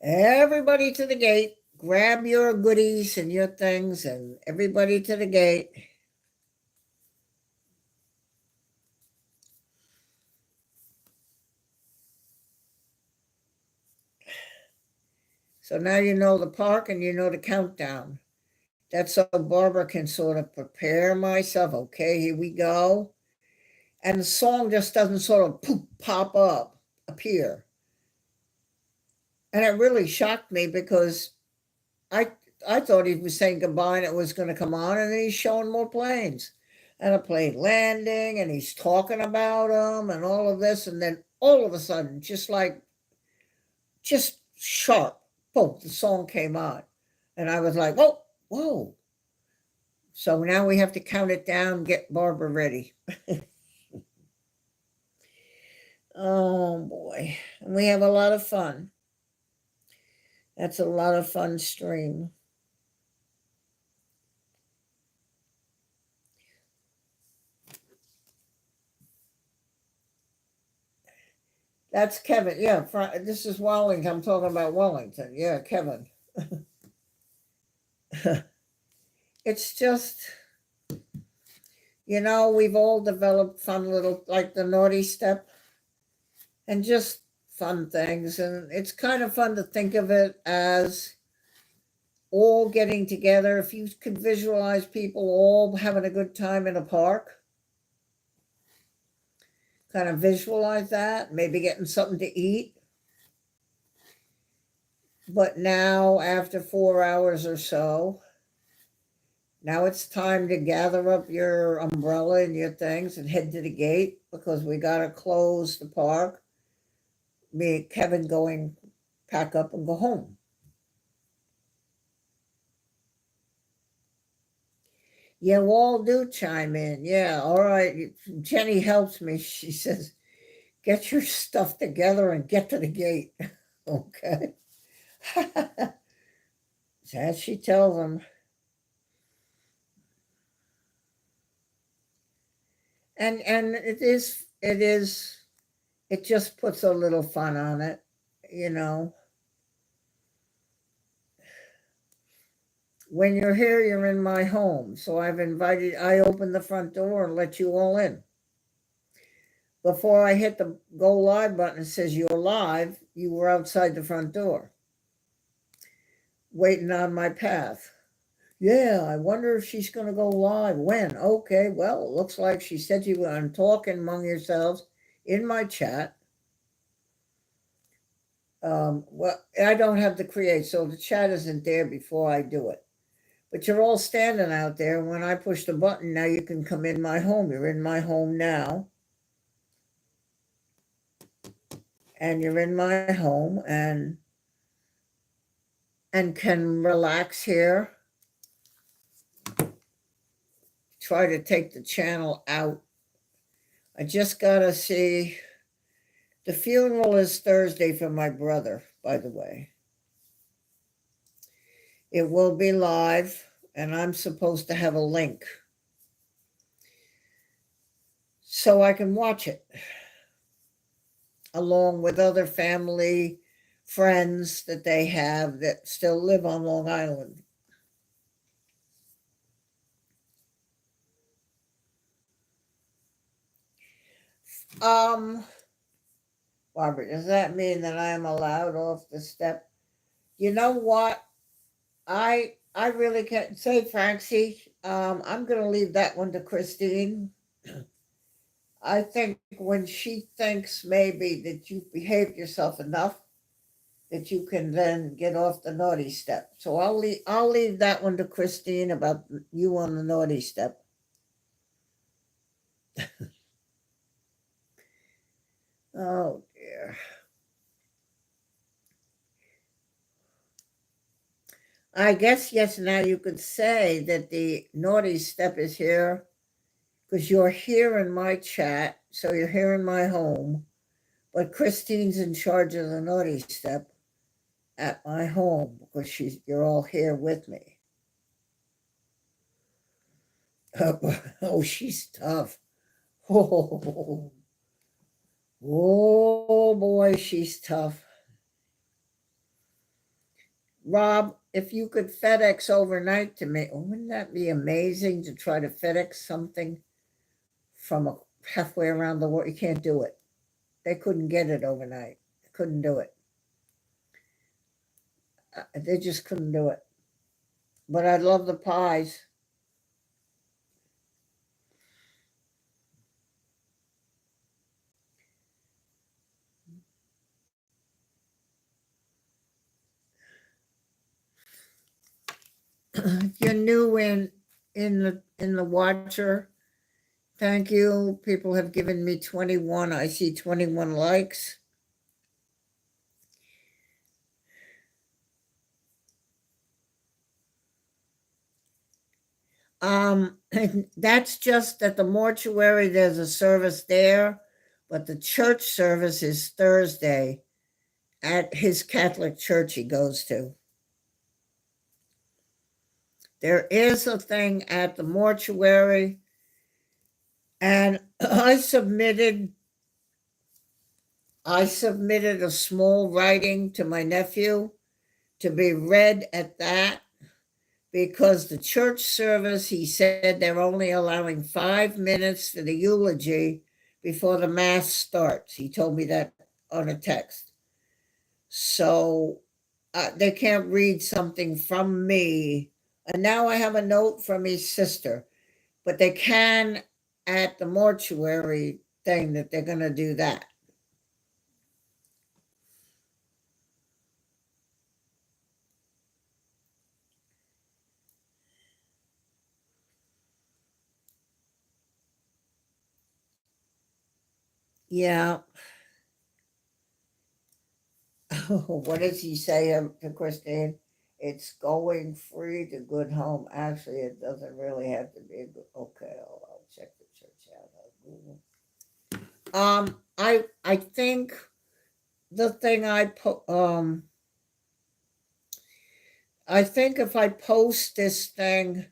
Everybody to the gate. Grab your goodies and your things, and everybody to the gate. So now you know the park and you know the countdown. That's so Barbara can sort of prepare myself. Okay, here we go. And the song just doesn't sort of poof, pop up, appear. And it really shocked me because I I thought he was saying goodbye and it was going to come on, and then he's showing more planes. And a plane landing, and he's talking about them and all of this. And then all of a sudden, just sharp, boom, the song came on. And I was like, whoa, whoa. So now we have to count it down, get Barbara ready. Oh boy. And we have a lot of fun. That's a lot of fun stream. That's Kevin. Yeah, this is Wellington. I'm talking about Wellington. Yeah, Kevin. It's just, we've all developed fun little, like the naughty step, and just fun things. And it's kind of fun to think of it as all getting together. If you could visualize people all having a good time in a park, kind of visualize that, maybe getting something to eat. But now, after 4 hours or so, now it's time to gather up your umbrella and your things and head to the gate, because we got to close the park. Me, Kevin going, pack up and go home. Yeah, we all do chime in. Yeah, all right. Jenny helps me. She says, get your stuff together and get to the gate. Okay. As she tells them. And it just puts a little fun on it, you know. When you're here, you're in my home. So I opened the front door and let you all in. Before I hit the go live button, it says you're live, you were outside the front door, waiting on my path. Yeah, I wonder if she's going to go live. When? Okay, well, it looks like she said you were talking among yourselves in my chat. Well, I don't have to create, so the chat isn't there before I do it. But you're all standing out there. When I push the button, now you can come in my home. You're in my home now. And you're in my home and can relax here. Try to take the channel out. I just got to see. The funeral is Thursday for my brother, by the way. It will be live, and I'm supposed to have a link so I can watch it along with other family, friends that they have that still live on Long Island. Barbara, does that mean that I am allowed off the step? You know what? I really can't say, Francie. I'm going to leave that one to Christine. I think when she thinks maybe that you've behaved yourself enough, that you can then get off the naughty step. So I'll leave that one to Christine about you on the naughty step. Oh dear. I guess yes, now you could say that the naughty step is here because you're here in my chat, so you're here in my home, but Christine's in charge of the naughty step at my home because you're all here with me. Oh, she's tough. Oh, oh boy, she's tough. Rob, if you could FedEx overnight to me, wouldn't that be amazing to try to FedEx something from halfway around the world? You can't do it. They couldn't get it overnight. They couldn't do it. They just couldn't do it. But I love the pies. You're new in the watcher. Thank you. People have given me 21. I see 21 likes. That's just at the mortuary. There's a service there, but the church service is Thursday at his Catholic church he goes to. There is a thing at the mortuary, and I submitted a small writing to my nephew to be read at that, because the church service, he said they're only allowing 5 minutes for the eulogy before the mass starts. He told me that on a text. So they can't read something from me. And now I have a note from his sister, but they can at the mortuary thing that they're going to do that. Yeah. What does he say to Christine? It's going free to good home. Actually, it doesn't really have to be a good. Okay, I'll check the church out on Google. I think the thing I think if I post this thing,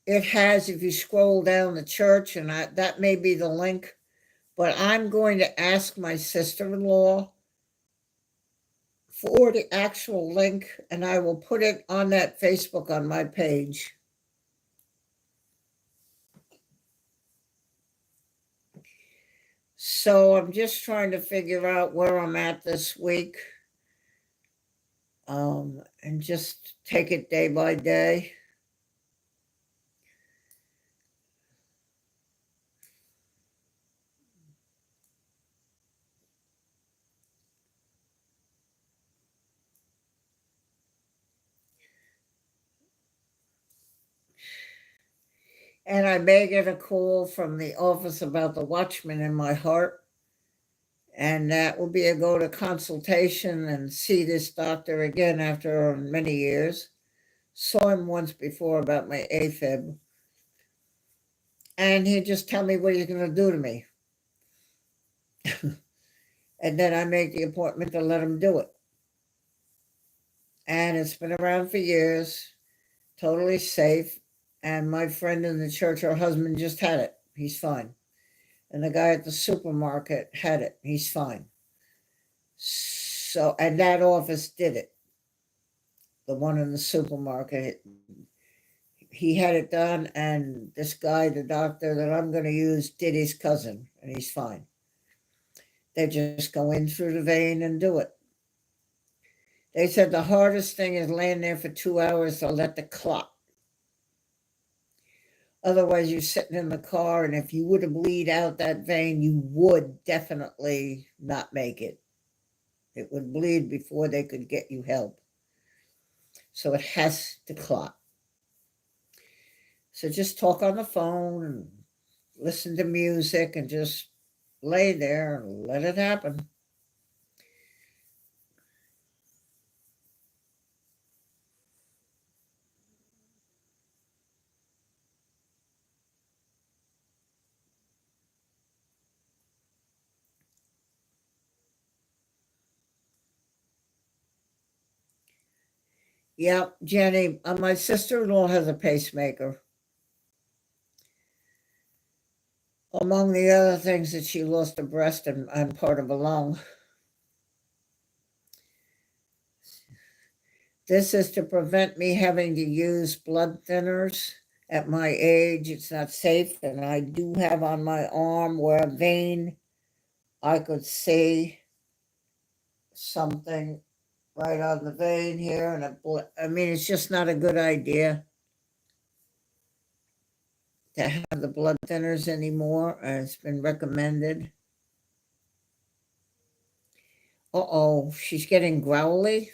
it has, if you scroll down the church, and that may be the link, but I'm going to ask my sister-in-law for the actual link, and I will put it on that Facebook on my page. So I'm just trying to figure out where I'm at this week, and just take it day by day. And I may get a call from the office about the watchman in my heart. And that will be a go to consultation and see this doctor again after many years. Saw him once before about my AFib. And he'd just tell me what he's going to do to me. And then I make the appointment to let him do it. And it's been around for years, totally safe. And my friend in the church, her husband just had it. He's fine. And the guy at the supermarket had it. He's fine. So, and that office did it. The one in the supermarket, he had it done. And this guy, the doctor that I'm going to use, did his cousin, and he's fine. They just go in through the vein and do it. They said the hardest thing is laying there for 2 hours to let the clot. Otherwise, you're sitting in the car, and if you were to bleed out that vein, you would definitely not make it. It would bleed before they could get you help. So it has to clot. So just talk on the phone and listen to music and just lay there and let it happen. Yep, Jenny, my sister-in-law has a pacemaker. Among the other things that she lost a breast and part of a lung. This is to prevent me having to use blood thinners. At my age, it's not safe. And I do have on my arm where a vein, I could see something right on the vein here. And I mean, it's just not a good idea to have the blood thinners anymore. It's been recommended. Uh-oh, she's getting growly.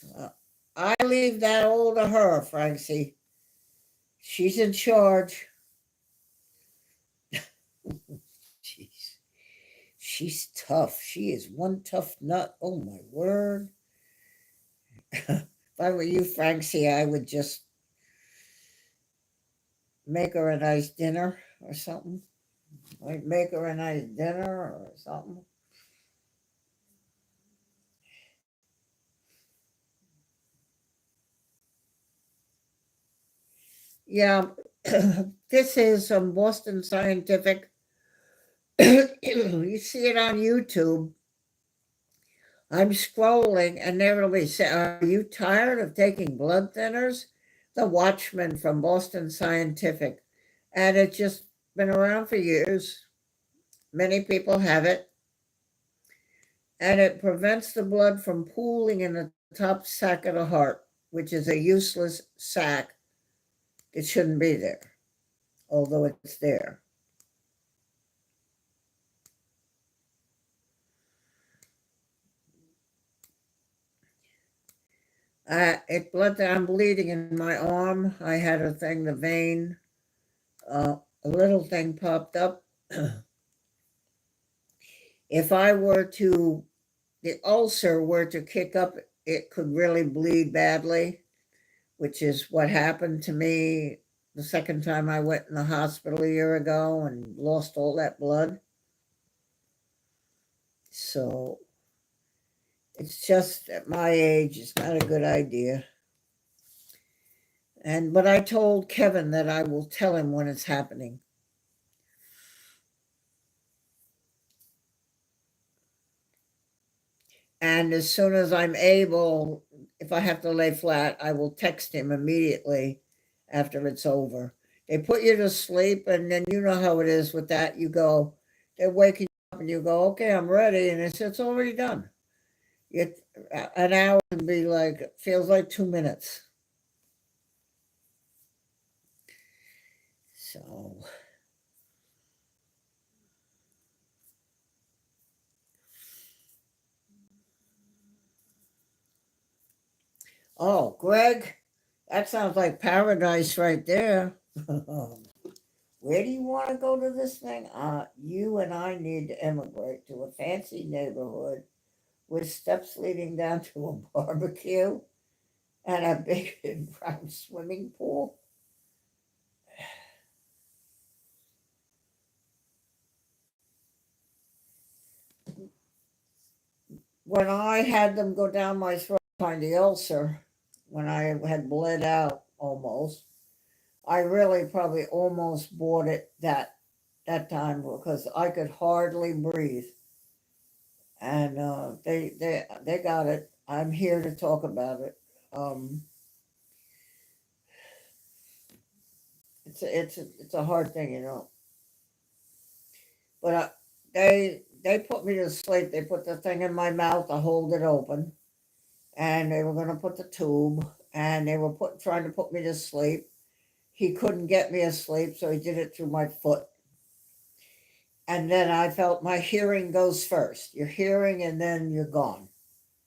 I leave that all to her, Francie. She's in charge. Jeez. She's tough. She is one tough nut. Oh, my word. If I were you, Francie, I would just make her a nice dinner or something. I'd make her a nice dinner or something. Yeah, this is Boston Scientific. You see it on YouTube. I'm scrolling and there will say, "Are you tired of taking blood thinners?" The Watchman from Boston Scientific. And it's just been around for years. Many people have it. And it prevents the blood from pooling in the top sac of the heart, which is a useless sac. It shouldn't be there, although it's there. I'm bleeding in my arm. I had a thing, the vein, a little thing popped up. If the ulcer were to kick up, it could really bleed badly, which is what happened to me the second time I went in the hospital a year ago and lost all that blood. So it's just at my age, it's not a good idea. But I told Kevin that I will tell him when it's happening. And as soon as I'm able, if I have to lay flat, I will text him immediately after it's over. They put you to sleep, and then you know how it is with that. They're waking you up, and you go, "Okay, I'm ready," and it's already done. An hour can be like, feels like 2 minutes. So, oh, Greg, that sounds like paradise right there. Where do you want to go to this thing? You and I need to emigrate to a fancy neighborhood with steps leading down to a barbecue and a big brown swimming pool. When I had them go down my throat, find the ulcer, when I had bled out almost, I really probably almost bought it that time because I could hardly breathe. And they got it. I'm here to talk about it. Um, it's a hard thing, you know. But they put me to sleep. They put the thing in my mouth to hold it open, and they were going to put the tube, and they were trying to put me to sleep. He couldn't get me asleep, so he did it through my foot. And then I felt my hearing goes first. You're hearing, and then you're gone.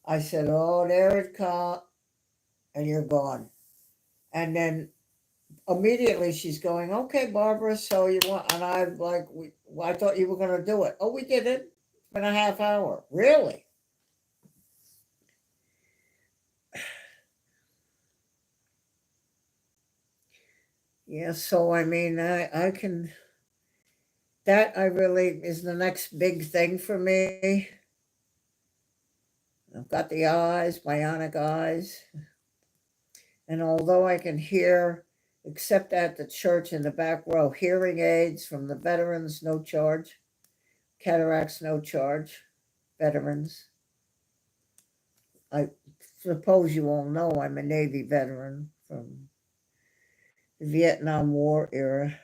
I said, "Oh, there it comes," and you're gone. And then immediately she's going, "Okay, Barbara, so you want," and I'm like, I thought you were going to do it. "Oh, we did it. It's been a half hour." Really? Yeah, so I mean, I can, that I really is the next big thing for me. I've got the eyes, bionic eyes. And although I can hear, except at the church in the back row, hearing aids from the veterans, no charge. Cataracts, no charge. Veterans. I suppose you all know I'm a Navy veteran from the Vietnam War era.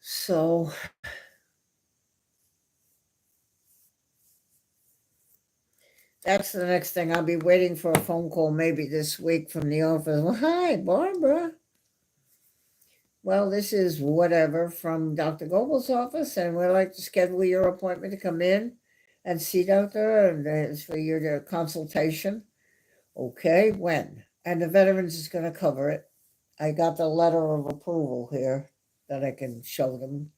So that's the next thing. I'll be waiting for a phone call maybe this week from the office. Well, hi, Barbara. Well, this is whatever from Dr. Goebel's office, and we'd like to schedule your appointment to come in and see Doctor, and it's for your consultation. Okay, when? And the veterans is going to cover it. I got the letter of approval here that I can show them.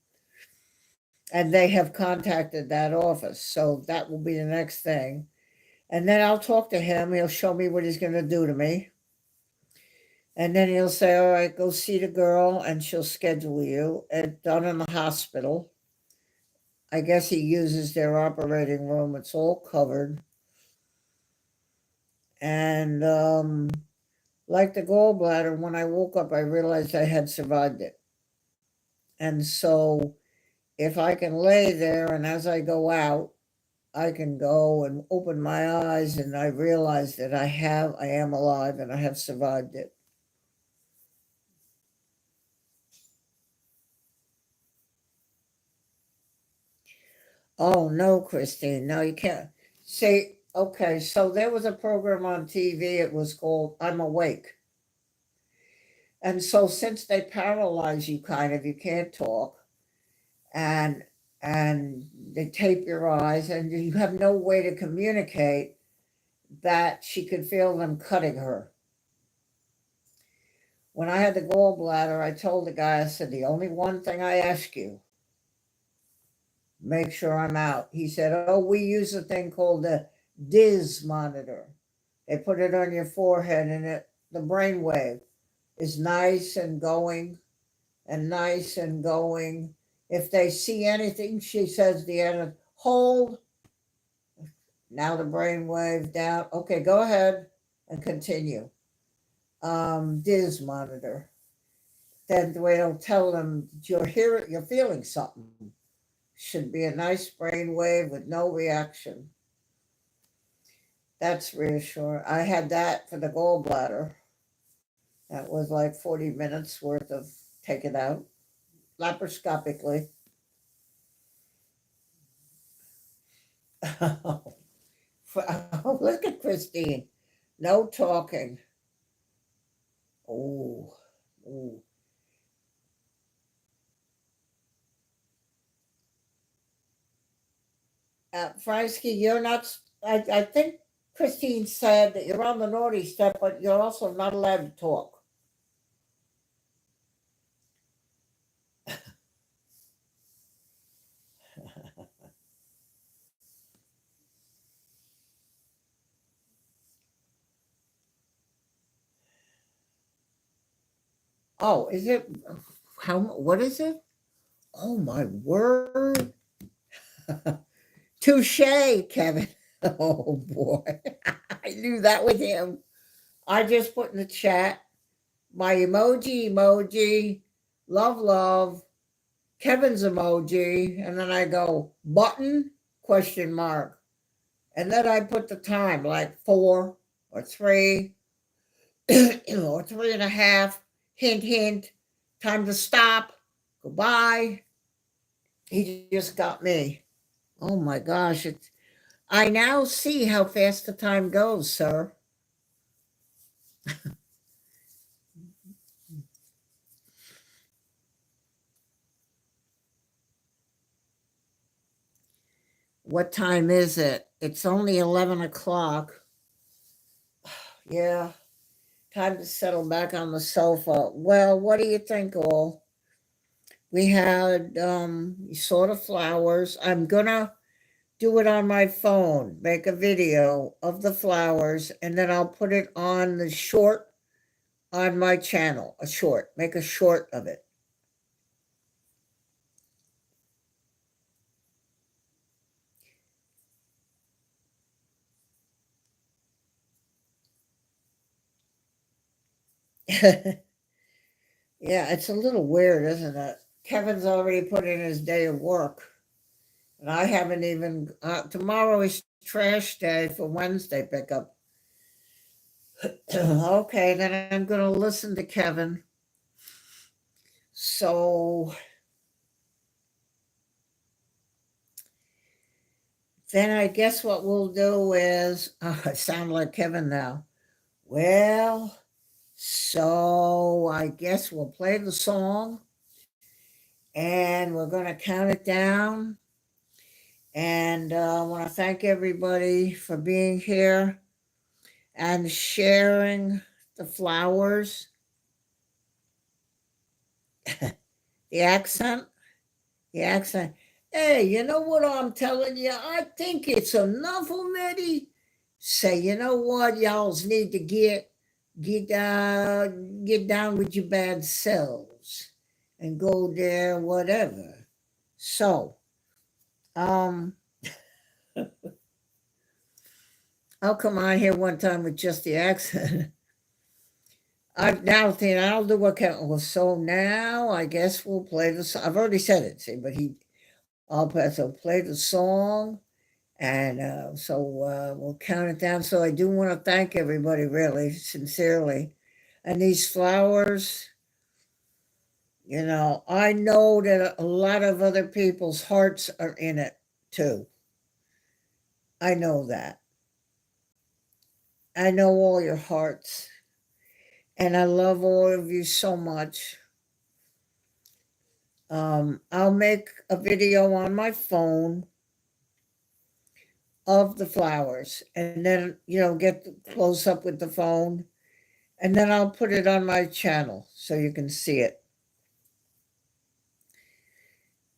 And they have contacted that office. So that will be the next thing. And then I'll talk to him. He'll show me what he's going to do to me. And then he'll say, all right, go see the girl and she'll schedule you. It's done in the hospital. I guess he uses their operating room. It's all covered. And like the gallbladder, when I woke up, I realized I had survived it. And so if I can lay there and as I go out, I can go and open my eyes and I realize that I am alive and I have survived it. Oh, no, Christine. No, you can't. See, okay, so there was a program on TV. It was called I'm Awake. And so since they paralyze you kind of, you can't talk and they tape your eyes and you have no way to communicate that she could feel them cutting her. When I had the gallbladder, I told the guy, I said, the only one thing I ask you, make sure I'm out. He said, oh, we use a thing called the DIS monitor. They put it on your forehead and the brain wave is nice and going and nice and going. If they see anything, she says the end, hold. Now the brain wave down. Okay, go ahead and continue. DIS monitor. Then we don't tell them you're here, you're feeling something. Should be a nice brain wave with no reaction. That's reassuring. I had that for the gallbladder. That was like 40 minutes worth of take it out laparoscopically. Oh, look at Christine. No talking. Oh, oh. Fransky, you're not. I think Christine said that you're on the naughty step, but you're also not allowed to talk. Oh, is it? How? What is it? Oh my word! Touche, Kevin. Oh boy, I knew that was him. I just put in the chat my emoji, love, Kevin's emoji, and then I go button question mark, and then I put the time like 4 or 3, or 3.5. Hint, time to stop. Goodbye. He just got me. Oh my gosh! I now see how fast the time goes, sir. What time is it? It's only 11 o'clock. Yeah, time to settle back on the sofa. Well, what do you think, all? We had, you saw the flowers. I'm gonna do it on my phone, make a video of the flowers, and then I'll put it on the short on my channel, a short, make a short of it. Yeah, it's a little weird, isn't it? Kevin's already put in his day of work, and I haven't even. Tomorrow is trash day for Wednesday pickup. Okay, then I'm going to listen to Kevin. So then I guess what we'll do is, I sound like Kevin now. Well, so I guess we'll play the song and we're going to count it down. And I want to thank everybody for being here and sharing the flowers, the accent, the accent. Hey, you know what I'm telling you? I think it's enough already. Say, you know what? Y'all's need to get down with your bad selves and go there, whatever. So, um, I'll come on here one time with just the accent. I'll do what can. Well, so now I guess we'll play the song. I've already said it, see, but so play the song, and we'll count it down. So I do want to thank everybody, really, sincerely, and these flowers. I know that a lot of other people's hearts are in it too. I know that. I know all your hearts, and I love all of you so much. I'll make a video on my phone of the flowers and then, get close up with the phone, and then I'll put it on my channel so you can see it.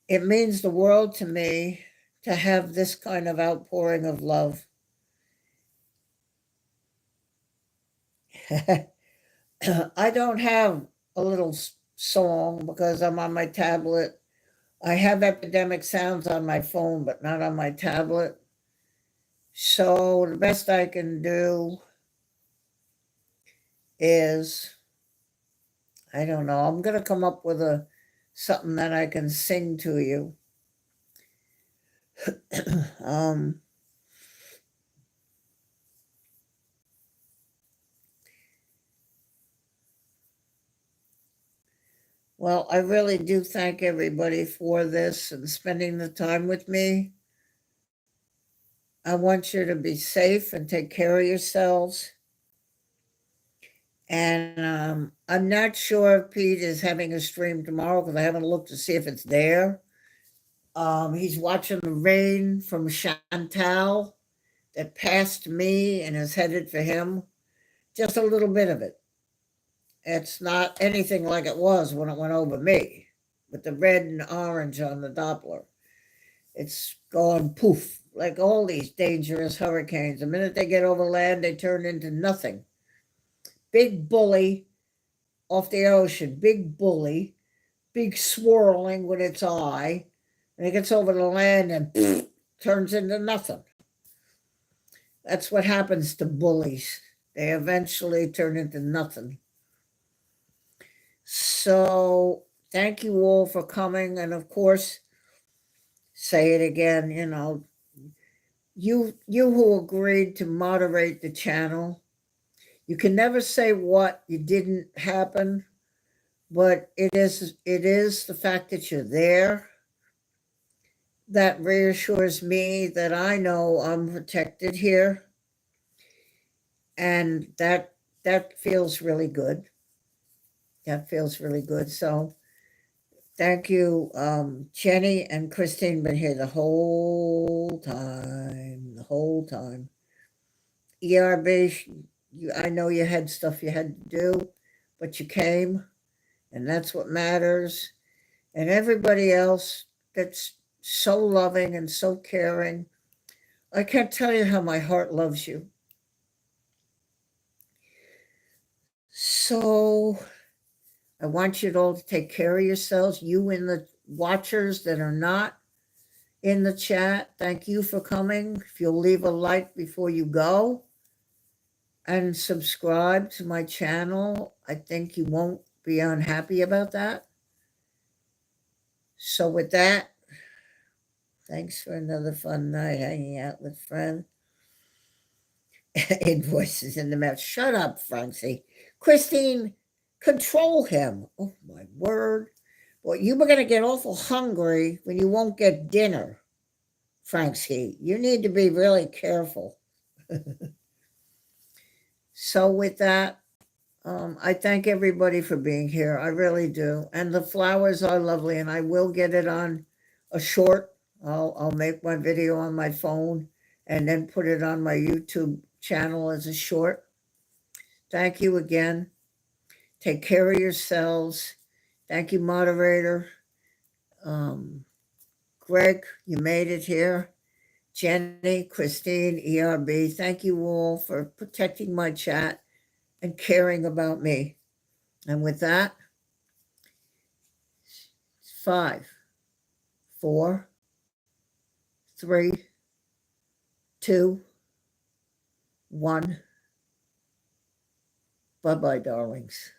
It means the world to me to have this kind of outpouring of love. I don't have a little song because I'm on my tablet. I have Epidemic Sounds on my phone, but not on my tablet. So the best I can do is, I don't know, I'm going to come up with something that I can sing to you. um, well, I really do thank everybody for this and spending the time with me. I want you to be safe and take care of yourselves. And I'm not sure if Pete is having a stream tomorrow because I haven't looked to see if it's there. He's watching the rain from Chantal that passed me and is headed for him. Just a little bit of it. It's not anything like it was when it went over me with the red and orange on the Doppler. It's gone poof, like all these dangerous hurricanes. The minute they get over land, they turn into nothing. Big bully off the ocean, big bully, big swirling with its eye, and it gets over the land and poof, turns into nothing. That's what happens to bullies. They eventually turn into nothing. So thank you all for coming. And of course, say it again, you who agreed to moderate the channel, you can never say what you didn't happen, but it is the fact that you're there that reassures me that I know I'm protected here, and that feels really good. That feels really good. So thank you. Jenny and Christine been here the whole time. The whole time. ERB, I know you had stuff you had to do, but you came, and that's what matters. And everybody else that's so loving and so caring. I can't tell you how my heart loves you. So I want you all to take care of yourselves. You and the watchers that are not in the chat, thank you for coming. If you'll leave a like before you go. and subscribe to my channel. I think you won't be unhappy about that. So with that, thanks for another fun night hanging out with friends. Invoices in the mouth. Shut up, Francie. Christine, control him. Oh my word. Well, you were going to get awful hungry when you won't get dinner, Francie. You need to be really careful. So with that, I thank everybody for being here. I really do. And the flowers are lovely, and I will get it on a short. I'll make my video on my phone and then put it on my YouTube channel as a short. Thank you again. Take care of yourselves. Thank you, moderator. Greg, you made it here. Jenny, Christine, ERB, thank you all for protecting my chat and caring about me. And with that, 5, 4, 3, 2, 1. Bye-bye, darlings.